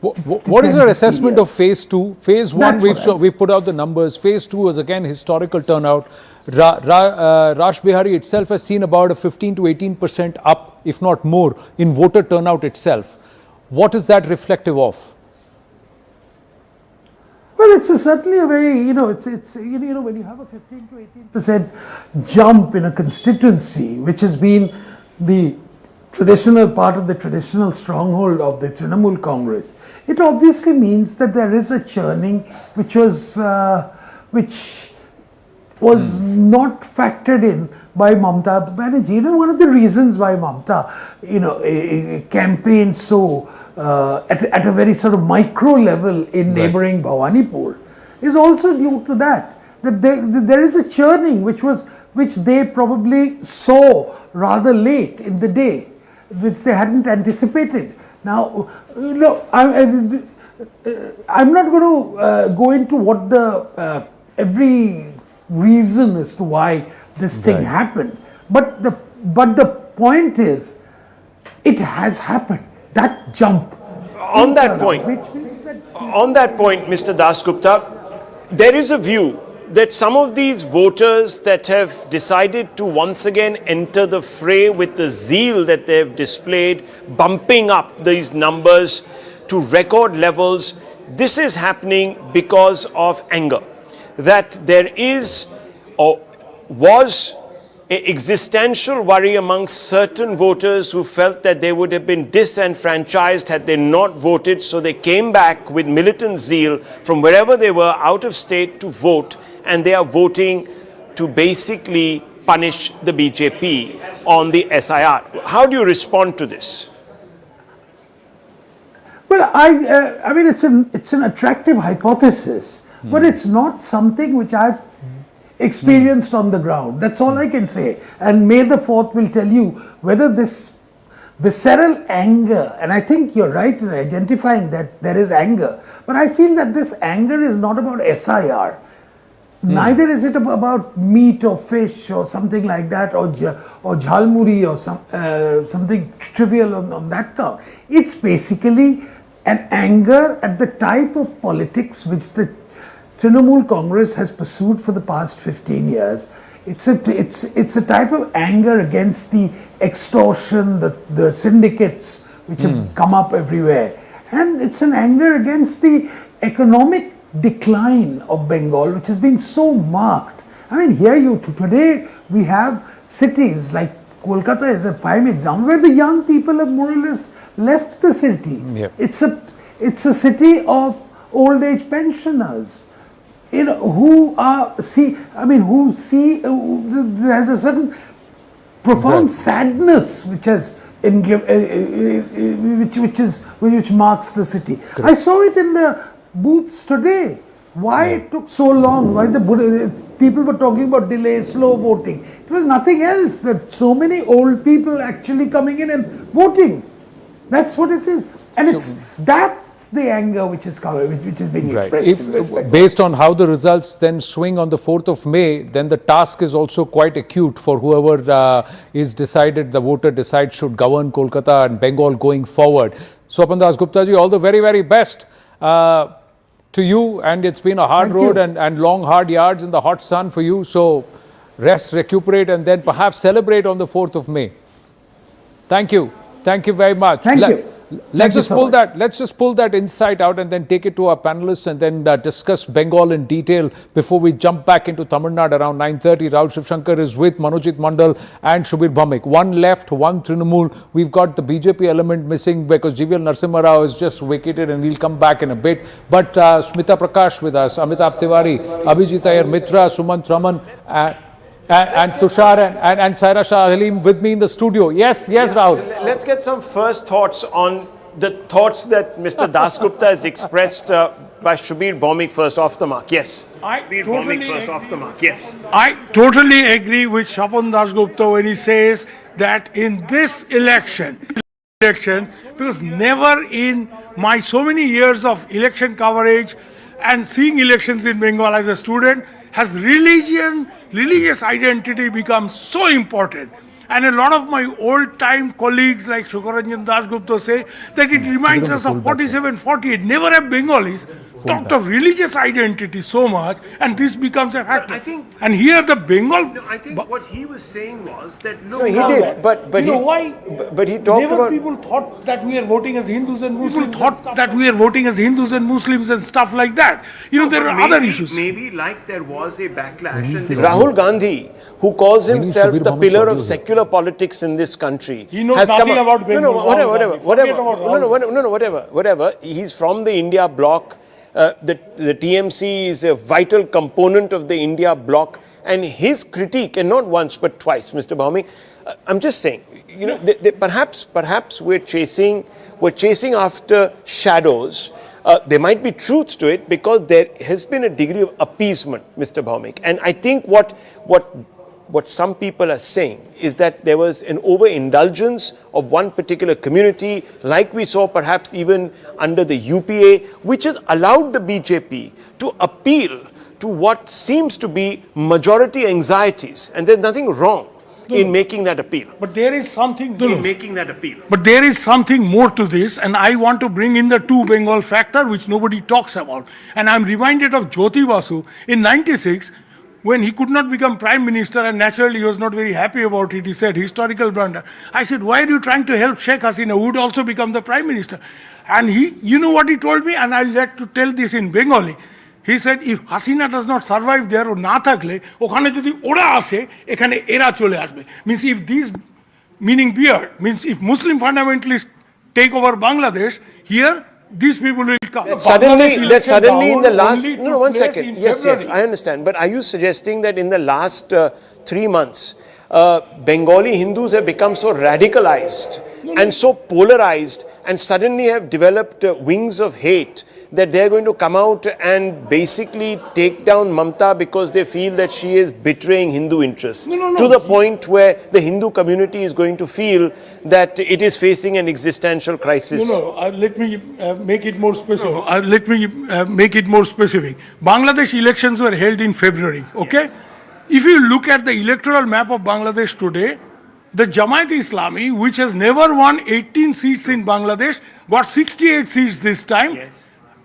What is your assessment of phase 2? Phase 1, we've put out the numbers. Phase 2 was again historical turnout. Rash Bihari itself has seen about a 15 to 18% up, if not more, in voter turnout itself. What is that reflective of? Well, it's certainly a very, when you have a 15 to 18% jump in a constituency, which has been the traditional part of the traditional stronghold of the Trinamool Congress, it obviously means that there is a churning which was not factored in by Mamata Banerjee. You know, one of the reasons why Mamata, campaigned so at a very sort of micro level in neighboring Bhawanipur is also due to that there is a churning which they probably saw rather late in the day, which they hadn't anticipated. Now, I'm not going to go into what the every reason as to why this thing happened, but the point is, it has happened. That jump. On that point, Mr. Dasgupta, there is a view that some of these voters that have decided to once again enter the fray with the zeal that they have displayed, bumping up these numbers to record levels, this is happening because of anger. That there is or was an existential worry amongst certain voters who felt that they would have been disenfranchised had they not voted, so they came back with militant zeal from wherever they were out of state to vote, and they are voting to basically punish the BJP on the SIR. How do you respond to this? Well, I mean, it's an attractive hypothesis, but it's not something which I've experienced on the ground. That's all I can say. And May the 4th will tell you whether this visceral anger, and I think you're right in identifying that there is anger, but I feel that this anger is not about SIR. Neither is it about meat or fish or something like that, or jhalmuri or something trivial on that count. It's basically an anger at the type of politics which the Trinamool Congress has pursued for the past 15 years. It's a type of anger against the extortion, the syndicates which have come up everywhere. And it's an anger against the economic decline of Bengal, which has been so marked. I mean, today we have cities like Kolkata is a prime example where the young people have more or less left the city. It's a city of old age pensioners, who there's a certain profound sadness which marks the city. Correct. I saw it in the booths today. Why it took so long? Why people were talking about delay, slow voting? It was nothing else. That so many old people actually coming in and voting. That's what it is, and that's the anger which is being expressed. Based on how the results then swing on the 4th of May, then the task is also quite acute for whoever is decided, the voter decides should govern Kolkata and Bengal going forward. Swapan Dasgupta ji, all the very, very best to you, and it's been a hard road and long hard yards in the hot sun for you, so rest, recuperate, and then perhaps celebrate on the 4th of May. Thank you very much. Let's just pull that insight out and then take it to our panelists and then discuss Bengal in detail before we jump back into Tamil Nadu around 9:30. Rahul Shivshankar is with Manojit Mandal and Shubir Bhamik. One left, one Trinamool. We've got the BJP element missing because GVL Narasimha Rao is just vacated and we'll come back in a bit. But Smita Prakash with us, Amitabh Tiwari, Abhijit Iyer Mitra, Sumant Raman, and Tushar and Saira Shah Halim with me in the studio. Yes, Rahul. Let's get some first thoughts on the thoughts that Mr. Dasgupta has expressed by Shubir Bhamik first off the mark. Yes. I totally agree with Swapan Dasgupta when he says that in this election, because never in my so many years of election coverage and seeing elections in Bengal as a student has religious identity become so important. And a lot of my old-time colleagues like Shukaranjan Dasgupta say that it reminds us of 47-48. Never have Bengalis talked of religious identity so much, and this becomes a factor. And here the Bengal... No, I think what he was saying was that... No, he did, but he talked never about... people thought that we are voting as Hindus and Muslims. People thought that we are voting as Hindus and Muslims and stuff like that. There are other issues. Maybe like there was a backlash. Rahul Gandhi, who calls himself the pillar of secular politics in this country, he knows nothing about Bengal. Whatever. He's from the India bloc. the TMC is a vital component of the India bloc, and his critique, and not once but twice, Mr. Bhaumik, I'm just saying, you know, perhaps we're chasing after shadows. There might be truths to it because there has been a degree of appeasement, Mr. Bhaumik, and I think what some people are saying is that there was an overindulgence of one particular community, like we saw perhaps even under the UPA, which has allowed the BJP to appeal to what seems to be majority anxieties, and there's nothing wrong in making that appeal. But there is something But there is something more to this, and I want to bring in the two Bengal factor, which nobody talks about. And I'm reminded of Jyoti Basu in '96, when he could not become Prime Minister, and naturally he was not very happy about it. He said, historical blunder. I said, why are you trying to help Sheikh Hasina, who would also become the Prime Minister? And you know what he told me? And I'd like to tell this in Bengali. He said, if Hasina does not survive there or na thakle, okhane jodi ora ashe, ekhane era chole asbe. Means if these, meaning beard, means if Muslim fundamentalists take over Bangladesh, here, these people will come. That suddenly in the last, no, 1 second. Yes, I understand. But are you suggesting that in the last 3 months, Bengali Hindus have become so radicalized and so polarized and suddenly have developed wings of hate that they're going to come out and basically take down Mamta because they feel that she is betraying Hindu interests? To the point where the Hindu community is going to feel that it is facing an existential crisis. Let me make it more specific. Bangladesh elections were held in February, okay? If you look at the electoral map of Bangladesh today, the Jamaat-e-Islami, which has never won 18 seats in Bangladesh, got 68 seats this time. Yes.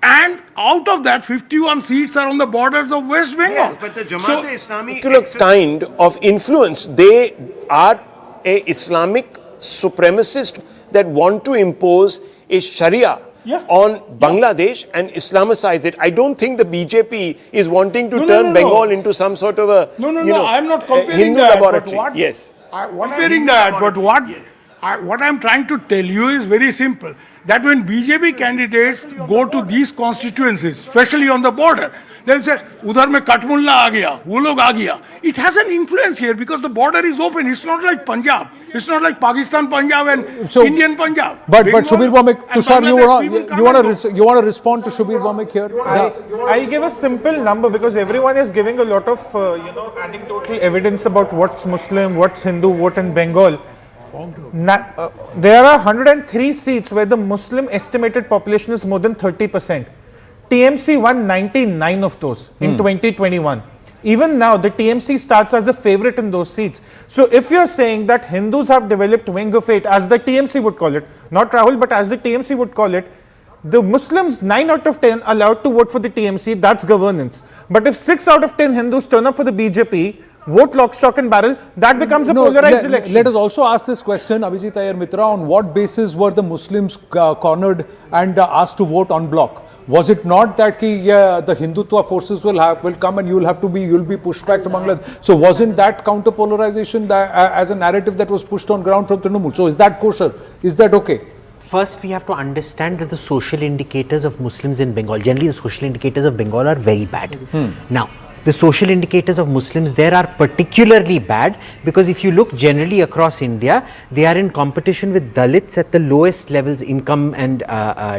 And out of that, 51 seats are on the borders of West Bengal. Yes, but the Jamaat-e-Islami kind of influence, they are a Islamic supremacist that want to impose a Sharia on Bangladesh and Islamicize it. I don't think the BJP is wanting to turn Bengal into some sort of a I'm not comparing Hindu that, laboratory. What I'm trying to tell you is very simple. That when BJP candidates go to these constituencies, especially on the border, they'll say, "Udhar mein Katmulla aa gaya, wo log aa gaya." It has an influence here because the border is open. It's not like Punjab. It's not like Pakistan Punjab and Indian Punjab. But Shubir Bhaumik, Tushar, you want to respond to Shubir Bhaumik here? I'll give a simple number because everyone is giving a lot of anecdotal evidence about what's Muslim, what's Hindu, what in Bengal. There are 103 seats where the Muslim estimated population is more than 30%. TMC won 99 of those in 2021. Even now, the TMC starts as a favorite in those seats. So if you're saying that Hindus have developed wing of fate, as the TMC would call it, not Rahul, but as the TMC would call it, the Muslims 9 out of 10 allowed to vote for the TMC, that's governance. But if 6 out of 10 Hindus turn up for the BJP, vote lock, stock and barrel, that becomes a polarized election. Let us also ask this question, Abhijit Iyer Mitra, on what basis were the Muslims cornered and asked to vote en bloc? Was it not that the Hindutva forces will come and you'll be pushed back to Bangladesh? So wasn't that counter polarization as a narrative that was pushed on ground from Trinamool? So is that kosher? Is that okay? First, we have to understand that the social indicators of Muslims in Bengal, generally the social indicators of Bengal are very bad. Now, the social indicators of Muslims there are particularly bad because if you look generally across India, they are in competition with Dalits at the lowest levels, income and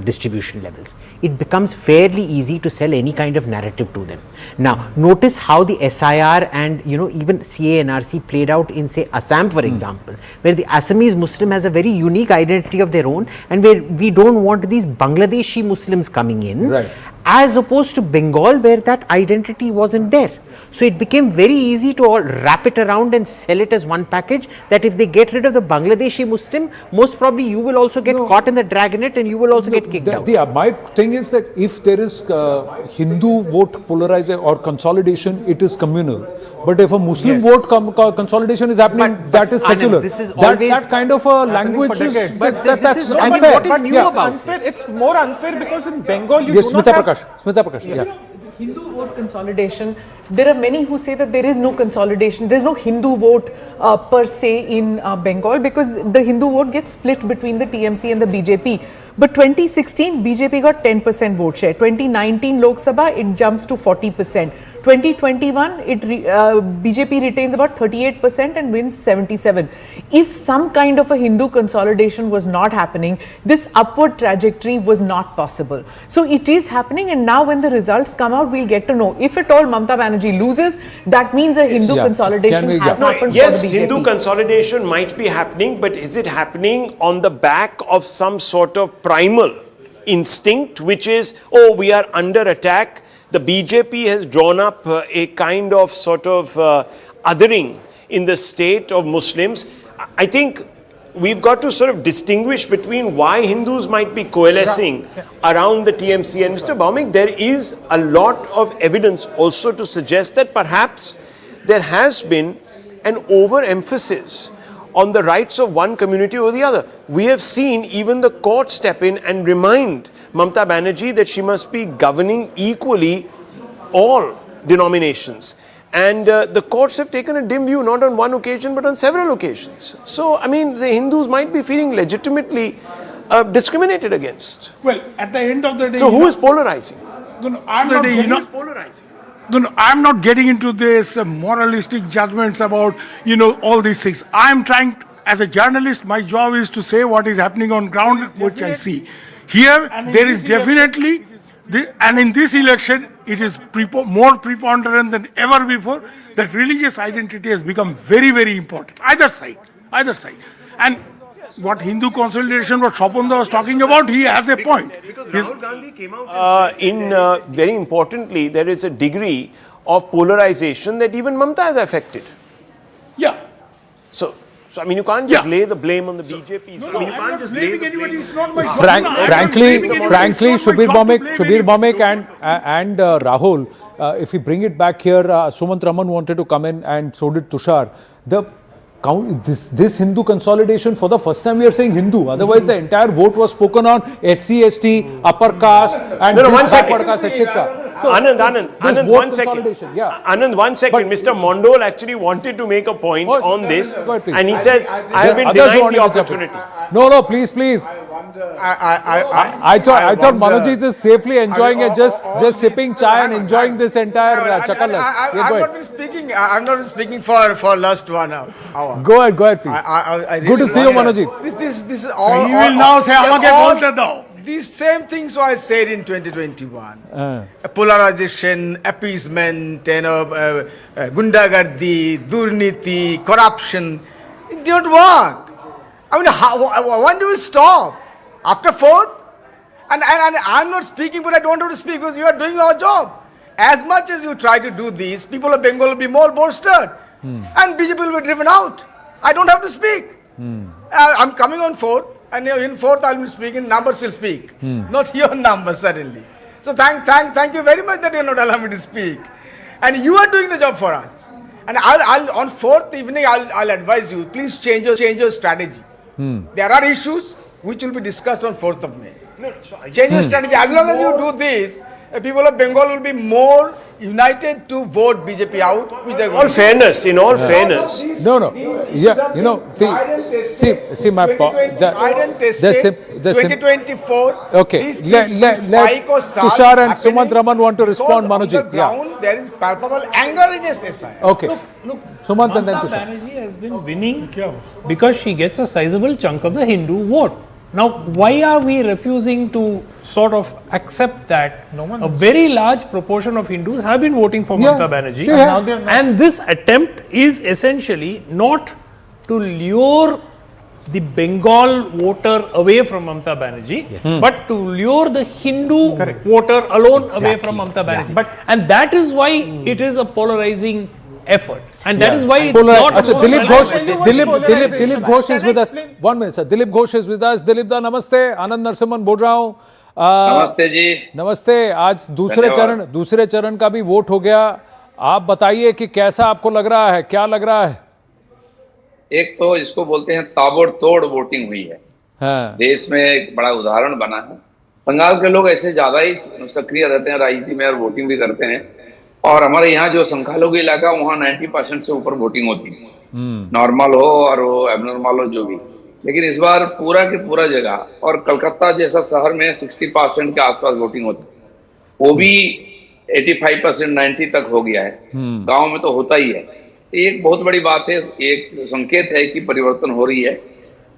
distribution levels. It becomes fairly easy to sell any kind of narrative to them. Now, notice how the SIR and even CA and RC played out in say Assam, for example, where the Assamese Muslim has a very unique identity of their own and where we don't want these Bangladeshi Muslims coming in. Right. As opposed to Bengal where that identity wasn't there. So it became very easy to all wrap it around and sell it as one package that if they get rid of the Bangladeshi Muslim, most probably you will also get caught in the dragnet and you will also get kicked out. My thing is that if there is Hindu vote polarization or consolidation, it is communal. But if a Muslim vote consolidation is happening, that is secular. This is always that kind of a language is that's unfair. What is new about unfair? It's more unfair because in Bengal you do not have... Smita Prakash. Yeah. Hindu vote consolidation, there are many who say that there is no consolidation, there is no Hindu vote per se in Bengal, because the Hindu vote gets split between the TMC and the BJP. But 2016, BJP got 10% vote share. 2019 Lok Sabha, it jumps to 40%. 2021, BJP retains about 38% and wins 77%. If some kind of a Hindu consolidation was not happening, this upward trajectory was not possible. So it is happening, and now when the results come out, we'll get to know. If at all Mamata Banerjee loses, that means a Hindu consolidation has happened for the BJP. Hindu consolidation might be happening, but is it happening on the back of some sort of primal instinct, which is, oh, we are under attack? The BJP has drawn up a kind of sort of othering in the state of Muslims. I think we've got to sort of distinguish between why Hindus might be coalescing around the TMC. And Mr. Bhaumik, there is a lot of evidence also to suggest that perhaps there has been an overemphasis on the rights of one community or the other. We have seen even the court step in and remind Mamata Banerjee that she must be governing equally all denominations. And the courts have taken a dim view, not on one occasion, but on several occasions. So, I mean, the Hindus might be feeling legitimately discriminated against. Well, at the end of the day... So, who is polarizing? I'm not getting into this moralistic judgments about, all these things. I'm trying, as a journalist, my job is to say what is happening on ground, which I see. Here, there is definitely, and in this election, it is more preponderant than ever before, that religious identity has become very, very important. Either side. And what Hindu consolidation, what Shopanda was talking about, he has a point. Rahul Gandhi came out very importantly, there is a degree of polarization that even Mamata has affected. Yeah. So I mean, you can't just lay the blame on the BJP. I'm not blaming anybody. It's not my job. Frankly, Shubir Bhaumik and Rahul, if we bring it back here, Sumant Raman wanted to come in, and so did Tushar. This Hindu consolidation, for the first time we are saying Hindu. Otherwise, the entire vote was spoken on SC, ST, upper caste, and backward caste, etc. So, Anand, 1 second. Yeah. Anand, 1 second. Mr. Mondol actually wanted to make a point on this, and he says, I have been denied the opportunity. No, please. I thought Manojit is safely enjoying it, just sipping chai and enjoying this entire chakalas. I'm not speaking for last 1 hour. Go ahead, please. Good to see you, Manojit. This is all. He will now say, these same things were said in 2021. Polarization, appeasement, gundagardi, durniti, corruption. It didn't work. I mean, when do we stop? After 4th? And I'm not speaking, but I don't have to speak because you are doing your job. As much as you try to do this, people of Bengal will be more bolstered. And BJP will be driven out. I don't have to speak. I'm coming on 4th. And in 4th I will be speaking, numbers will speak. Not your numbers suddenly. So thank you very much that you are not allowing me to speak. And you are doing the job for us. And I'll on 4th evening I'll advise you, please change your strategy. There are issues which will be discussed on 4th of May. Change your strategy. As long as you do this, people of Bengal will be more united to vote BJP out. In all fairness. No. Yeah, see my point. I didn't test it. 2024. Okay. Let Tushar and Sumant Raman want to respond, Manojit. On the ground, there is palpable anger against SI. Okay. Look, Sumant and then Mamata Tushar. Banerjee has been winning because she gets a sizable chunk of the Hindu vote. Now, why are we refusing to sort of accept that a very large proportion of Hindus have been voting for Mamata Banerjee? And this attempt is essentially not to lure the Bengal voter away from Mamata Banerjee, but to lure the Hindu voter alone away from Mamata Banerjee. And that is why it is a polarizing effort. And that is why it's not... Dilip Ghosh is with us. 1 minute, sir. Dilip Ghosh is with us. Dilip da, namaste. Anand Narsimhan बोल रहा हूँ. नमस्ते जी. नमस्ते. आज दूसरे चरण का भी वोट हो गया. आप बताइए कि कैसा आपको लग रहा है, क्या लग रहा है? एक तो इसको बोलते हैं ताबड़तोड़ वोटिंग हुई है. देश में एक बड़ा उदाहरण बना है बंगाल के लोग ऐसे ज्यादा ही सक्रिय रहते हैं राजनीति में और वोटिंग भी करते हैं। और हमारे यहाँ जो संख्यालघु इलाका, वहाँ 90% से ऊपर वोटिंग होती है, नॉर्मल हो और वो एबनॉर्मल हो जो भी। लेकिन इस बार पूरा के पूरा जगह, और कलकत्ता जैसा शहर में 60% के आसपास वोटिंग होती है, वो भी 85% 90 तक हो गया है। गांव में तो होता ही है। एक बहुत बड़ी बात है, एक संकेत है कि परिवर्तन हो रही है।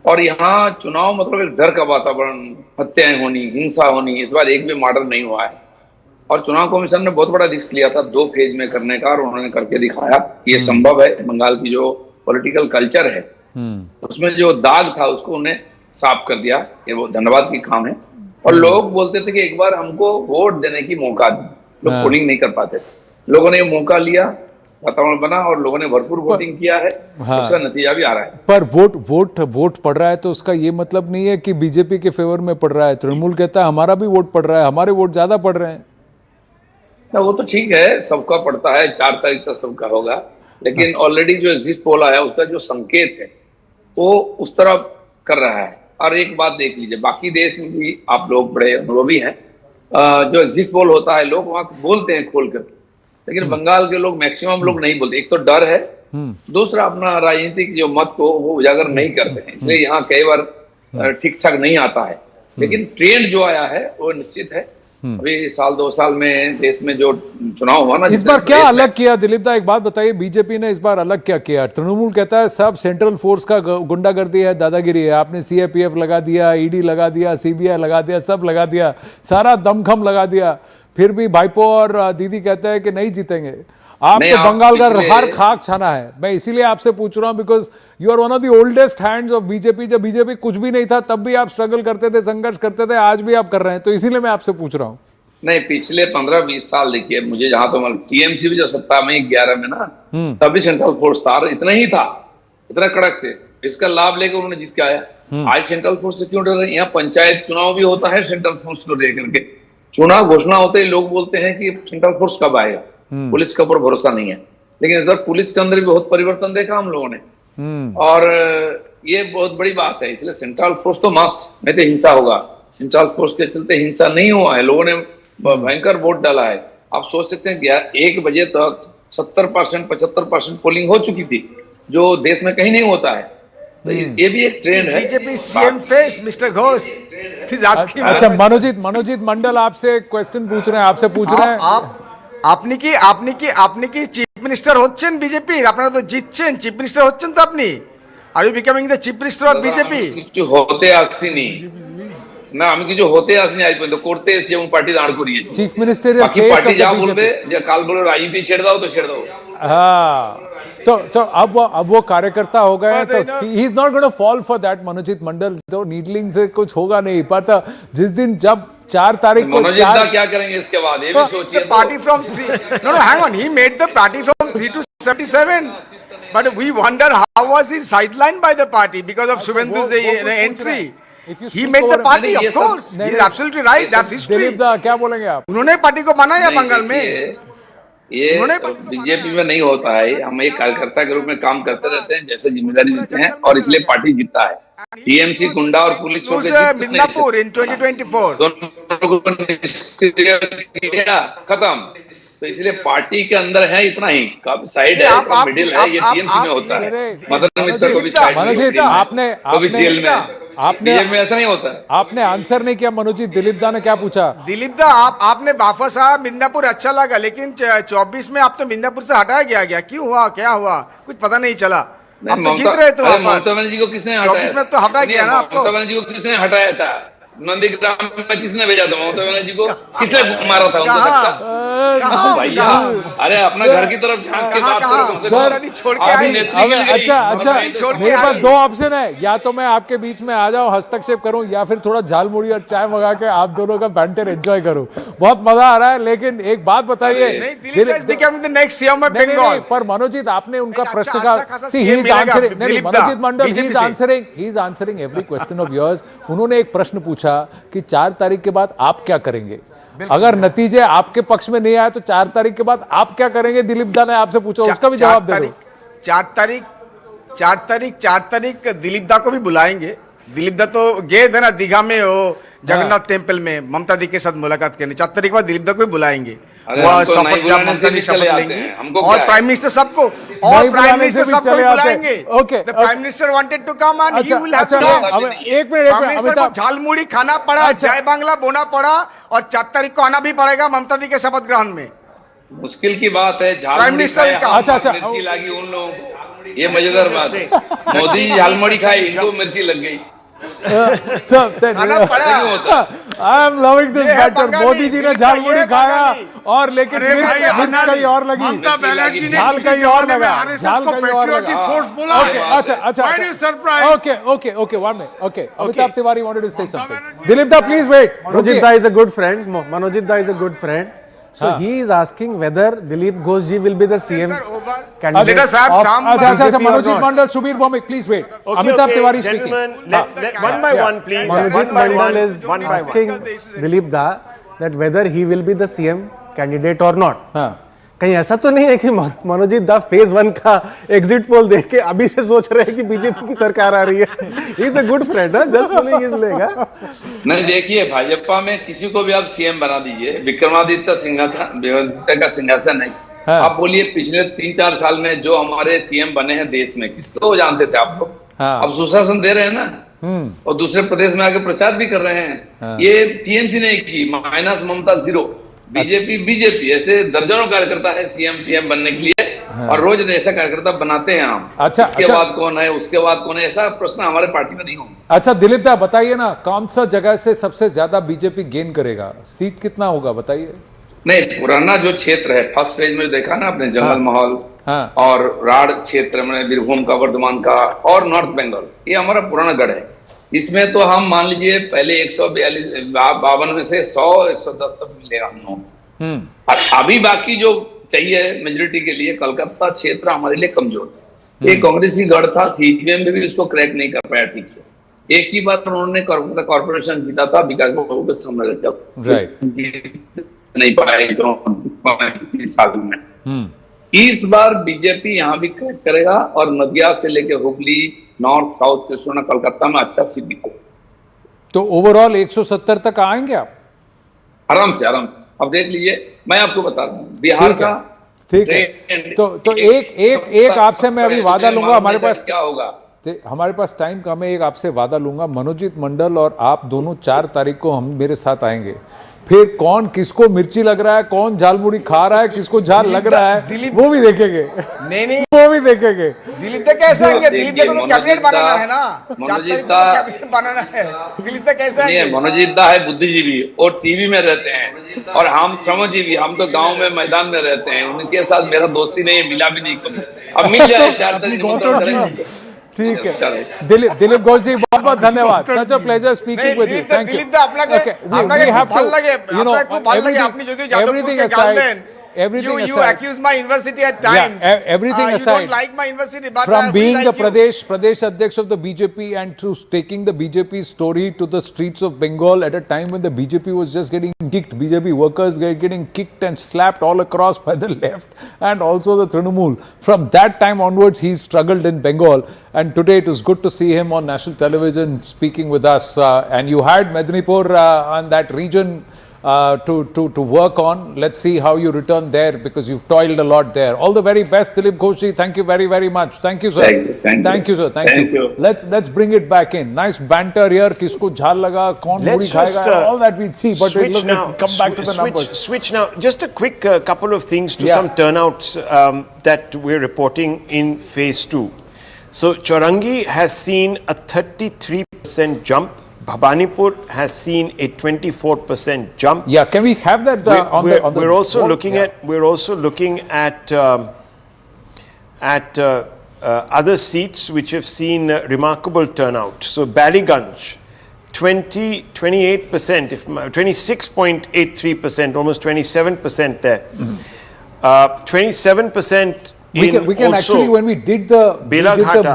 और यहाँ चुनाव मतलब एक डर का वातावरण, हत्याएं होनी, हिंसा होनी, इस बार एक भी मर्डर नहीं हुआ है। और चुनाव कमीशन ने बहुत बड़ा रिस्क लिया था 2 फेज में करने का, और उन्होंने करके दिखाया कि ये संभव है। बंगाल की जो पॉलिटिकल कल्चर है उसमें जो दाग था उसको उन्हें साफ कर दिया, ये वो धन्यवाद की काम है। और लोग बोलते थे कि एक बार हमको वोट देने की मौका दी, लोग पोलिंग नहीं कर पाते थे। लोगों ने मौका लिया, वातावरण बना और लोगों ने भरपूर वोटिंग किया है। उसका नतीजा भी आ रहा है। पर वोट पड़ रहा है तो उसका ये मतलब नहीं है कि बीजेपी के फेवर में पड़ रहा है। तृणमूल कहता है हमारा भी वोट पड़ रहा है, हमारे वोट ज्यादा पड़ रहे हैं। ना वो तो ठीक है, सबका पड़ता है, 4 तारीख तक सबका होगा। लेकिन ऑलरेडी जो एग्जिट पोल आया उसका जो संकेत है वो उस तरफ कर रहा है। और एक बात देख लीजिए, बाकी देश में भी आप लोग बड़े अनुभवी हैं, जो एग्जिट पोल होता है लोग वहां बोलते हैं खोल कर, लेकिन बंगाल के लोग मैक्सिमम लोग नहीं बोलते। एक तो डर है, दूसरा अपना राजनीतिक जो मत को वो उजागर नहीं करते हैं, इसलिए यहाँ कई बार ठीक ठाक नहीं आता है। लेकिन ट्रेंड जो आया है वो निश्चित है। अभी 1-2 साल में देश में जो चुनाव हुआ ना, इस बार क्या अलग किया दिलीप दा, एक बात बताइए, बीजेपी ने इस बार अलग क्या किया? तृणमूल कहता है सब सेंट्रल फोर्स का गुंडागर्दी है, दादागिरी है, आपने सीआईपीएफ लगा दिया, ईडी लगा दिया, सीबीआई लगा दिया, सब लगा दिया, सारा दमखम लगा दिया, फिर भी भाईपो और दीदी कहते हैं कि नहीं जीतेंगे। आप तो बंगाल का हर खाक छाना है। मैं इसीलिए आपसे पूछ रहा हूं because you are one of the oldest hands of BJP. जब बीजेपी कुछ भी नहीं था तब भी आप स्ट्रगल करते थे, संघर्ष करते थे, आज भी आप कर रहे हैं, तो इसीलिए मैं आपसे पूछ रहा हूँ। नहीं, पिछले 15-20 साल देखिए, मुझे जहां तो टीएमसी भी जो सत्ता में 11 में ना, तभी सेंट्रल फोर्स था, इतना ही था, इतना कड़क से, इसका लाभ लेकर उन्होंने जीत के आया। आज सेंट्रल फोर्स से क्यों डर रहे हैं? यहाँ पंचायत चुनाव भी होता है सेंट्रल फोर्स को लेकर के। चुनाव घोषणा होते ही लोग बोलते हैं कि सेंट्रल फोर्स कब आएगा, पुलिस के ऊपर भरोसा नहीं है। लेकिन इस बार पुलिस के अंदर भी बहुत परिवर्तन देखा हम लोगों ने, और ये बहुत बड़ी बात है। इसलिए सेंट्रल फोर्स तो मस्त, नहीं तो हिंसा होगा। सेंट्रल फोर्स के चलते हिंसा नहीं हुआ है, लोगों ने भयंकर वोट डाला है। आप सोच सकते हैं 1 बजे तक 70% 75% पोलिंग हो चुकी थी, जो देश में कहीं नहीं होता है। तो ये भी एक ट्रेंड है। BJP CM face mister Ghosh. अच्छा, मनोजीत मंडल आपसे क्वेश्चन पूछ रहे हैं, आपसे पूछ रहे हैं, আপনি কি চিফ মিনিস্টার হচ্ছেন বিজেপির? আপনারা তো জিতছেন, চিফ মিনিস্টার হচ্ছেন তো আপনি? Are you becoming the chief minister of BJP? কিছু হতে আসেনি না, আমি কিছু হতে আসিনি আজ পর্যন্ত, করতে এসেছি এবং পার্টি দাঁড় করিয়েছি। চিফ মিনিস্টারিয়াল বাকি পার্টি যা বলবে, যে কাল বলে রাজনীতি ছেড়ে দাও তো ছেড়ে দাও। हाँ, तो अब वो कार्यकर्ता हो गए, तो he is not going to fall for that. Manojit Mandal तो नीडलिंग से कुछ होगा नहीं, पर जिस दिन जब 4 तारीख को क्या करेंगे इसके बाद ये भी सोचिए। Party from no hang on, he made the party from 3 to 77, but we wonder how was he sidelined by the party because of Shubhendu's entry. He made the party, of course. He is absolutely right. That's history. Dilip दा क्या बोलेंगे आप? उन्होंने party को बनाया बंगाल में। ये BJP में नहीं होता है। हम एक कार्यकर्ता के रूप में काम करते रहते हैं, जैसे जिम्मेदारी देते हैं, और इसलिए पार्टी जीतता है। टीएमसी गुंडा और पुलिस मिदनापुर इन 2024 दोनों खत्म। तो इसलिए पार्टी के अंदर है इतना ही, कब साइड है, मिडिल है, ये टीएमसी में होता है। मदन मित्र को भी साइड में, आपने जेल में, आपने ऐसा नहीं होता। आपने आंसर नहीं किया मनोजीत। दिलीप दा ने क्या पूछा? दिलीप दा, आपने वापस आया, मिदनापुर अच्छा लगा, लेकिन 24 में आप तो मिदनापुर से हटाया गया, क्यों हुआ, क्या हुआ, कुछ पता नहीं चला। आप तो जीत रहे थे वहां पर। ममता बनर्जी को किसने हटाया? 24 में तो हटा गया ना आपको। ममता बनर्जी को किसने हटाया था? नंदीग्राम में किसने भेजा था ममता बनर्जी को? किसने मारा था उनको? भैया, अरे अपना घर की तरफ झांक के बात करो। छोड़ के आए। अच्छा, मेरे पास 2 ऑप्शन है, या तो मैं आपके बीच में आ जाऊं, हस्तक्षेप करूं, या फिर थोड़ा झाल मुड़ी और चाय मंगा के आप दोनों का बैंटर एंजॉय करूं। बहुत मजा आ रहा है। लेकिन एक बात बताइए, पर मनोजीत आपने उनका प्रश्न का, Manojit Mandal he is answering every question of yours. उन्होंने एक प्रश्न पूछा कि 4 तारीख के बाद आप क्या करेंगे, अगर नतीजे आपके पक्ष में नहीं आए तो 4 तारीख के बाद आप क्या करेंगे? दिलीप दा ने आपसे पूछा, उसका भी जवाब दे दो। 4 तारीख दिलीप दा को भी बुलाएंगे। दिलीप दा तो गए थे ना दीघा में, वो जगन्नाथ टेम्पल में ममता दी के साथ मुलाकात करने, 4 तारीख को बाद दिलीप दा को भी बुलाएंगे, अरे वह हमको नहीं शपथ जब बुलाने ममता से दी भी शपथ चले आते लेंगी हैं, हमको और क्या प्राइम है? मिनिस्टर सबको और नहीं प्राइम बुलाने मिनिस्टर से भी सबको चले आते हैं। बुलाएंगे। Okay, the prime minister wanted to come and he will have to अच्छा, कम। एक मिनट प्राइम मिनिस्टर को अमिताभ, झालमुड़ी खाना पड़ा, जय बांग्ला बोना पड़ा और 4 तारीख को आना भी पड़ेगा ममता दी के शपथ ग्रहण में। मुश्किल की बात है, प्राइम झालमुड़ी मिनिस्टर खाए, का- हम अच्छा, मिर्ची लगी उन लोगों को, ये मजेदार बात है। मोदी जी झालमुड़ी खाए, इनको मिर्ची लग गई। खाना पड़ा। I am loving this matter. Modi ji ने झालमुड़ी खाया और लेकिन अरे भाई, मिर्च कहीं और लगी, ममता बनर्जी ने झाल किसी कहीं और जमाने में लगा, आरएसएस झाल को कहीं और पेट्रियोटिक लगा। फोर्स बोला Okay, है। अच्छा, Why are you surprised? okay, one minute. Okay, Amitabh Tiwari wanted to say something. Dilip da, please wait. Manojit Da is a good friend. Manojit Da is a good friend. So he is asking whether Dilip Ghosh will be the CM candidate. Let us have of some- अच्छा, BJP or Manojit not. Mandal, Subir Bhomik, please wait. Okay, Amitabh okay, Tiwari speaking. gentlemen, let one by one, please. Manojit One by Mandal one, is one by one. asking Dilip Da that whether he will be the CM candidate or not. हाँ. कहीं ऐसा तो नहीं है कि मनोजीत दा phase 1 का exit poll देख के अभी से सोच रहे हैं कि बीजेपी की सरकार आ रही है? He is a good friend, just pulling his leg. नहीं, देखिए, भाजपा में किसी को भी आप सीएम बना दीजिए, विक्रमादित्य का सिंहासन है। हाँ। आप बोलिए पिछले 3-4 साल में जो हमारे सीएम बने हैं देश में, किसको जानते थे आप लोग? हाँ। अब सुशासन दे रहे हैं ना, और दूसरे प्रदेश में आके प्रचार भी कर रहे हैं। हाँ। ये टीएमसी ने की, माइनस ममता 0, बीजेपी ऐसे दर्जनों कार्यकर्ता है सीएम पीएम बनने के लिए। हाँ। और रोज ऐसा कार्यकर्ता बनाते हैं हम। अच्छा, उसके बाद कौन है, उसके बाद कौन है, ऐसा प्रश्न हमारे पार्टी में नहीं होगा। अच्छा दिलीप दा, बताइए ना, कौन सा जगह से सबसे ज्यादा बीजेपी गेन करेगा? सीट कितना होगा बताइए? नहीं, पुराना जो क्षेत्र है, फर्स्ट पेज में देखा ना आपने, जंगल हाँ। महल, हाँ। और राढ़ क्षेत्र में बीरभूम का, वर्धमान का और नॉर्थ बंगाल, ये हमारा पुराना गढ़ है। इसमें तो हम मान लीजिए पहले 152 में से 100-110 तक मिलेगा हम लोग। और अभी बाकी जो चाहिए मेजोरिटी के लिए, कलकत्ता क्षेत्र हमारे लिए कमजोर है। एक कांग्रेसी गढ़ था, सीपीएम में भी उसको क्रैक नहीं कर पाया ठीक से। एक ही बार उन्होंने कॉर्पोरेशन जीता था विकास बाबू के सामने, जब नहीं पाए साल में। इस बार बीजेपी यहाँ भी क्रैक करेगा और नदिया से लेके हुगली, नॉर्थ, साउथ, कृष्णा, कलकत्ता में अच्छा सीट दिखेगा। तो ओवरऑल 170 तक आएंगे आप? आराम से। अब देख लीजिए, मैं आपको बता रहा हूँ, बिहार का ठीक है। तो एक आपसे मैं अभी वादा लूंगा, हमारे पास क्या होगा, हमारे पास टाइम कम है, एक आपसे वादा लूंगा, मनोजीत मंडल और आप दोनों 4 तारीख को हम मेरे साथ आएंगे। फिर कौन किसको मिर्ची लग रहा है, कौन झालमुड़ी खा रहा है, किसको झाल लग रहा है, वो भी देखेंगे। नहीं, वो भी देखेंगे। दिलीप दा कैसे आएंगे? दिलीप दा को तो कैबिनेट बनाना है ना, मनोजीत दा कैबिनेट बनाना है। दिलीप दा कैसे आएंगे? मनोजीत दा है बुद्धिजीवी और टीवी में रहते हैं, और हम श्रमजीवी, हम तो गांव में मैदान में रहते हैं। उनके साथ मेरा दोस्ती नहीं है, मिला भी नहीं कभी। अब मिल जाए 4 तारीख। ठीक है, दिलीप घोष जी, बहुत बहुत धन्यवाद। Such a pleasure speaking with you. Thank you. Dilip da আপনাকে খুব ভালো লাগে, আপনাকে খুব ভালো লাগে, আপনি যদি যাদবপুরকে গাল দেন, you accuse my university at times. Everything you aside, don't like my university, but from being like the you. Pradesh Adhyaksh of the BJP and through taking the BJP story to the streets of Bengal at a time when the BJP was just getting kicked, BJP workers were getting kicked and slapped all across by the left and also the Trinamool. From that time onwards, he's struggled in Bengal, and today it was good to see him on national television speaking with us. And you had Medinipur and that region to work on. Let's see how you return there, because you've toiled a lot there. All the very best, Dilip Ghosh ji. Thank you very, very much. Thank you, sir. Thank you, sir. Thank you. Let's bring it back in. Nice banter here. Kisko jhal laga, kaun muri khayega, all that we'd see. But switch now. Come back to the numbers. Switch now. Just a quick couple of things to some turnouts that we're reporting in phase 2. So Chaurangi has seen a 33% jump. Bhabanipur has seen a 24% jump. Yeah, can we have that we're also looking at other seats which have seen remarkable turnout. So Baliganj, 28%, 26.83%, almost 27% there. 27% we can actually, when we did the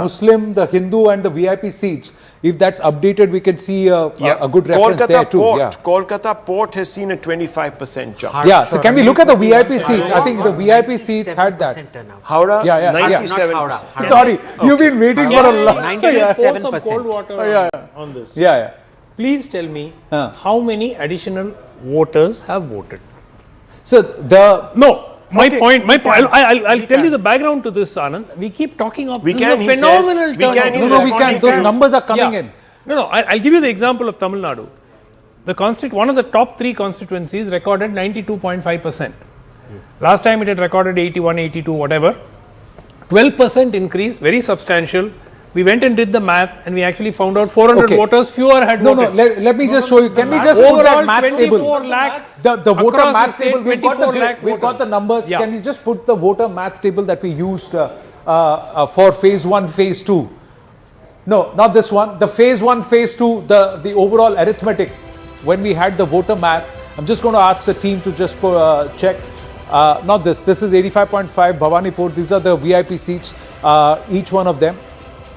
Muslim, the Hindu and the VIP seats, if that's updated, we can see a good reference Kolkata there too. Port, Kolkata Port has seen a 25% jump. So can we look at the VIP seats? I think the VIP seats had that. Howrah, 97%. Sorry, you've been waiting for a long time. 97%. Pour some cold water on this. Please tell me how many additional voters have voted. So the my point. I'll tell you the background to this, Anand. We keep talking of this is a phenomenal turnout. We can. Those numbers are coming in. No. I'll give you the example of Tamil Nadu. One of the top 3 constituencies recorded 92.5%. Last time it had recorded 81, 82, whatever. 12% increase, very substantial. We went and did the math and we actually found out 400 voters fewer had voted. Let me just show you. Can we just put that math table? 24 lakhs. The voter math table, we've we've got the numbers. Can we just put the voter math table that we used for phase 1, phase 2? No, not this one. The phase 1, phase 2, the overall arithmetic. When we had the voter math, I'm just going to ask the team to just check. Not this. This is 85.5 Bhawanipur. These are the VIP seats, each one of them.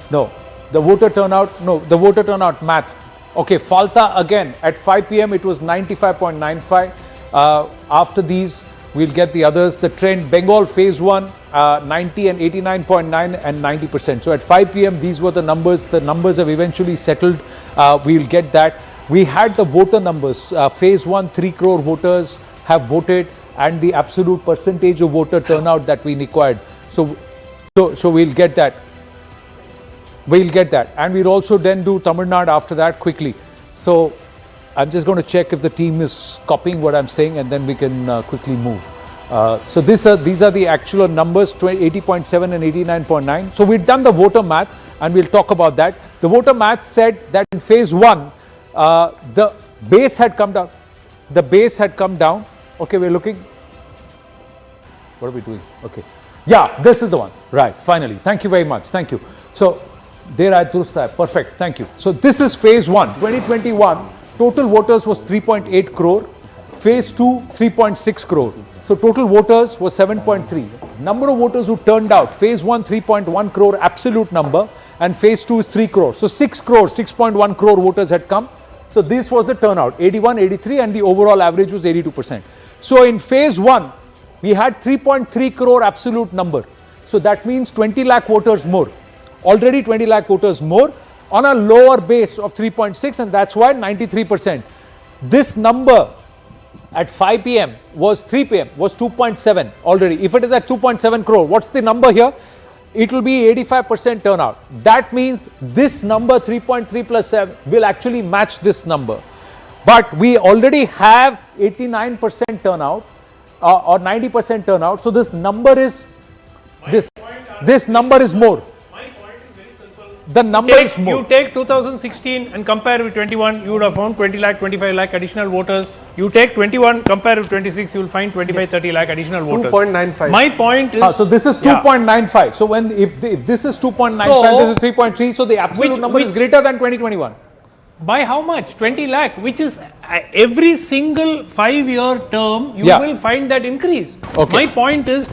No, the voter turnout. No, the voter turnout math. Okay, Falta again at 5 p.m. it was 95.95. After these, we'll get the others. The trend: Bengal phase 1, 90 and 89.9 and 90%. So at 5 p.m. these were the numbers. The numbers have eventually settled. We'll get that. We had the voter numbers. Phase 1, 3 crore voters have voted, and the absolute percentage of voter turnout that we required. So we'll get that. We'll get that. And we'll also then do Tamil Nadu after that quickly. So I'm just going to check if the team is copying what I'm saying, and then we can quickly move. So these are the actual numbers, 80.7 and 89.9. So we've done the voter math, and we'll talk about that. The voter math said that in phase 1, the base had come down. The base had come down. Okay, we're looking. What are we doing? Okay. Yeah, this is the one. Right, finally. Thank you very much. Thank you. So, perfect. Thank you. So, this is phase 1. 2021, total voters was 3.8 crore. Phase 2, 3.6 crore. So, total voters was 7.3. Number of voters who turned out, phase 1, 3.1 crore absolute number, and phase 2 is 3 crore. So, 6 crore, 6.1 crore voters had come. So, this was the turnout, 81, 83, and the overall average was 82%. So, in phase 1, we had 3.3 crore absolute number. So, that means 20 lakh voters more. Already 20 lakh voters more on a lower base of 3.6, and that's why 93%. This number at 5 p.m. was 3 p.m. was 2.7 already. If it is at 2.7 crore, what's the number here? It will be 85% turnout. That means this number 3.3 plus 7 will actually match this number. But we already have 89% turnout or 90% turnout. So this number is this number is more. The number is more. You take 2016 and compare with 21, you would have found 20 lakh, 25 lakh additional voters. You take 21, compare with 26, you will find 25, 30 lakh additional voters. 2.95. My point is... so this is 2.95. So when if this is 2.95, this is 3.3. So the absolute number is greater than 2021. By how much? 20 lakh, which is every single 5-year term, you will find that increase. Okay. My point is,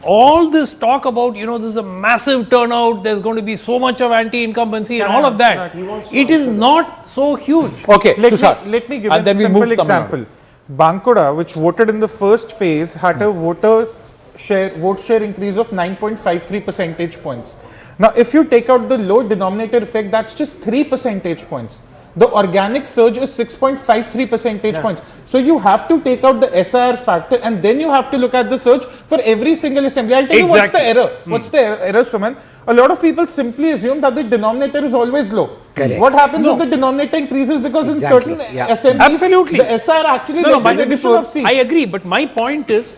all this talk about, this is a massive turnout, there's going to be so much of anti-incumbency and all of that. It is not so huge. Okay, let me give a simple example. Bankura, which voted in the first phase, had a vote share increase of 9.53 percentage points. Now, if you take out the low denominator effect, that's just 3 percentage points. The organic surge is 6.53 percentage points. So you have to take out the SIR factor, and then you have to look at the surge for every single assembly. I'll tell you what's the error. What's the error, Suman? A lot of people simply assume that the denominator is always low. Correct. What happens if the denominator increases? Because in certain assemblies, the SIR actually led to addition of seats. I agree, but my point is,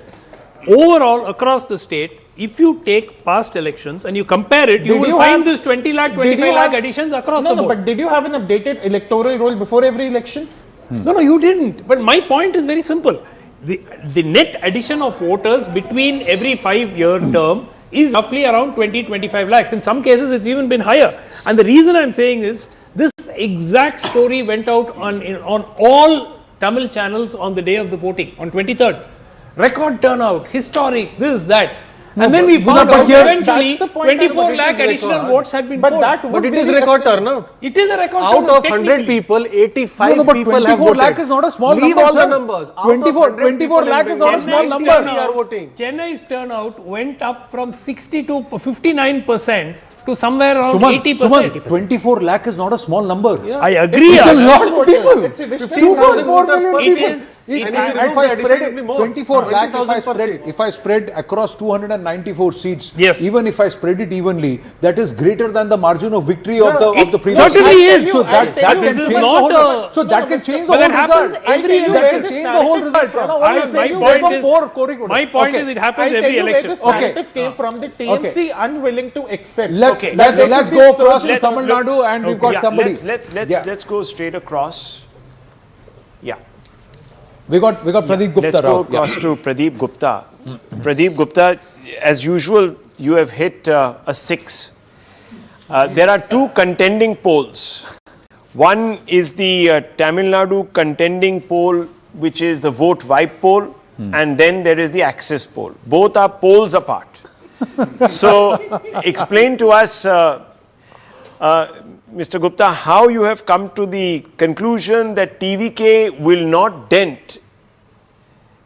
overall across the state, if you take past elections and you compare it, you will find this 20 lakh, 25 lakh additions across the board. No, but did you have an updated electoral roll before every election? No, you didn't. But my point is very simple. The net addition of voters between every 5-year term is roughly around 20-25 lakhs. In some cases, it's even been higher. And the reason I'm saying is, this exact story went out on all Tamil channels on the day of the voting, on 23rd. Record turnout, historic, this, that. And then we found out eventually 24 lakh additional votes had been polled. But it is record turnout. It is a record turnout. Out of 100 people, 85 people have voted. 24 lakh is not a small number. Leave all the numbers. 24 lakh is not a small number. Chennai's turnout went up from 60 to 59% to somewhere around Suman, 80%. 24 lakh is not a small number. I agree. It's a lot of people. It's additional 2.4 million It people. is. If I spread it, 24 lakh, if I spread across 294 seats, even if I spread it evenly, that is greater than the margin of victory of the previous. Certainly is. So that can change the whole result. So that can change the whole result. That can change the whole result. My point is it happens every election. This narrative came from the TMC unwilling to accept. Let's go across to Tamil Nadu and we've got somebody. Let's go straight across. Yeah. We got Pradeep Gupta. Let's go across to Pradeep Gupta. Pradeep Gupta, as usual, you have hit a 6. There are two contending polls. One is the Tamil Nadu contending poll, which is the Vote Vibe poll, and then there is the Axis poll. Both are polls apart. So, explain to us, Mr. Gupta, how you have come to the conclusion that TVK will not dent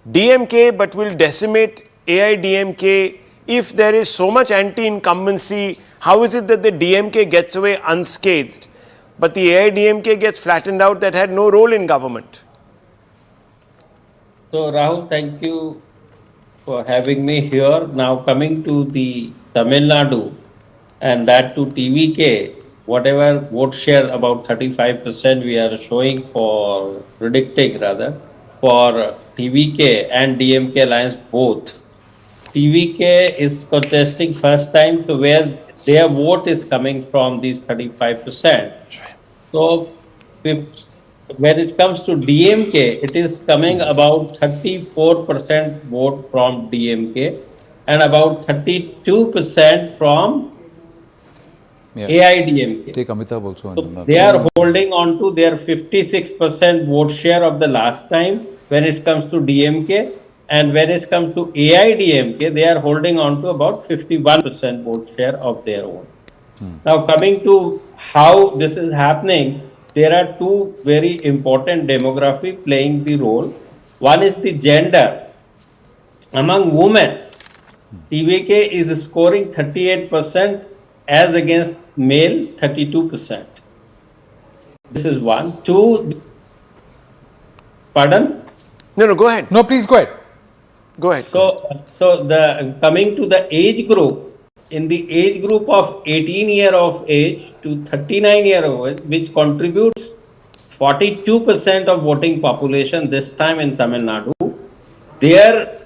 DMK but will decimate AIDMK. If there is so much anti-incumbency, how is it that the DMK gets away unscathed, but the AIDMK gets flattened out that had no role in government? So Rahul, thank you for having me here. Now coming to the Tamil Nadu and that to TVK, whatever vote share about 35% we are showing for predicting rather for TVK and DMK alliance both. TVK is contesting first time, so where their vote is coming from these 35%. So when it comes to DMK, it is coming about 34% vote from DMK and about 32% from AIDMK. Take Amitabh also. So they are holding on to their 56% vote share of the last time when it comes to DMK, and when it comes to AIDMK, they are holding on to about 51% vote share of their own. Now coming to how this is happening, there are two very important demography playing the role. One is the gender. Among women, TVK is scoring 38% as against male 32%. This is one. Two, pardon? No, go ahead. No, please go ahead. Go ahead. So the coming to the age group, in the age group of 18 year of age to 39 year of age, which contributes 42% of voting population this time in Tamil Nadu, their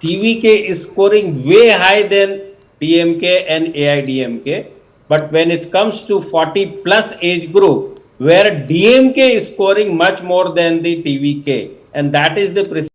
TVK is scoring way high than DMK and AIDMK. But when it comes to 40 plus age group, where DMK is scoring much more than the TVK, and that is the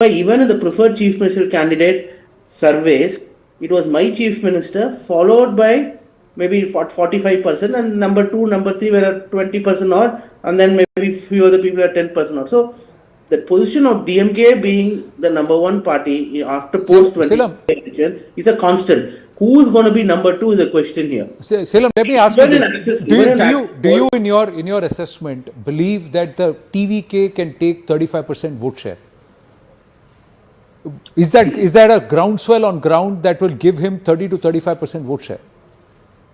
even in the preferred chief ministerial candidate surveys, it was my chief minister followed by maybe 45%, and number 2, number 3 were at 20% odd, and then maybe few other people at 10% odd. So the position of DMK being the number 1 party after post-20 election is a constant. Who is going to be number 2 is a question here. Selam, let me ask you this. Do you in your assessment believe that the TVK can take 35% vote share? Is that a groundswell on ground that will give him 30 to 35% vote share?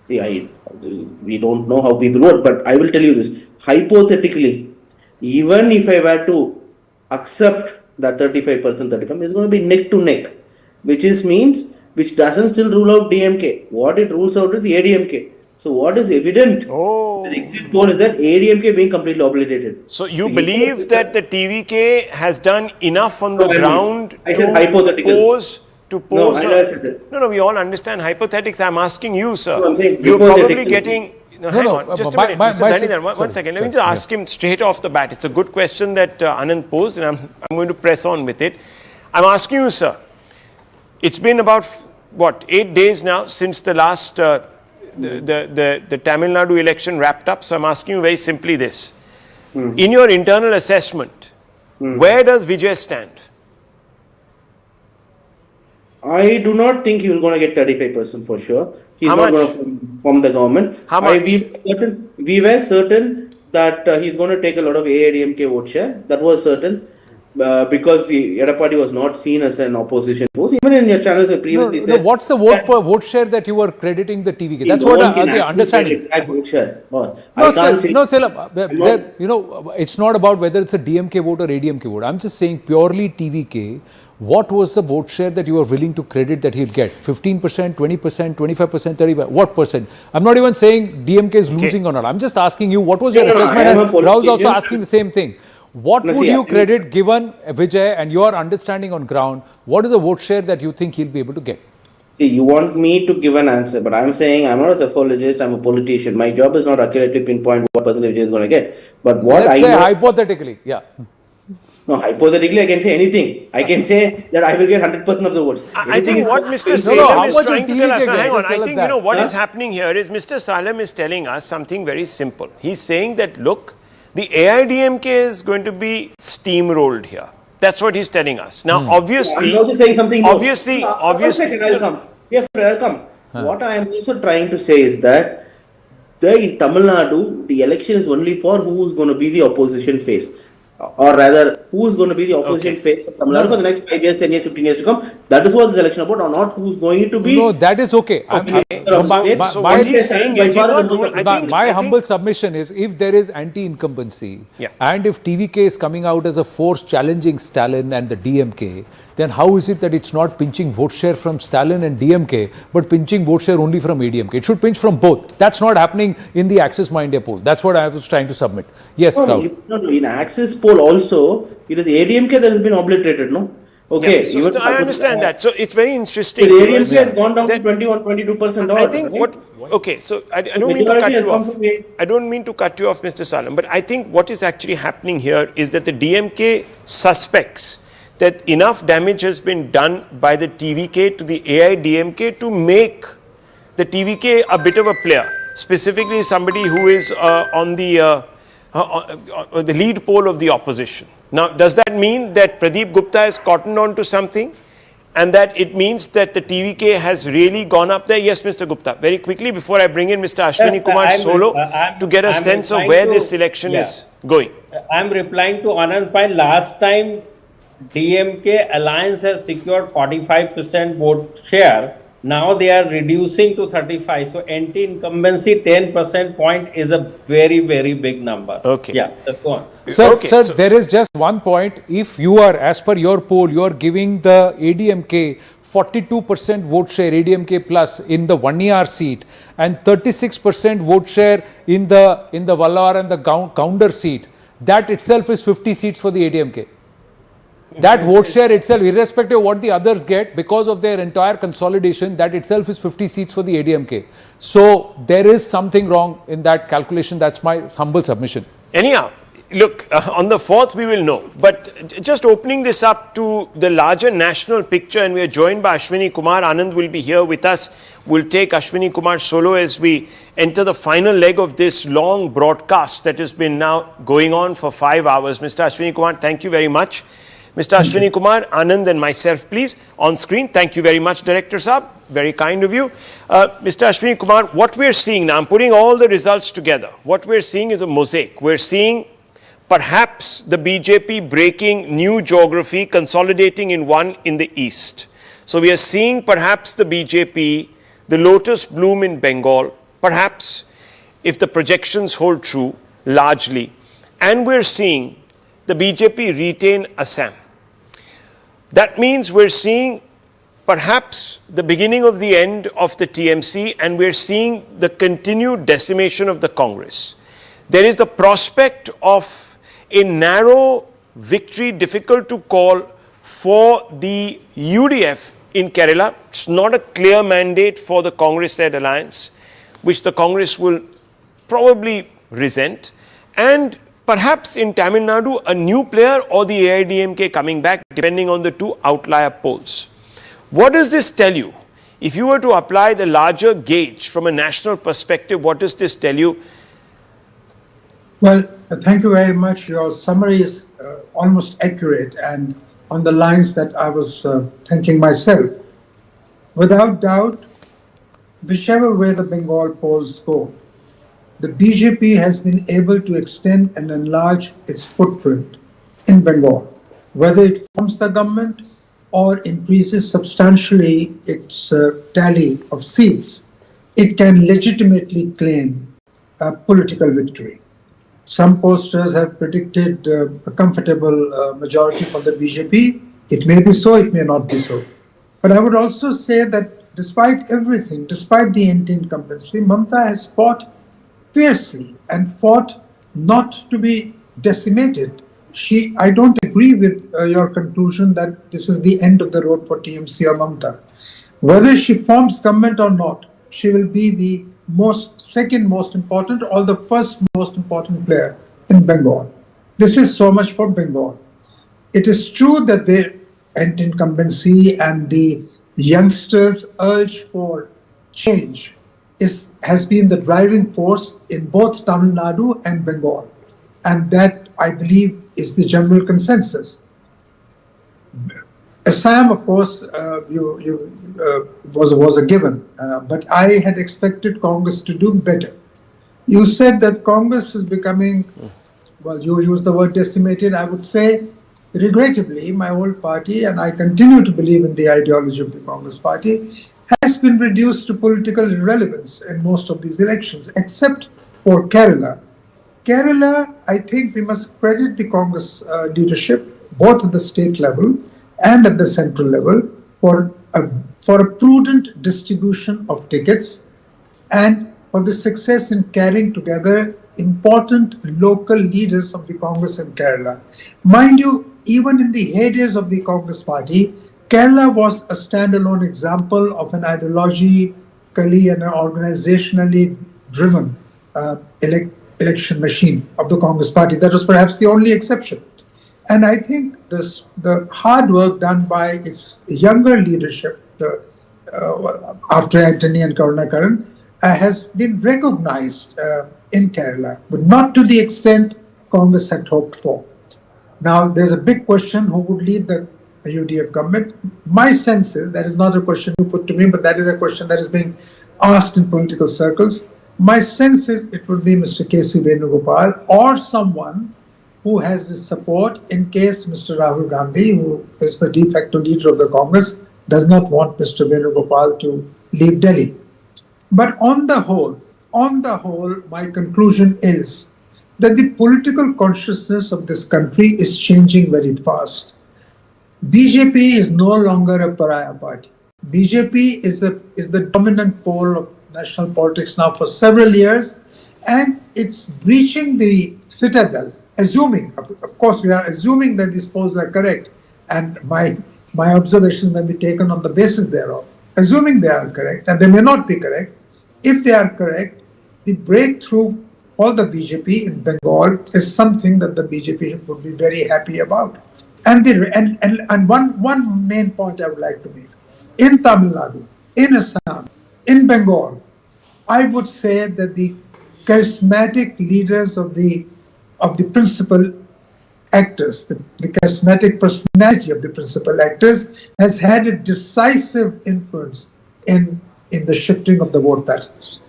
We don't know how people vote, but I will tell you this. Hypothetically, even if I were to accept that 35%, 35%, it's going to be neck to neck, which doesn't still rule out DMK. What it rules out is the ADMK. So what is evident the exit poll is that ADMK being completely obliterated. So you believe that the TVK has done enough on the ground to pose No, we all understand hypothetics. I'm asking you, sir. No, I'm saying you're probably getting... No, hang on, just a minute. Mr. Dhanidhar, one second. Let me just ask him straight off the bat. It's a good question that Anand posed, and I'm going to press on with it. I'm asking you, sir. It's been about, 8 days now since the last, the Tamil Nadu election wrapped up. So I'm asking you very simply this. In your internal assessment, where does Vijay stand? I do not think he will going to get 35% for sure. He's How not much? going to form the government. How much? We were certain that he's going to take a lot of AIDMK vote share. That was certain because the Edappadi was not seen as an opposition force. Even in your channels, I previously said. What's the vote share that you were crediting the TVK? That's what I'm understanding. Vote share. It's not about whether it's a DMK vote or ADMK vote. I'm just saying purely TVK. What was the vote share that you were willing to credit that he'll get? 15%, 20%, 25%, 35%? What percent? I'm not even saying DMK is losing or not. I'm just asking you, what was your assessment? And Rahul's also asking the same thing. What would you credit given Vijay and your understanding on ground? What is the vote share that you think he'll be able to get? See, you want me to give an answer, but I'm saying I'm not a psychologist, I'm a politician. My job is not accurately pinpoint what percentage is going to get. But what Let's say hypothetically, No, hypothetically, I can say anything. I can say that I will get 100% of the votes. I think what Mr. Salem is trying to tell us, hang on, I think, what is happening here is Mr. Salem is telling us something very simple. He's saying that, look, the AIDMK is going to be steamrolled here. That's what he's telling us. Now, obviously, I'm also saying something more. obviously, I'll come. Yeah, I'll come. What I am also trying to say is that in Tamil Nadu, the election is only for who is going to be the opposition face. Or rather, who is going to be the opposition face of Tamil Nadu for the next 5 years, 10 years, 15 years to come. That is what this election is about, or not who is going to be. No, that is okay. So what he's saying is my humble submission is if there is anti-incumbency and if TVK is coming out as a force challenging Stalin and the DMK, then how is it that it's not pinching vote share from Stalin and DMK, but pinching vote share only from ADMK? It should pinch from both. That's not happening in the Axis Mind India poll. That's what I was trying to submit. Yes, No, in Axis poll also, it is ADMK that has been obliterated, no? Okay. Yeah, so I understand that. So it's very interesting. The ADMK has gone down to 21, 22%. I think okay, so I don't mean to cut you off. I don't mean to cut you off, Mr. Salam, but I think what is actually happening here is that the DMK suspects that enough damage has been done by the TVK to the AIDMK to make the TVK a bit of a player, specifically somebody who is on the lead pole of the opposition. Now, does that mean that Pradeep Gupta has cottoned on to something and that it means that the TVK has really gone up there? Yes, Mr. Gupta, very quickly before I bring in Mr. Ashwini Kumar Solo to get a sense of where this election is going. I'm replying to Anand's point. Last time DMK alliance has secured 45% vote share. Now they are reducing to 35. So anti-incumbency 10% point is a very, very big number. Okay. Yeah, that's go on. Sir, there is just one point. If you are, as per your poll, you are giving the ADMK 42% vote share, ADMK plus in the Vanniyar seat and 36% vote share in the Vallar and the Counter seat. That itself is 50 seats for the ADMK. That vote share itself, irrespective of what the others get, because of their entire consolidation, that itself is 50 seats for the ADMK. So there is something wrong in that calculation. That's my humble submission. Anyhow, look, on the 4th we will know. But just opening this up to the larger national picture, and we are joined by Ashwini Kumar. Anand will be here with us. We'll take Ashwini Kumar solo as we enter the final leg of this long broadcast that has been now going on for 5 hours. Mr. Ashwini Kumar, thank you very much. Mr. Ashwini Kumar, Anand and myself, please, on screen. Thank you very much, Director Saab. Very kind of you. Mr. Ashwini Kumar, what we're seeing now, I'm putting all the results together. What we're seeing is a mosaic. We're seeing perhaps the BJP breaking new geography, consolidating in one in the east. So we are seeing perhaps the BJP, the lotus bloom in Bengal, perhaps if the projections hold true, largely. And we're seeing the BJP retain Assam. That means we're seeing perhaps the beginning of the end of the TMC, and we're seeing the continued decimation of the Congress. There is the prospect of a narrow victory, difficult to call, for the UDF in Kerala. It's not a clear mandate for the Congress-led alliance, which the Congress will probably resent. And perhaps in Tamil Nadu, a new player or the AIDMK coming back, depending on the two outlier polls. What does this tell you? If you were to apply the larger gauge from a national perspective, what does this tell you? Well, thank you very much. Your summary is almost accurate and on the lines that I was thinking myself. Without doubt, whichever way the Bengal polls go, the BJP has been able to extend and enlarge its footprint in Bengal, whether it forms the government or increases substantially its tally of seats. It can legitimately claim a political victory. Some pollsters have predicted a comfortable majority for the BJP. It may be so, it may not be so. But I would also say that despite everything, despite the anti-incumbency, Mamata has fought fiercely and fought not to be decimated. I don't agree with your conclusion that this is the end of the road for TMC or Mamata. Whether she forms government or not, she will be the second most important or the first most important player in Bengal. This is so much for Bengal. It is true that the anti-incumbency and the youngsters' urge for change has been the driving force in both Tamil Nadu and Bengal. And that, I believe, is the general consensus. Assam, of course, was a given, but I had expected Congress to do better. You said that Congress is becoming, well, you used the word decimated. I would say, regrettably, my old party, and I continue to believe in the ideology of the Congress party, has been reduced to political irrelevance in most of these elections, except for Kerala. Kerala, I think we must credit the Congress leadership, both at the state level and at the central level, for a prudent distribution of tickets and for the success in carrying together important local leaders of the Congress in Kerala. Mind you, even in the heydays of the Congress party, Kerala was a standalone example of an ideologically and organizationally driven election machine of the Congress party. That was perhaps the only exception. And I think the hard work done by its younger leadership after Anthony and Karunakaran has been recognized in Kerala, but not to the extent Congress had hoped for. Now, there's a big question who would lead the UDF government. My sense is, that is not a question you put to me, but that is a question that is being asked in political circles. My sense is it would be Mr. K.C. Venugopal or someone who has the support in case Mr. Rahul Gandhi, who is the de facto leader of the Congress, does not want Mr. Venugopal to leave Delhi. But on the whole, my conclusion is that the political consciousness of this country is changing very fast. BJP is no longer a pariah party. BJP is the dominant pole of national politics now for several years, and it's breaching the citadel, assuming, of course we are assuming that these polls are correct, and my observations may be taken on the basis thereof. Assuming they are correct, and they may not be correct, if they are correct, the breakthrough for the BJP in Bengal is something that the BJP would be very happy about. And one main point I would like to make. In Tamil Nadu, in Assam, in Bengal, I would say that the charismatic leaders of the principal actors, the charismatic personality of the principal actors has had a decisive influence in the shifting of the vote patterns.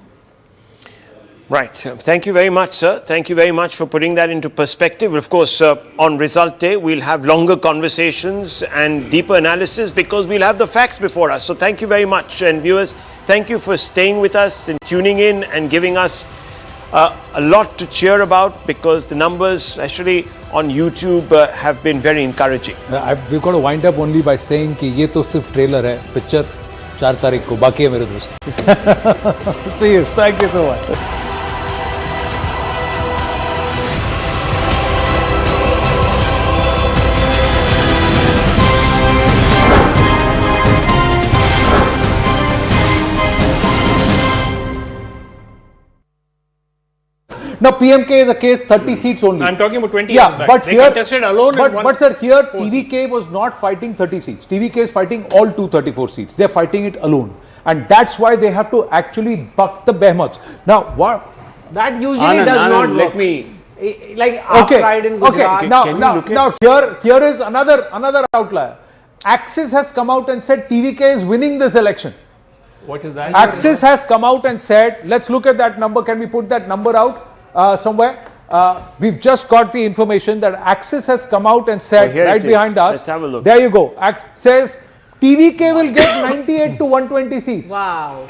Right. Thank you very much, sir. Thank you very much for putting that into perspective. Of course, on result day, we'll have longer conversations and deeper analysis because we'll have the facts before us. So thank you very much. And viewers, thank you for staying with us and tuning in and giving us a lot to cheer about because the numbers, especially on YouTube, have been very encouraging. We've got to wind up only by saying कि ये तो सिर्फ trailer है, picture 4 तारीख को बाकी है मेरे दोस्त. See you. Thank you so much. Now PMK is a case 30 seats only. I'm talking about 20 yeah, years back. But they here, contested alone but sir, here TVK was not fighting 30 seats. TVK is fighting all 234 seats. They're fighting it alone. And that's why they have to actually buck the behemoths. Now, what? That usually does not work. Let me... Like our pride in Gujarat. Okay. Now here is another outlier. Axis has come out and said TVK is winning this election. What is that? Axis has come out and said, let's look at that number. Can we put that number out somewhere? We've just got the information that Axis has come out and said right behind us. Let's have a look. There you go. Says TVK will get 98 to 120 seats. Wow.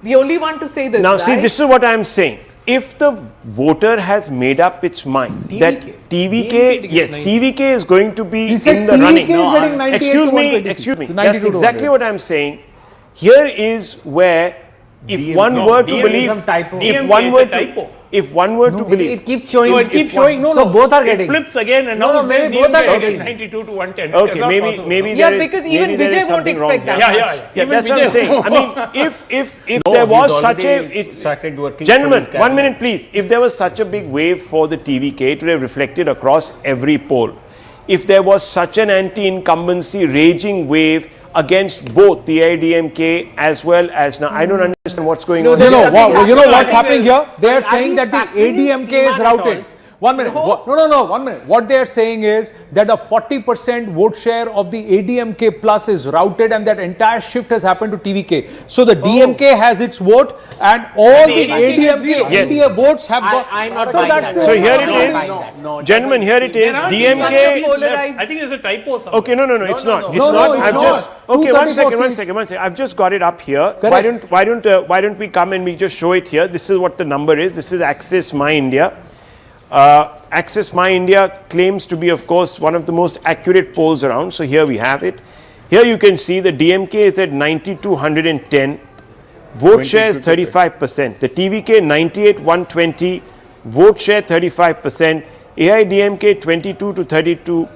The only one to say this. Now, right? see, this is what I'm saying. If the voter has made up its mind that TVK is going to be in the running. Excuse me. That's exactly what I'm saying. Here is where, if one were to believe, if one were to believe, it keeps showing. No, it keeps showing. So both are getting. It flips again, and now maybe both are getting 92 to 110. Okay, maybe there is because even maybe there Vijay is won't something wrong expect here. that. Yeah, that's what I'm saying. I mean, if there was such a gentlemen, 1 minute please. If there was such a big wave for the TVK, it would have reflected across every poll. If there was such an anti-incumbency raging wave against both the AIDMK as well as now, I don't understand what's going on. You know what's happening here? They are saying that the ADMK is routed. 1 minute. No, 1 minute. What they are saying is that a 40% vote share of the ADMK plus is routed and that entire shift has happened to TVK. So the DMK has its vote and all the ADMK votes have got. I'm not buying that. So here it is. Gentlemen, here it is. DMK. I think there's a typo somewhere. Okay, no, it's not. It's not. I've just. Okay, one second. I've just got it up here. Why don't we come and we just show it here? This is what the number is. This is Axis My India. Axis My India claims to be, of course, one of the most accurate polls around. So here we have it. Here you can see the DMK is at 90-110. Vote share is 35%. The TVK 98-120. Vote share 35%. AIDMK 22-32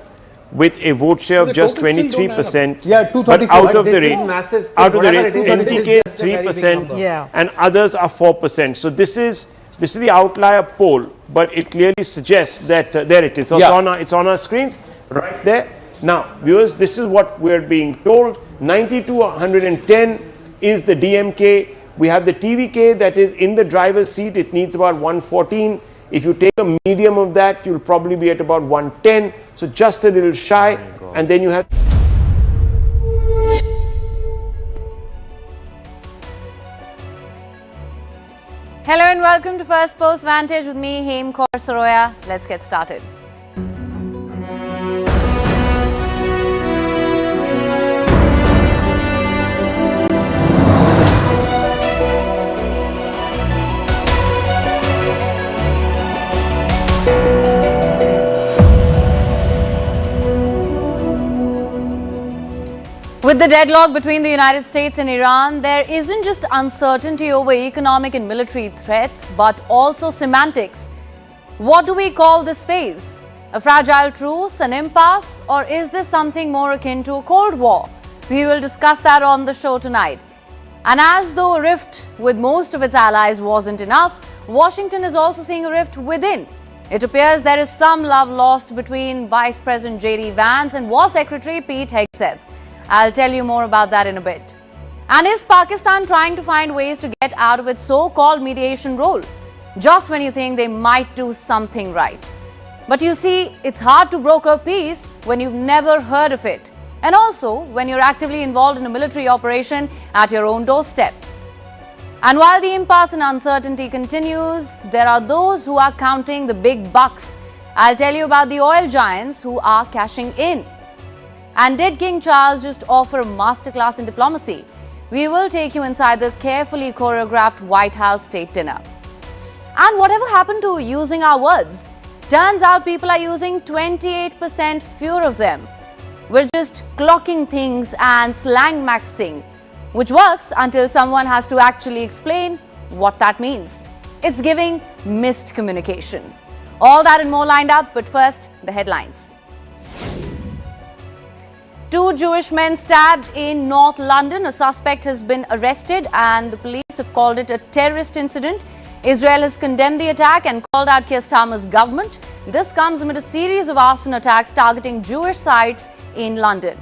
with a vote share of just 23%. Yeah, 234. But out of the race, Whatever NTK is 3% and others are 4%. So this is the outlier poll, but it clearly suggests that there it is. So it's on our screens right there. Now, viewers, this is what we're being told. 90-110 is the DMK. We have the TVK that is in the driver's seat. It needs about 114. If you take a medium of that, you'll probably be at about 110. So just a little shy. And then you have... Hello and welcome to First Post Vantage with me, Hem Kaur Saroya. Let's get started. With the deadlock between the United States and Iran, there isn't just uncertainty over economic and military threats, but also semantics. What do we call this phase? A fragile truce, an impasse, or is this something more akin to a Cold War? We will discuss that on the show tonight. And as though a rift with most of its allies wasn't enough, Washington is also seeing a rift within. It appears there is some love lost between Vice President J.D. Vance and War Secretary Pete Hegseth. I'll tell you more about that in a bit. And is Pakistan trying to find ways to get out of its so-called mediation role? Just when you think they might do something right. But you see, it's hard to broker peace when you've never heard of it. And also when you're actively involved in a military operation at your own doorstep. And while the impasse and uncertainty continues, there are those who are counting the big bucks. I'll tell you about the oil giants who are cashing in. And did King Charles just offer a masterclass in diplomacy? We will take you inside the carefully choreographed White House state dinner. And whatever happened to using our words? Turns out people are using 28% fewer of them. We're just clocking things and slang maxing, which works until someone has to actually explain what that means. It's giving missed communication. All that and more lined up, but first, the headlines. 2 Jewish men stabbed in North London. A suspect has been arrested and the police have called it a terrorist incident. Israel has condemned the attack and called out Keir Starmer's government. This comes amid a series of arson attacks targeting Jewish sites in London.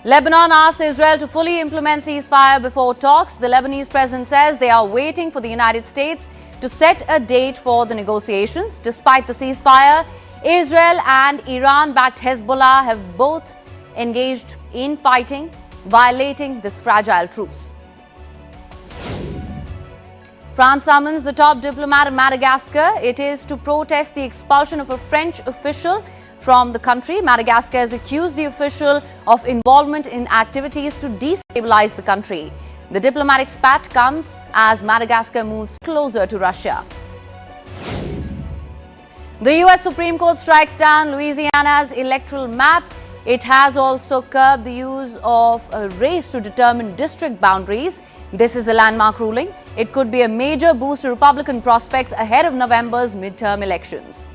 Lebanon asks Israel to fully implement ceasefire before talks. The Lebanese president says they are waiting for the United States to set a date for the negotiations. Despite the ceasefire, Israel and Iran-backed Hezbollah have both engaged in fighting, violating this fragile truce. France summons the top diplomat of Madagascar. It is to protest the expulsion of a French official from the country. Madagascar has accused the official of involvement in activities to destabilize the country. The diplomatic spat comes as Madagascar moves closer to Russia. The US Supreme Court strikes down Louisiana's electoral map. It has also curbed the use of a race to determine district boundaries. This is a landmark ruling. It could be a major boost to Republican prospects ahead of November's midterm elections.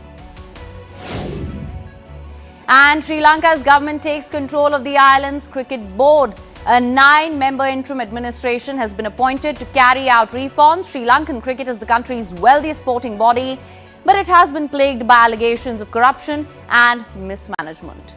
And Sri Lanka's government takes control of the island's cricket board. A 9-member interim administration has been appointed to carry out reforms. Sri Lankan cricket is the country's wealthiest sporting body, but it has been plagued by allegations of corruption and mismanagement.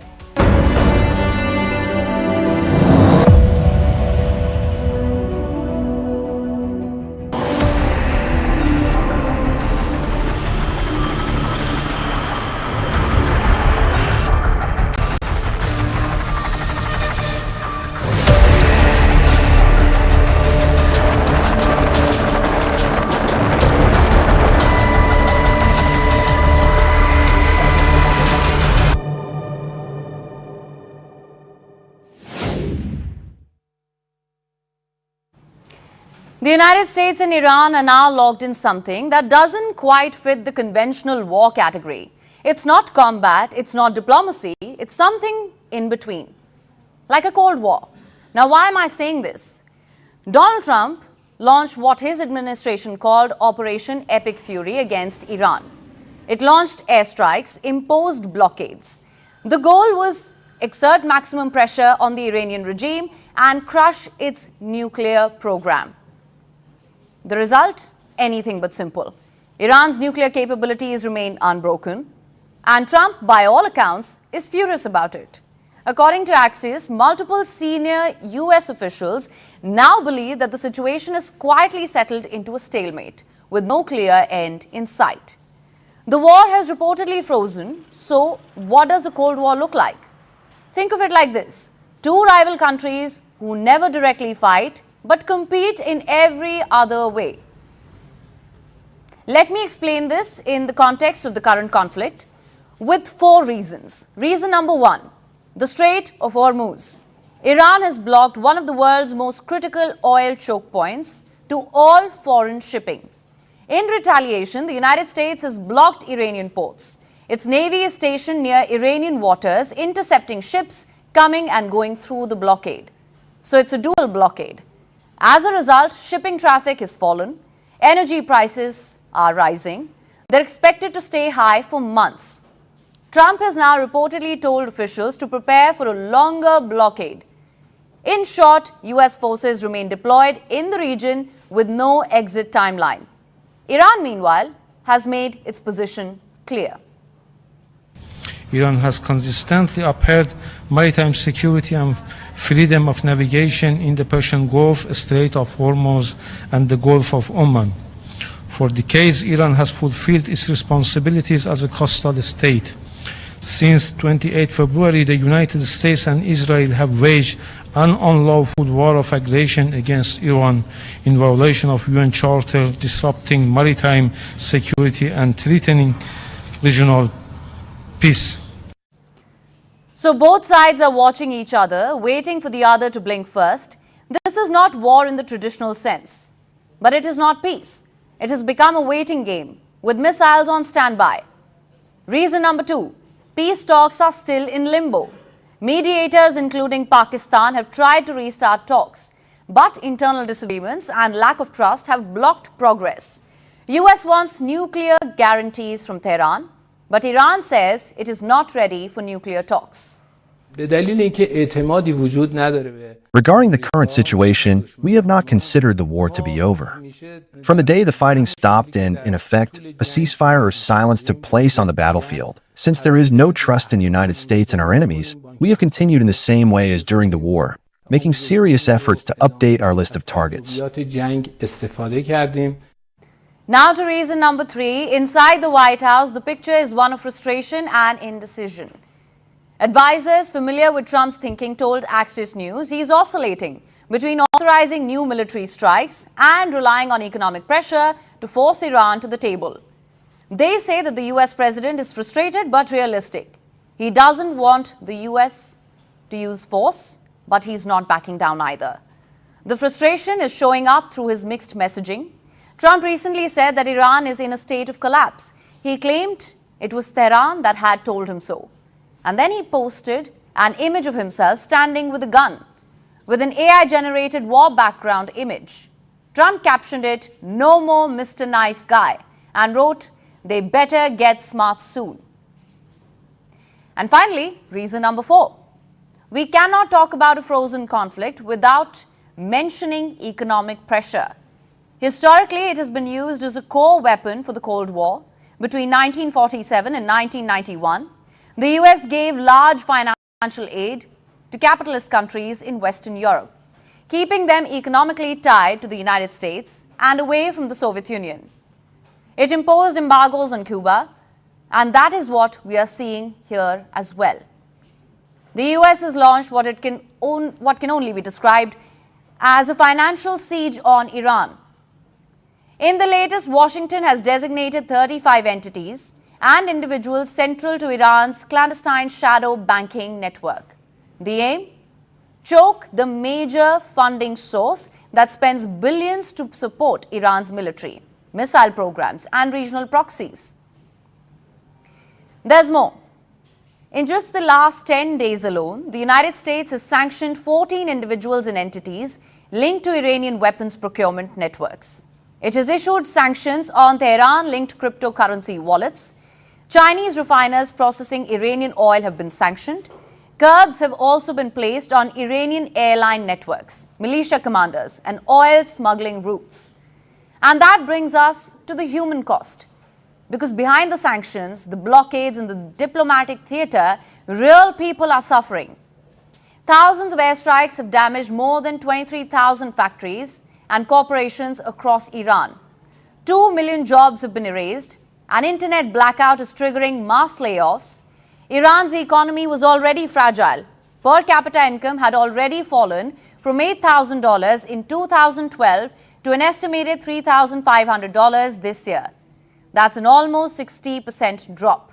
The United States and Iran are now locked in something that doesn't quite fit the conventional war category. It's not combat, it's not diplomacy, it's something in between, like a Cold War. Now, why am I saying this? Donald Trump launched what his administration called Operation Epic Fury against Iran. It launched airstrikes, imposed blockades. The goal was exert maximum pressure on the Iranian regime and crush its nuclear program. The result? Anything but simple. Iran's nuclear capabilities remain unbroken, and Trump, by all accounts, is furious about it. According to Axios, multiple senior US officials now believe that the situation is quietly settled into a stalemate, with no clear end in sight. The war has reportedly frozen, so what does a Cold War look like? Think of it like this: 2 rival countries who never directly fight, but compete in every other way. Let me explain this in the context of the current conflict with 4 reasons. Reason number 1, the Strait of Hormuz. Iran has blocked one of the world's most critical oil choke points to all foreign shipping. In retaliation, the United States has blocked Iranian ports. Its navy is stationed near Iranian waters, intercepting ships coming and going through the blockade. So it's a dual blockade. As a result, shipping traffic has fallen, energy prices are rising, they're expected to stay high for months. Trump has now reportedly told officials to prepare for a longer blockade. In short, US forces remain deployed in the region with no exit timeline. Iran, meanwhile, has made its position clear. Iran has consistently upheld maritime security and freedom of navigation in the Persian Gulf, Strait of Hormuz, and the Gulf of Oman. For decades, Iran has fulfilled its responsibilities as a coastal state. Since 28 February, the United States and Israel have waged an unlawful war of aggression against Iran in violation of UN Charter, disrupting maritime security and threatening regional peace. So both sides are watching each other, waiting for the other to blink first. This is not war in the traditional sense, but it is not peace. It has become a waiting game with missiles on standby. Reason number 2, peace talks are still in limbo. Mediators, including Pakistan, have tried to restart talks, but internal disagreements and lack of trust have blocked progress. US wants nuclear guarantees from Tehran, but Iran says it is not ready for nuclear talks. Regarding the current situation, we have not considered the war to be over. From the day the fighting stopped and, in effect, a ceasefire or silence took place on the battlefield, since there is no trust in the United States and our enemies, we have continued in the same way as during the war, making serious efforts to update our list of targets. Now to reason number 3, inside the White House, the picture is one of frustration and indecision. Advisors familiar with Trump's thinking told Axios News he is oscillating between authorizing new military strikes and relying on economic pressure to force Iran to the table. They say that the US president is frustrated but realistic. He doesn't want the US to use force, but he's not backing down either. The frustration is showing up through his mixed messaging. Trump recently said that Iran is in a state of collapse. He claimed it was Tehran that had told him so. And then he posted an image of himself standing with a gun, with an AI-generated war background image. Trump captioned it, "No more Mr. Nice Guy," and wrote, "They better get smart soon." And finally, reason number 4. We cannot talk about a frozen conflict without mentioning economic pressure. Historically, it has been used as a core weapon for the Cold War. Between 1947 and 1991, the US gave large financial aid to capitalist countries in Western Europe, keeping them economically tied to the United States and away from the Soviet Union. It imposed embargoes on Cuba, and that is what we are seeing here as well. The US has launched what can only be described as a financial siege on Iran. In the latest, Washington has designated 35 entities and individuals central to Iran's clandestine shadow banking network. The aim? Choke the major funding source that spends billions to support Iran's military, missile programs, and regional proxies. There's more. In just the last 10 days alone, the United States has sanctioned 14 individuals and entities linked to Iranian weapons procurement networks. It has issued sanctions on Tehran-linked cryptocurrency wallets. Chinese refiners processing Iranian oil have been sanctioned. Curbs have also been placed on Iranian airline networks, militia commanders, and oil smuggling routes. And that brings us to the human cost. Because behind the sanctions, the blockades, and the diplomatic theatre, real people are suffering. Thousands of airstrikes have damaged more than 23,000 factories and corporations across Iran. 2 million jobs have been erased. An internet blackout is triggering mass layoffs. Iran's economy was already fragile. Per capita income had already fallen from $8,000 in 2012 to an estimated $3,500 this year. That's an almost 60% drop.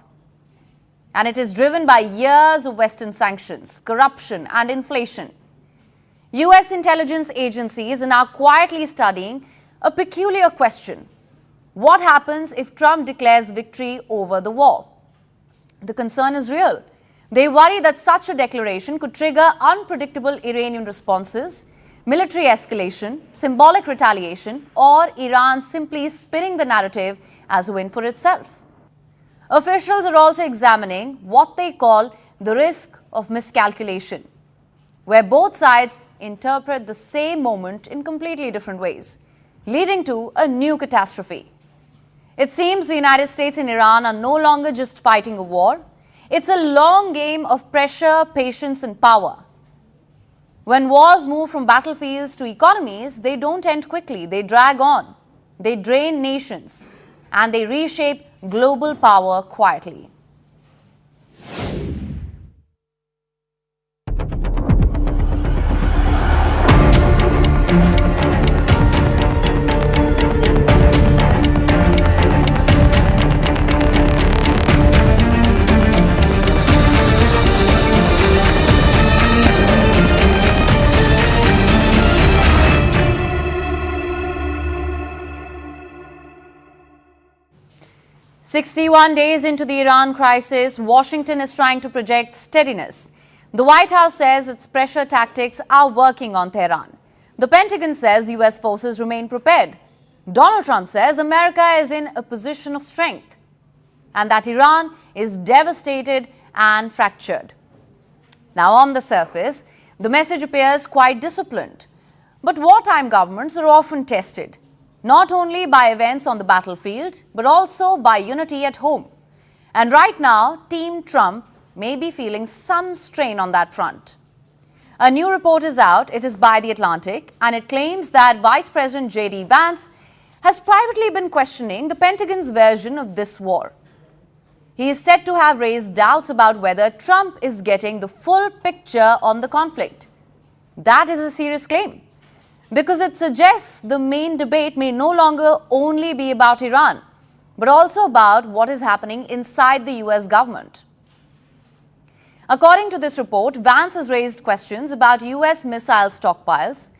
And it is driven by years of Western sanctions, corruption, and inflation. US intelligence agencies are now quietly studying a peculiar question. What happens if Trump declares victory over the war? The concern is real. They worry that such a declaration could trigger unpredictable Iranian responses, military escalation, symbolic retaliation, or Iran simply spinning the narrative as a win for itself. Officials are also examining what they call the risk of miscalculation, where both sides interpret the same moment in completely different ways. leading to a new catastrophe. It seems the United States and Iran are no longer just fighting a war. It's a long game of pressure, patience, and power. When wars move from battlefields to economies, they don't end quickly. They drag on. They drain nations. And they reshape global power quietly. "61 days into the Iran crisis, Washington is trying to project steadiness. The White House says its pressure tactics are working on Tehran. The Pentagon says US forces remain prepared. Donald Trump says America is in a position of strength and that Iran is devastated and fractured. Now, on the surface, the message appears quite disciplined. But wartime governments are often tested, not only by events on the battlefield, but also by unity at home. And right now, Team Trump may be feeling some strain on that front. A new report is out. It is by The Atlantic, and it claims that Vice President J.D. Vance has privately been questioning the Pentagon's version of this war. He is said to have raised doubts about whether Trump is getting the full picture on the conflict. That is a serious claim, because it suggests the main debate may no longer only be about Iran, but also about what is happening inside the US government. According to this report, Vance has raised questions about US missile stockpiles.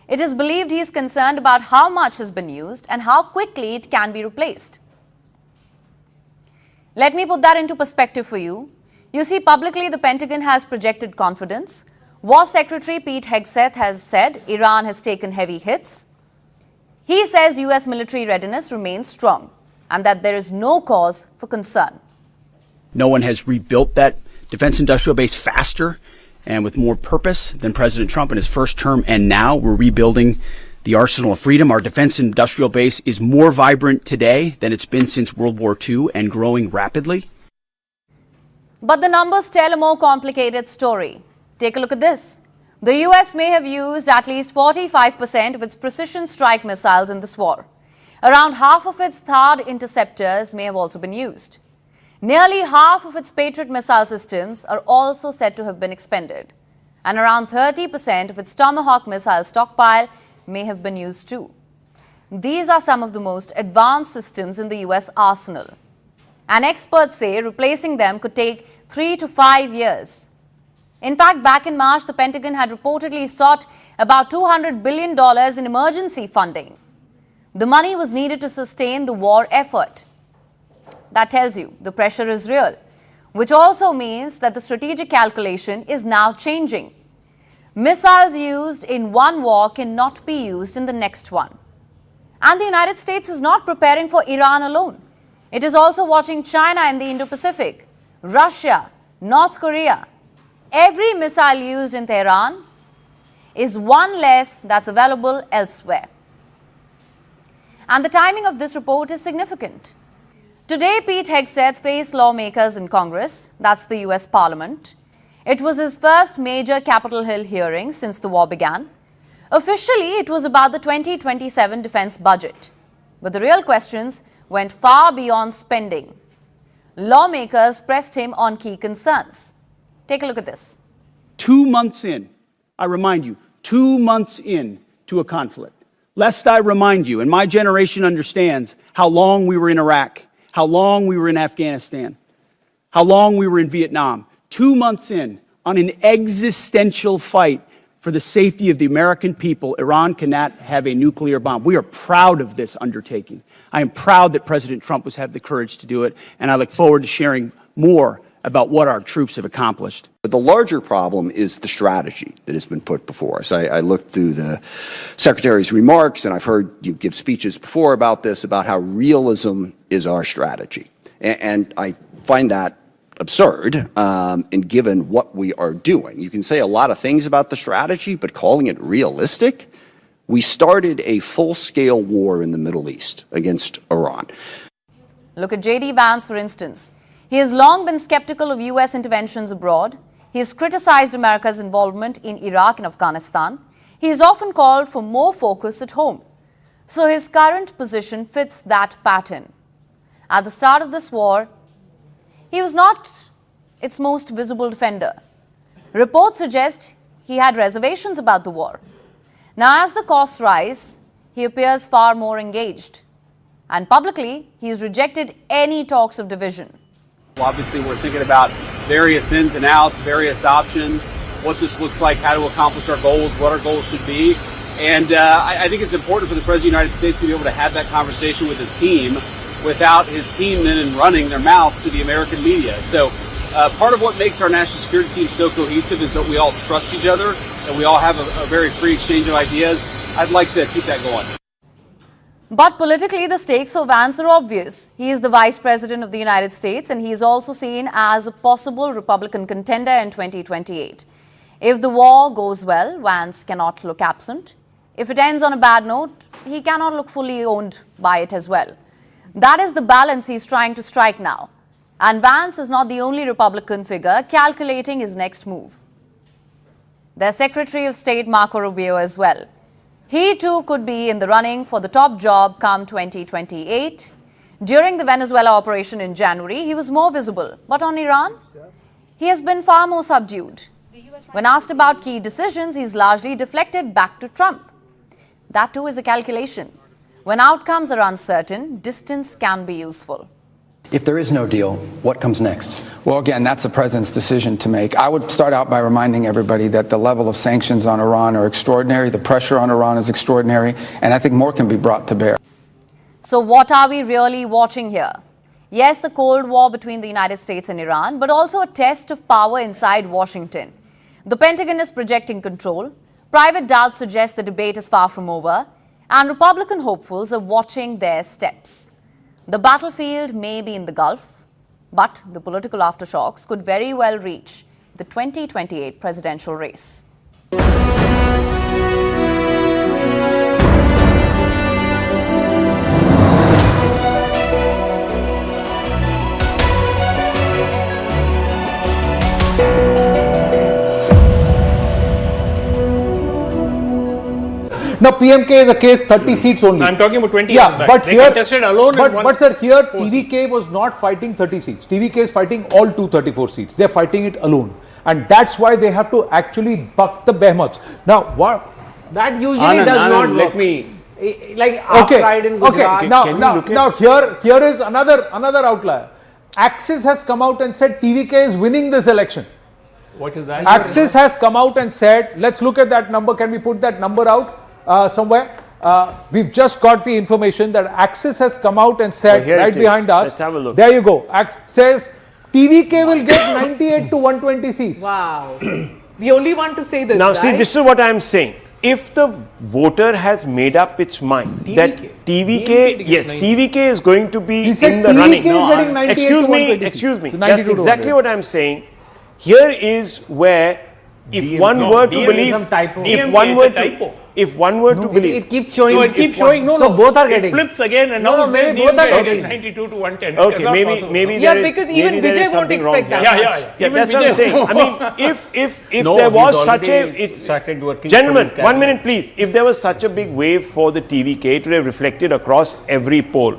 It is believed he is concerned about how much has been used and how quickly it can be replaced. Let me put that into perspective for you. You see, publicly the Pentagon has projected confidence. War Secretary Pete Hegseth has said Iran has taken heavy hits. He says US military readiness remains strong and that there is no cause for concern. No one has rebuilt that defense industrial base faster and with more purpose than President Trump in his first term, and now we're rebuilding the arsenal of freedom. Our defense industrial base is more vibrant today than it's been since World War II and growing rapidly. But the numbers tell a more complicated story. Take a look at this. The US may have used at least 45% of its precision strike missiles in this war. Around half of its THAAD interceptors may have also been used. Nearly half of its Patriot missile systems are also said to have been expended. And around 30% of its Tomahawk missile stockpile may have been used too. These are some of the most advanced systems in the US arsenal. And experts say replacing them could take 3 to 5 years. In fact, back in March, the Pentagon had reportedly sought about $200 billion in emergency funding. The money was needed to sustain the war effort. That tells you the pressure is real, which also means that the strategic calculation is now changing. Missiles used in one war cannot be used in the next one. And the United States is not preparing for Iran alone. It is also watching China in the Indo-Pacific, Russia, North Korea. Every missile used in Tehran is one less that's available elsewhere. And the timing of this report is significant. Today, Pete Hegseth faced lawmakers in Congress, that's the US Parliament. It was his first major Capitol Hill hearing since the war began. Officially, it was about the 2027 defense budget. But the real questions went far beyond spending. Lawmakers pressed him on key concerns. Take a look at this. 2 months in, I remind you, 2 months in to a conflict. Lest I remind you, and my generation understands how long we were in Iraq, how long we were in Afghanistan, how long we were in Vietnam. 2 months in, on an existential fight for the safety of the American people, Iran cannot have a nuclear bomb. We are proud of this undertaking. I am proud that President Trump has had the courage to do it, and I look forward to sharing more about what our troops have accomplished. But the larger problem is the strategy that has been put before us. I looked through the Secretary's remarks, and I've heard you give speeches before about this, about how realism is our strategy. And I find that absurd, and given what we are doing. You can say a lot of things about the strategy, but calling it realistic? we started a full-scale war in the Middle East against Iran. Look at J.D. Vance, for instance. He has long been skeptical of US interventions abroad. He has criticized America's involvement in Iraq and Afghanistan. He has often called for more focus at home. So his current position fits that pattern. At the start of this war, he was not its most visible defender. Reports suggest he had reservations about the war. Now, as the costs rise, he appears far more engaged. And publicly, he has rejected any talks of division. Obviously, we're thinking about various ins and outs, various options, what this looks like, how to accomplish our goals, what our goals should be. And I think it's important for the President of the United States to be able to have that conversation with his team without his team then running their mouth to the American media. So part of what makes our national security team so cohesive is that we all trust each other, and we all have a very free exchange of ideas. I'd like to keep that going. But politically, the stakes for Vance are obvious. He is the Vice President of the United States, and he is also seen as a possible Republican contender in 2028. If the war goes well, Vance cannot look absent. If it ends on a bad note, he cannot look fully owned by it as well. That is the balance he's trying to strike now. And Vance is not the only Republican figure calculating his next move. There's Secretary of State Marco Rubio as well. He too could be in the running for the top job come 2028. During the Venezuela operation in January, he was more visible. But on Iran, he has been far more subdued. When asked about key decisions, he's largely deflected back to Trump. That too is a calculation. When outcomes are uncertain, distance can be useful. If there is no deal, what comes next? Well, again, that's the president's decision to make. I would start out by reminding everybody that the level of sanctions on Iran are extraordinary. The pressure on Iran is extraordinary. And I think more can be brought to bear. So what are we really watching here? Yes, a Cold War between the United States and Iran, but also a test of power inside Washington. The Pentagon is projecting control. Private doubts suggest the debate is far from over. And Republican hopefuls are watching their steps. The battlefield may be in the Gulf, but the political aftershocks could very well reach the 2028 presidential race. Now, PMK is a case 30 seats only. I'm talking about 20 yeah, years back. but They here, contested alone in but sir, here TVK was not fighting 30 seats. TVK is fighting all 234 seats. They're fighting it alone. And that's why they have to actually buck the behemoths. Now, what? That usually does not work. Let me... Like outright in Gujarat. Okay, now here is another outlier. Axis has come out and said TVK is winning this election. What is that? Axis has come out and said, let's look at that number. Can we put that number out somewhere? We've just got the information that Axis has come out and said right behind us. Let's have a look. There you go. Says TVK will get 98 to 120 seats. Wow. The only one to say this. Now, right? see, this is what I am saying. If the voter has made up its mind that TVK, yes, TVK is going to be in the running. Excuse me. That's exactly what I am saying. Here is where, if one were to believe, if one were to believe, it keeps showing. It keeps showing. No, so both are getting. It flips again, and now maybe both are getting 92 to 110. Okay, maybe there is because even Vijay won't expect that. Yeah, that's what I'm saying. I mean, if there was such a gentlemen, 1 minute please. If there was such a big wave for the TVK, it would have reflected across every poll.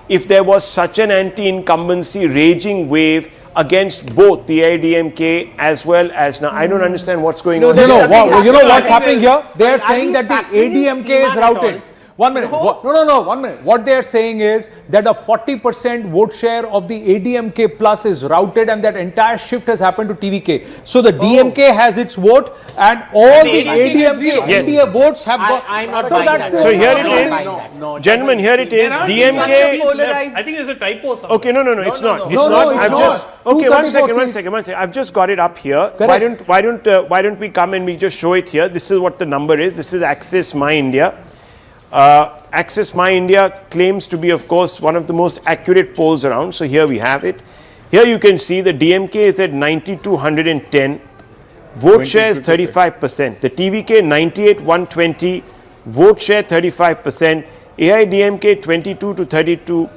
If there was such an anti-incumbency raging wave against both the AIDMK as well as now, I don't understand what's going on. You know what's happening here? They are saying that the ADMK is routed. 1 minute. No, 1 minute. What they are saying is that a 40% vote share of the ADMK plus is routed, and that entire shift has happened to TVK. So the DMK has its vote, and all the ADMK India votes have got. I'm not buying that. So here it is, gentlemen. Here it is. DMK. I think there's a typo. Okay, no, it's not. It's not. I've just. Okay, one second. I've just got it up here. Why don't we come and we just show it here? This is what the number is. This is Axis My India. Access My India claims to be, of course, one of the most accurate polls around. So here we have it. Here you can see the DMK is at 90-110. Vote share is 35%. The TVK 98-120. vote share 35%, AIDMK 22 to 32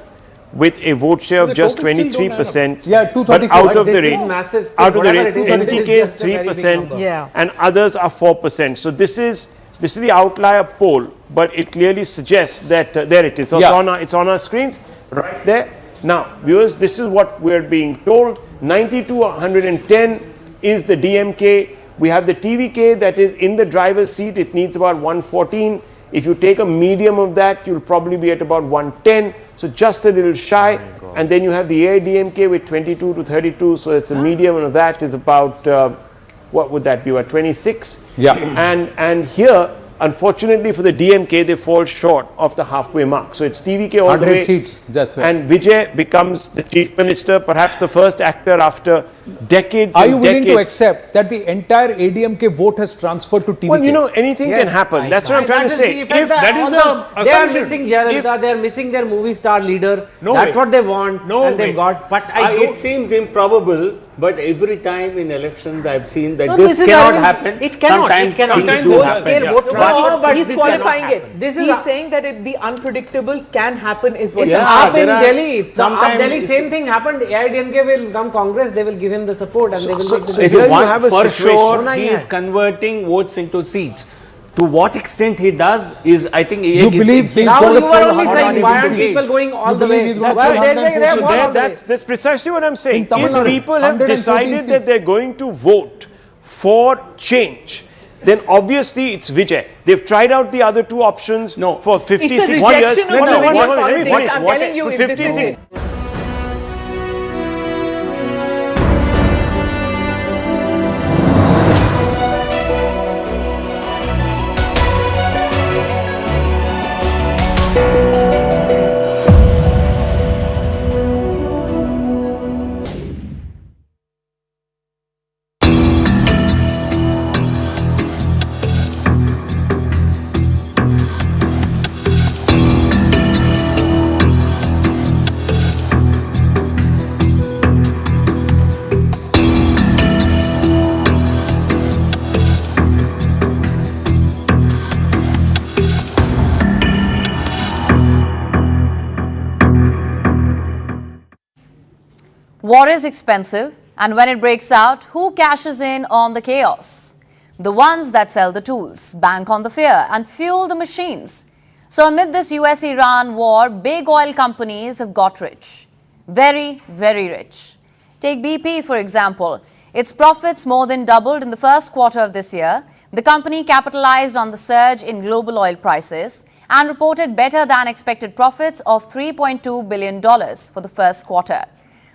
with a vote share of just 23%. Yeah, 234. But out of This the is race, massive still. out of the Whatever race, it is, NTK it's is just a very big 3%, number. Yeah. and others are 4%. So this is the outlier poll, but it clearly suggests that there it is. So it's on our screens right there. Now, viewers, this is what we're being told. 90 to 110 is the DMK. We have the TVK that is in the driver's seat. It needs about 114. If you take a medium of that, you'll probably be at about 110. So just a little shy. And then you have the AIDMK with 22 to 32. So it's a medium of that is about, what would that be, about 26? Yeah. And here, unfortunately for the DMK, they fall short of the halfway mark. So it's TVK all the 100 way. seats, that's right. And Vijay becomes the chief minister, perhaps the first actor after decades Are and you willing decades. to accept that the entire ADMK vote has transferred to TVK? Well, you know, anything can happen. That's what I'm trying to say. They are missing Jayalalitha, they are missing their movie star leader. That's what they want, and they've got. But it seems improbable, but every time in elections I've seen that No, this is cannot Arvind. happen. It cannot. Sometimes It cannot. things do Full happen. scale vote No, but he's this qualifying cannot it. happen. This He's is saying that the unpredictable can happen is what It's he's up saying. in Delhi. It's up sometimes Delhi. it's- Same thing happened. AIDMK will come Congress. They will give him the support, and they will make the So if decision. you want, have a for situation. sure, he is converting votes into seats. To what extent he does is, I think, You believe he's Now going to you are pull only 100 saying why aren't into people gates? going all You the believe way? he's going to That's pull why they 114 have So gone all the way. that's precisely what I'm saying. Tamil If Nadu, people have 114 decided that seats. they're going to vote for change, then obviously it's Vijay. They've tried out the other two options for 50, It's a 60 years. rejection of Hold on, Indian let me politics. finish. I'm telling you, For if 50, this is 60 it. War is expensive, and when it breaks out, who cashes in on the chaos? The ones that sell the tools, bank on the fear, and fuel the machines. So amid this US-Iran war, big oil companies have got rich. Very, very rich. Take BP, for example. Its profits more than doubled in the first quarter of this year. The company capitalized on the surge in global oil prices and reported better than expected profits of $3.2 billion for the first quarter.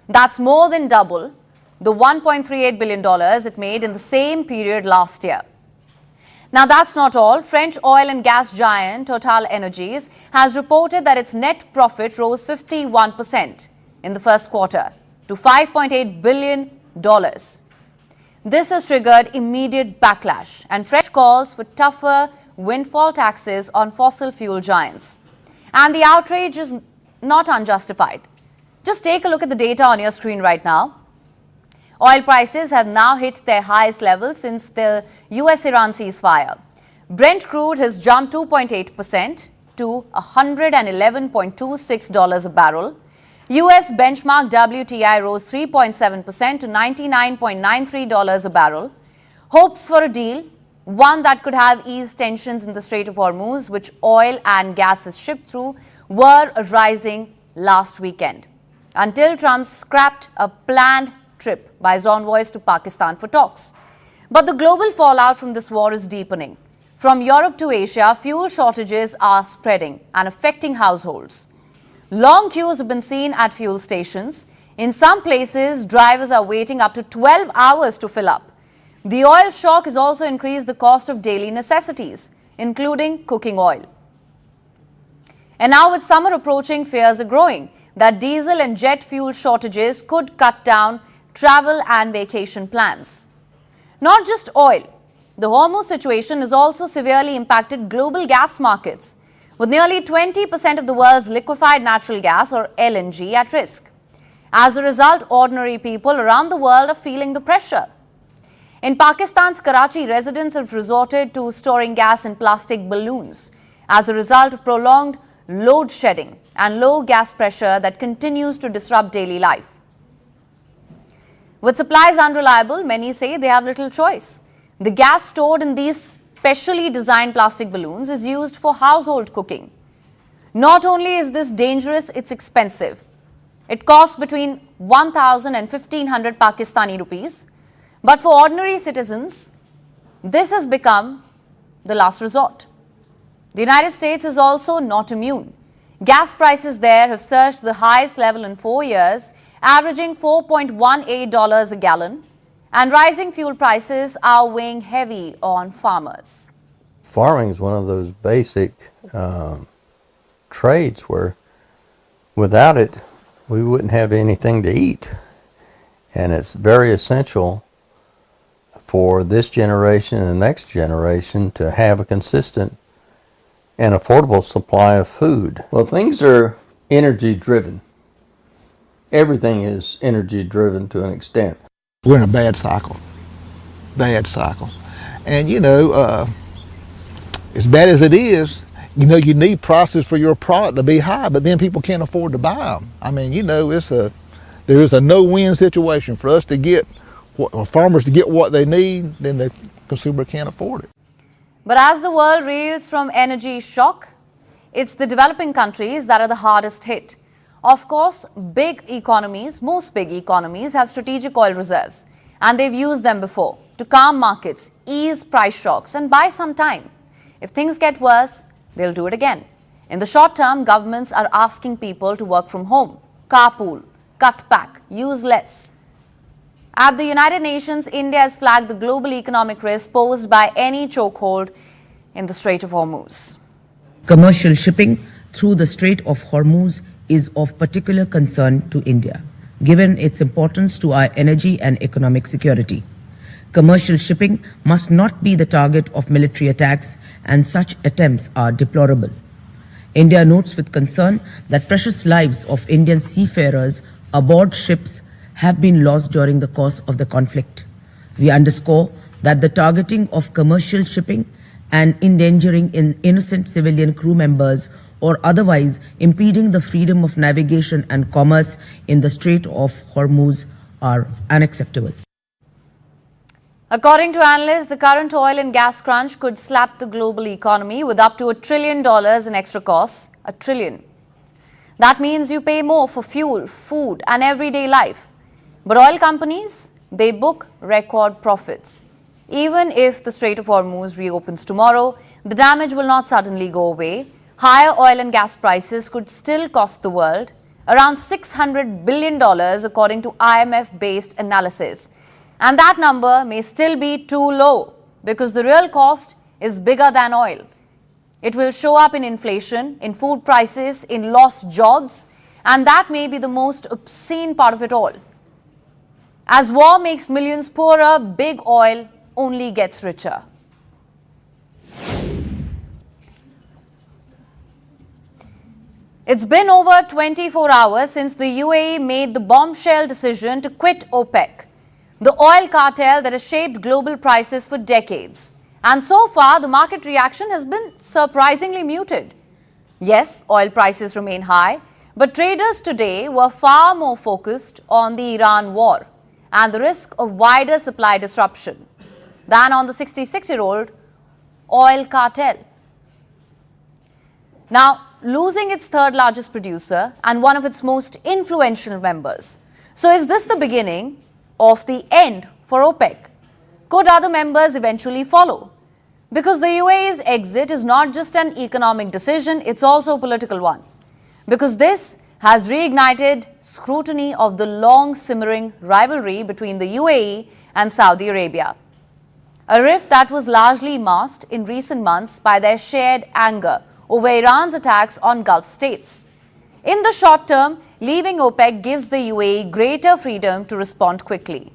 That's more than double the $1.38 billion it made in the same period last year. Now that's not all. French oil and gas giant Total Energies has reported that its net profit rose 51% in the first quarter to $5.8 billion. This has triggered immediate backlash and fresh calls for tougher windfall taxes on fossil fuel giants. And the outrage is not unjustified. Just take a look at the data on your screen right now. Oil prices have now hit their highest level since the US-Iran ceasefire. Brent crude has jumped 2.8% to $111.26 a barrel. US benchmark WTI rose 3.7% to $99.93 a barrel. Hopes for a deal, one that could have eased tensions in the Strait of Hormuz, which oil and gas is shipped through, were rising last weekend, until Trump scrapped a planned trip by his envoys to Pakistan for talks. But the global fallout from this war is deepening. From Europe to Asia, fuel shortages are spreading and affecting households. Long queues have been seen at fuel stations. In some places, drivers are waiting up to 12 hours to fill up. The oil shock has also increased the cost of daily necessities, including cooking oil. And now with summer approaching, fears are growing that diesel and jet fuel shortages could cut down travel and vacation plans. Not just oil, the Hormuz situation has also severely impacted global gas markets, with nearly 20% of the world's liquefied natural gas, or LNG, at risk. As a result, ordinary people around the world are feeling the pressure. In Pakistan's Karachi, residents have resorted to storing gas in plastic balloons as a result of prolonged load shedding and low gas pressure that continues to disrupt daily life. With supplies unreliable, many say they have little choice. The gas stored in these specially designed plastic balloons is used for household cooking. Not only is this dangerous, it's expensive. It costs between 1,000 and 1,500 Pakistani rupees. But for ordinary citizens, this has become the last resort. The United States is also not immune. Gas prices there have surged to the highest level in 4 years, averaging $4.18 a gallon, and rising fuel prices are weighing heavy on farmers. Farming is one of those basic trades where without it, we wouldn't have anything to eat. And it's very essential for this generation and the next generation to have a consistent and affordable supply of food. Well, things are energy driven. Everything is energy driven to an extent. We're in a bad cycle. And as bad as it is, you need prices for your product to be high, but then people can't afford to buy them. I mean, there is a no-win situation for us to get, farmers to get what they need, then the consumer can't afford it. But as the world reels from energy shock, it's the developing countries that are the hardest hit. Of course, most big economies have strategic oil reserves, and they've used them before to calm markets, ease price shocks, and buy some time. If things get worse, they'll do it again. In the short term, governments are asking people to work from home, carpool, cut back, use less. At the United Nations, India has flagged the global economic risk posed by any chokehold in the Strait of Hormuz. Commercial shipping through the Strait of Hormuz is of particular concern to India, given its importance to our energy and economic security. Commercial shipping must not be the target of military attacks, and such attempts are deplorable. India notes with concern that precious lives of Indian seafarers aboard ships have been lost during the course of the conflict. We underscore that the targeting of commercial shipping and endangering innocent civilian crew members or otherwise impeding the freedom of navigation and commerce in the Strait of Hormuz are unacceptable. According to analysts, the current oil and gas crunch could slap the global economy with up to $1 trillion in extra costs. $1 trillion. That means you pay more for fuel, food, and everyday life. But oil companies, they book record profits. Even if the Strait of Hormuz reopens tomorrow, the damage will not suddenly go away. Higher oil and gas prices could still cost the world around $600 billion according to IMF-based analysis. And that number may still be too low because the real cost is bigger than oil. It will show up in inflation, in food prices, in lost jobs, and that may be the most obscene part of it all. As war makes millions poorer, big oil only gets richer. It's been over 24 hours since the UAE made the bombshell decision to quit OPEC, the oil cartel that has shaped global prices for decades. And so far, the market reaction has been surprisingly muted. Yes, oil prices remain high, but traders today were far more focused on the Iran war and the risk of wider supply disruption than on the 66-year-old oil cartel. Now, losing its third largest producer and one of its most influential members. So is this the beginning of the end for OPEC? Could other members eventually follow? Because the UAE's exit is not just an economic decision, it's also a political one. Because this has reignited scrutiny of the long-simmering rivalry between the UAE and Saudi Arabia. A rift that was largely masked in recent months by their shared anger over Iran's attacks on Gulf states. In the short term, leaving OPEC gives the UAE greater freedom to respond quickly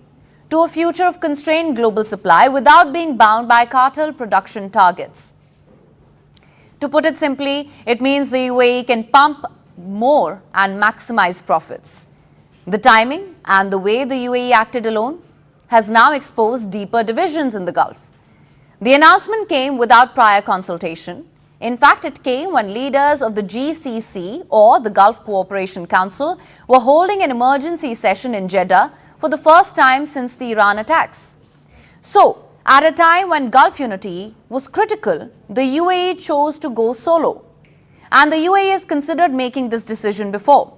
to a future of constrained global supply without being bound by cartel production targets. To put it simply, it means the UAE can pump more and maximize profits. The timing and the way the UAE acted alone has now exposed deeper divisions in the Gulf. The announcement came without prior consultation. In fact, it came when leaders of the GCC or the Gulf Cooperation Council were holding an emergency session in Jeddah for the first time since the Iran attacks. So, at a time when Gulf unity was critical, the UAE chose to go solo. And the UAE has considered making this decision before.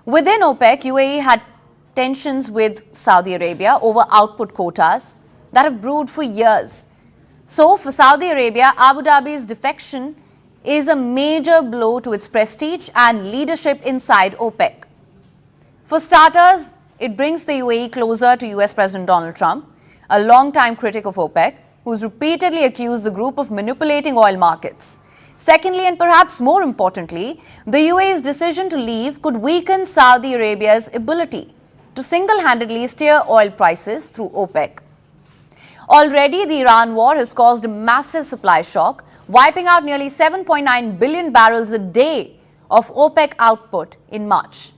Within OPEC, UAE had tensions with Saudi Arabia over output quotas that have brewed for years. So, for Saudi Arabia, Abu Dhabi's defection is a major blow to its prestige and leadership inside OPEC. For starters, it brings the UAE closer to US President Donald Trump, a long-time critic of OPEC, who's repeatedly accused the group of manipulating oil markets. Secondly, and perhaps more importantly, the UAE's decision to leave could weaken Saudi Arabia's ability to single-handedly steer oil prices through OPEC. Already, the Iran war has caused a massive supply shock, wiping out nearly 7.9 billion barrels a day of OPEC output in March.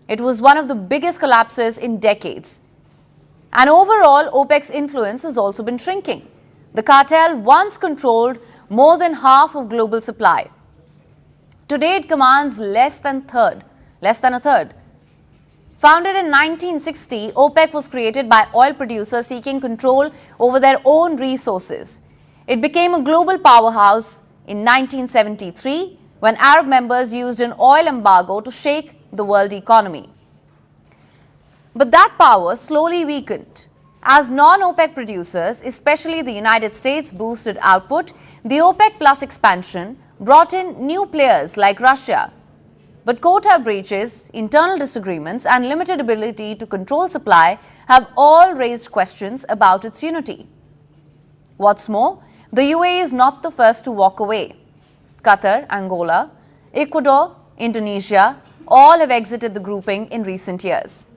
It was one of the biggest collapses in decades. And overall, OPEC's influence has also been shrinking. The cartel once controlled more than half of global supply. Today, it commands less than a third. Founded in 1960, OPEC was created by oil producers seeking control over their own resources. It became a global powerhouse in 1973 when Arab members used an oil embargo to shake the world economy. But that power slowly weakened. As non-OPEC producers, especially the United States, boosted output, the OPEC Plus expansion brought in new players like Russia. But quota breaches, internal disagreements, and limited ability to control supply have all raised questions about its unity. What's more, the UAE is not the first to walk away. Qatar, Angola, Ecuador, Indonesia all have exited the grouping in recent years.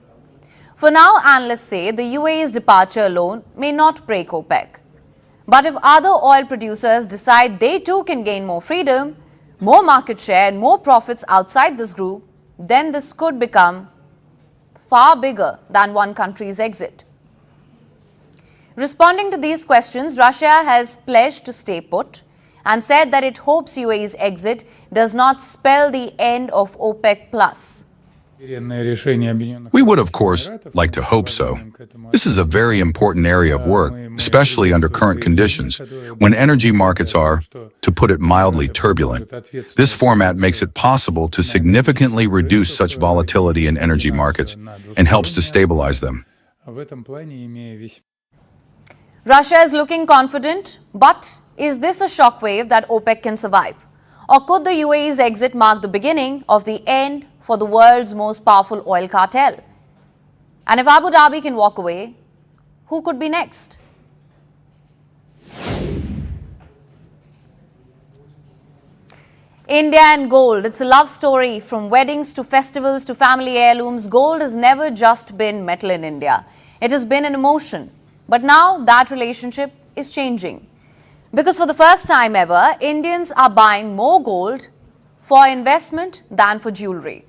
For now, analysts say the UAE's departure alone may not break OPEC. But if other oil producers decide they too can gain more freedom, more market share and more profits outside this group, then this could become far bigger than one country's exit. Responding to these questions, Russia has pledged to stay put and said that it hopes UAE's exit does not spell the end of OPEC+. We would, of course, like to hope so. This is a very important area of work, especially under current conditions, when energy markets are, to put it mildly, turbulent. This format makes it possible to significantly reduce such volatility in energy markets and helps to stabilize them. Russia is looking confident, but is this a shockwave that OPEC can survive? Or could the UAE's exit mark the beginning of the end for the world's most powerful oil cartel? And if Abu Dhabi can walk away, who could be next? India and gold. It's a love story. From weddings to festivals to family heirlooms, gold has never just been metal in India. It has been an emotion. But now that relationship is changing. Because for the first time ever, Indians are buying more gold for investment than for jewelry.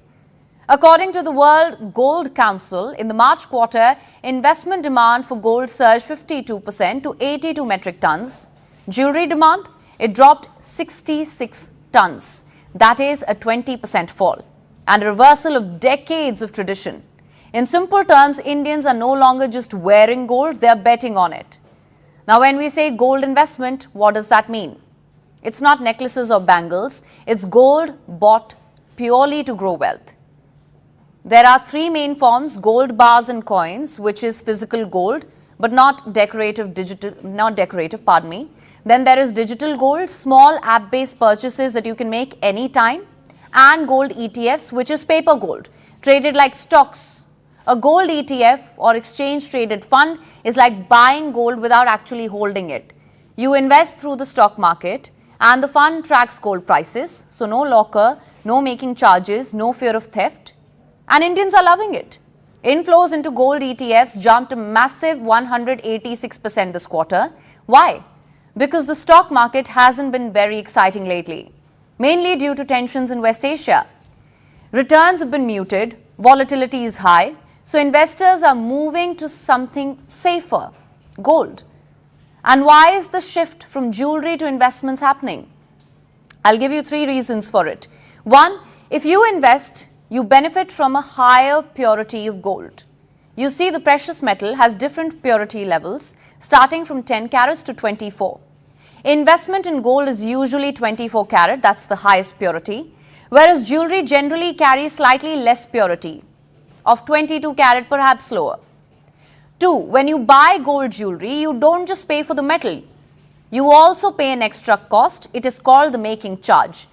According to the World Gold Council, in the March quarter, investment demand for gold surged 52% to 82 metric tons. Jewelry demand, it dropped 66 tons. That is a 20% fall and a reversal of decades of tradition. In simple terms, Indians are no longer just wearing gold, they are betting on it. Now, when we say gold investment, what does that mean? It's not necklaces or bangles, it's gold bought purely to grow wealth. There are three main forms: gold bars and coins, which is physical gold, but not decorative, pardon me. Then there is digital gold, small app-based purchases that you can make anytime, and gold ETFs, which is paper gold, traded like stocks. A gold ETF or exchange traded fund is like buying gold without actually holding it. You invest through the stock market and the fund tracks gold prices, so no locker, no making charges, no fear of theft. And Indians are loving it. Inflows into gold ETFs jumped a massive 186% this quarter. Why? Because the stock market hasn't been very exciting lately, mainly due to tensions in West Asia. Returns have been muted, volatility is high, so investors are moving to something safer, gold. And why is the shift from jewelry to investments happening? I'll give you 3 reasons for it. 1, if you invest, you benefit from a higher purity of gold. You see, the precious metal has different purity levels, starting from 10 carats to 24. Investment in gold is usually 24 carat, that's the highest purity, whereas jewelry generally carries slightly less purity, of 22 carat, perhaps lower. 2, when you buy gold jewelry, you don't just pay for the metal. You also pay an extra cost. It is called the making charge.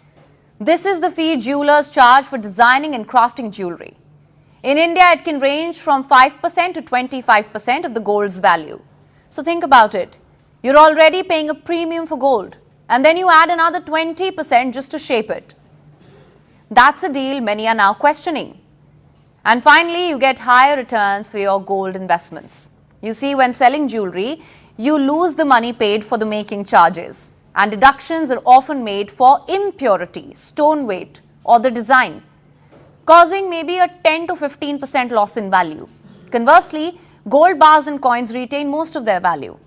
This is the fee jewelers charge for designing and crafting jewelry. In India, it can range from 5% to 25% of the gold's value. So think about it. You're already paying a premium for gold, and then you add another 20% just to shape it. That's a deal many are now questioning. And finally, you get higher returns for your gold investments. You see, when selling jewelry, you lose the money paid for the making charges, and deductions are often made for impurity, stone weight, or the design, causing maybe a 10 to 15% loss in value. Conversely, gold bars and coins retain most of their value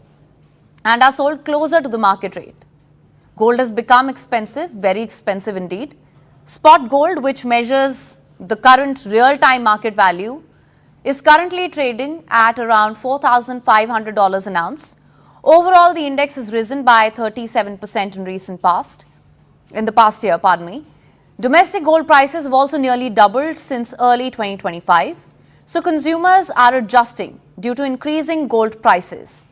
and are sold closer to the market rate. Gold has become expensive, very expensive indeed. Spot gold, which measures the current real-time market value, is currently trading at around $4,500 an ounce. Overall, the index has risen by 37% in the past year. Domestic gold prices have also nearly doubled since early 2025. So consumers are adjusting due to increasing gold prices.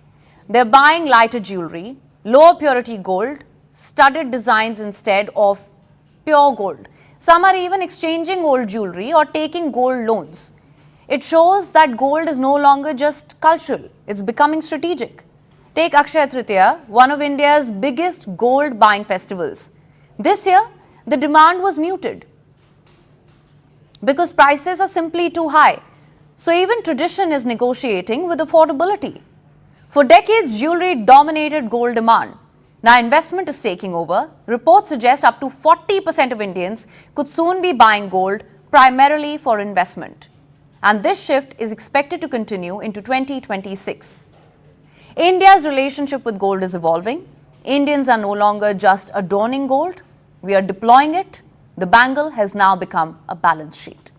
They're buying lighter jewelry, lower purity gold, studded designs instead of pure gold. Some are even exchanging old jewelry or taking gold loans. It shows that gold is no longer just cultural, it's becoming strategic. Take Akshaya Tritiya, one of India's biggest gold buying festivals. This year, the demand was muted because prices are simply too high. So even tradition is negotiating with affordability. For decades, jewelry dominated gold demand. Now investment is taking over. Reports suggest up to 40% of Indians could soon be buying gold primarily for investment. And this shift is expected to continue into 2026. India's relationship with gold is evolving. Indians are no longer just adorning gold. We are deploying it. The bangle has now become a balance sheet.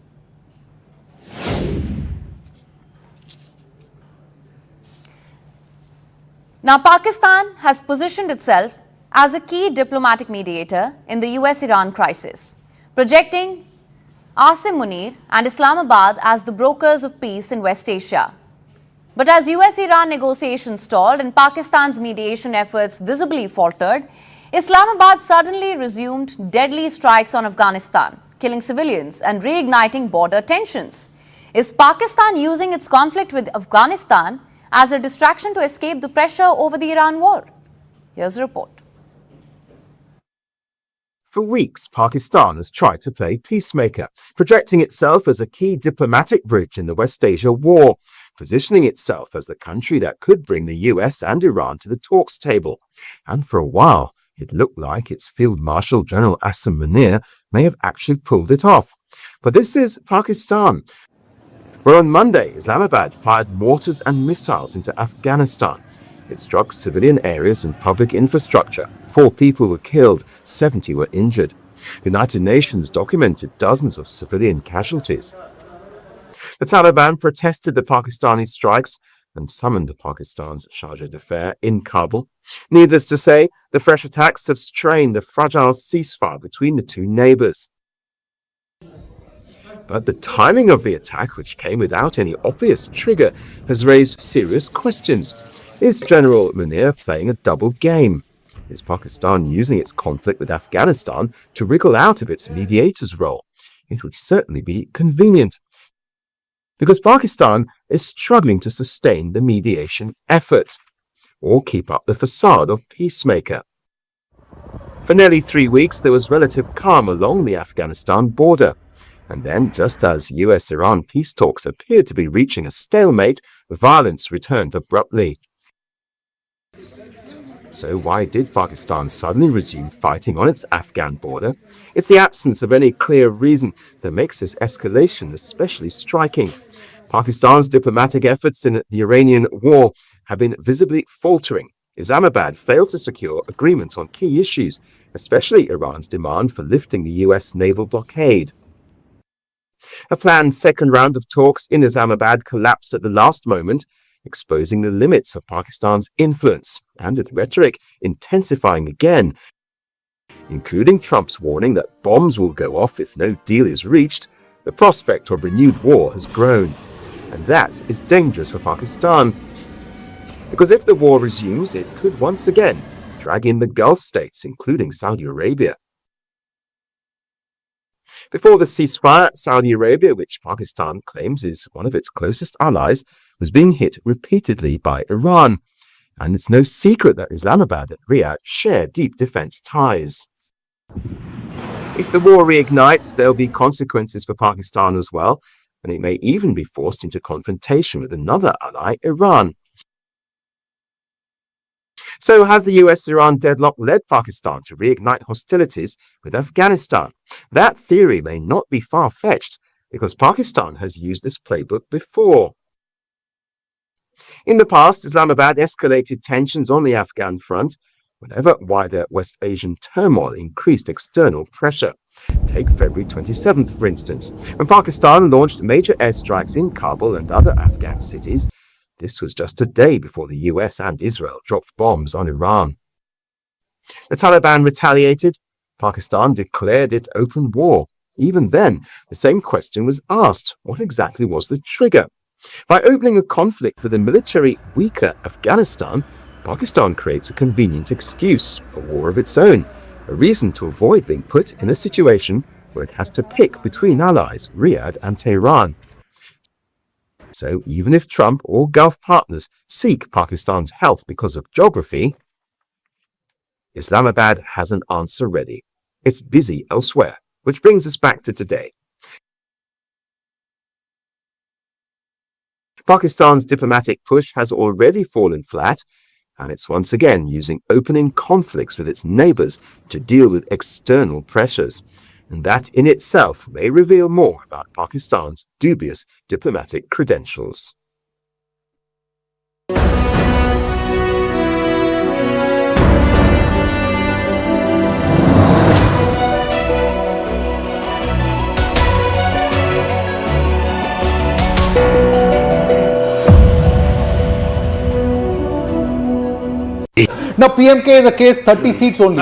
Now, Pakistan has positioned itself as a key diplomatic mediator in the US-Iran crisis, projecting Asim Munir and Islamabad as the brokers of peace in West Asia. But as US-Iran negotiations stalled and Pakistan's mediation efforts visibly faltered, Islamabad suddenly resumed deadly strikes on Afghanistan, killing civilians and reigniting border tensions. Is Pakistan using its conflict with Afghanistan as a distraction to escape the pressure over the Iran war? Here's a report. For weeks, Pakistan has tried to play peacemaker, projecting itself as a key diplomatic bridge in the West Asia war, positioning itself as the country that could bring the US and Iran to the talks table. And for a while, it looked like its Field Marshal General Asim Munir may have actually pulled it off. But this is Pakistan, where on Monday, Islamabad fired mortars and missiles into Afghanistan. It struck civilian areas and public infrastructure. 4 people were killed, 70 were injured. The United Nations documented dozens of civilian casualties. The Taliban protested the Pakistani strikes and summoned Pakistan's charge d'affaires in Kabul. Needless to say, the fresh attacks have strained the fragile ceasefire between the two neighbors. But the timing of the attack, which came without any obvious trigger, has raised serious questions. Is General Munir playing a double game? Is Pakistan using its conflict with Afghanistan to wriggle out of its mediator's role? It would certainly be convenient, because Pakistan is struggling to sustain the mediation effort or keep up the facade of peacemaker. For nearly 3 weeks, there was relative calm along the Afghanistan border. And then, just as US-Iran peace talks appeared to be reaching a stalemate, violence returned abruptly. So why did Pakistan suddenly resume fighting on its Afghan border? It's the absence of any clear reason that makes this escalation especially striking. Pakistan's diplomatic efforts in the Iranian war have been visibly faltering, Islamabad failed to secure agreement on key issues, especially Iran's demand for lifting the US naval blockade. A planned second round of talks in Islamabad collapsed at the last moment, exposing the limits of Pakistan's influence, and with rhetoric intensifying again, including Trump's warning that bombs will go off if no deal is reached. The prospect of renewed war has grown, and that is dangerous for Pakistan, because if the war resumes, it could once again drag in the Gulf states, including Saudi Arabia. Before the ceasefire, Saudi Arabia, which Pakistan claims is one of its closest allies, was being hit repeatedly by Iran, and it's no secret that Islamabad and Riyadh share deep defense ties. If the war reignites, there'll be consequences for Pakistan as well, and it may even be forced into confrontation with another ally, Iran. So has the US-Iran deadlock led Pakistan to reignite hostilities with Afghanistan? That theory may not be far-fetched, because Pakistan has used this playbook before. In the past, Islamabad escalated tensions on the Afghan front whenever wider West Asian turmoil increased external pressure. Take February 27th, for instance, when Pakistan launched major airstrikes in Kabul and other Afghan cities. This was just a day before the US and Israel dropped bombs on Iran. The Taliban retaliated. Pakistan declared it open war. Even then, the same question was asked: what exactly was the trigger? By opening a conflict with a military weaker Afghanistan, Pakistan creates a convenient excuse, a war of its own, a reason to avoid being put in a situation where it has to pick between allies, Riyadh and Tehran. So even if Trump or Gulf partners seek Pakistan's help because of geography, Islamabad has an answer ready. It's busy elsewhere, which brings us back to today. Pakistan's diplomatic push has already fallen flat, and it's once again using opening conflicts with its neighbors to deal with external pressures. And that in itself may reveal more about Pakistan's dubious diplomatic credentials. Now PMK is a case 30 seats only.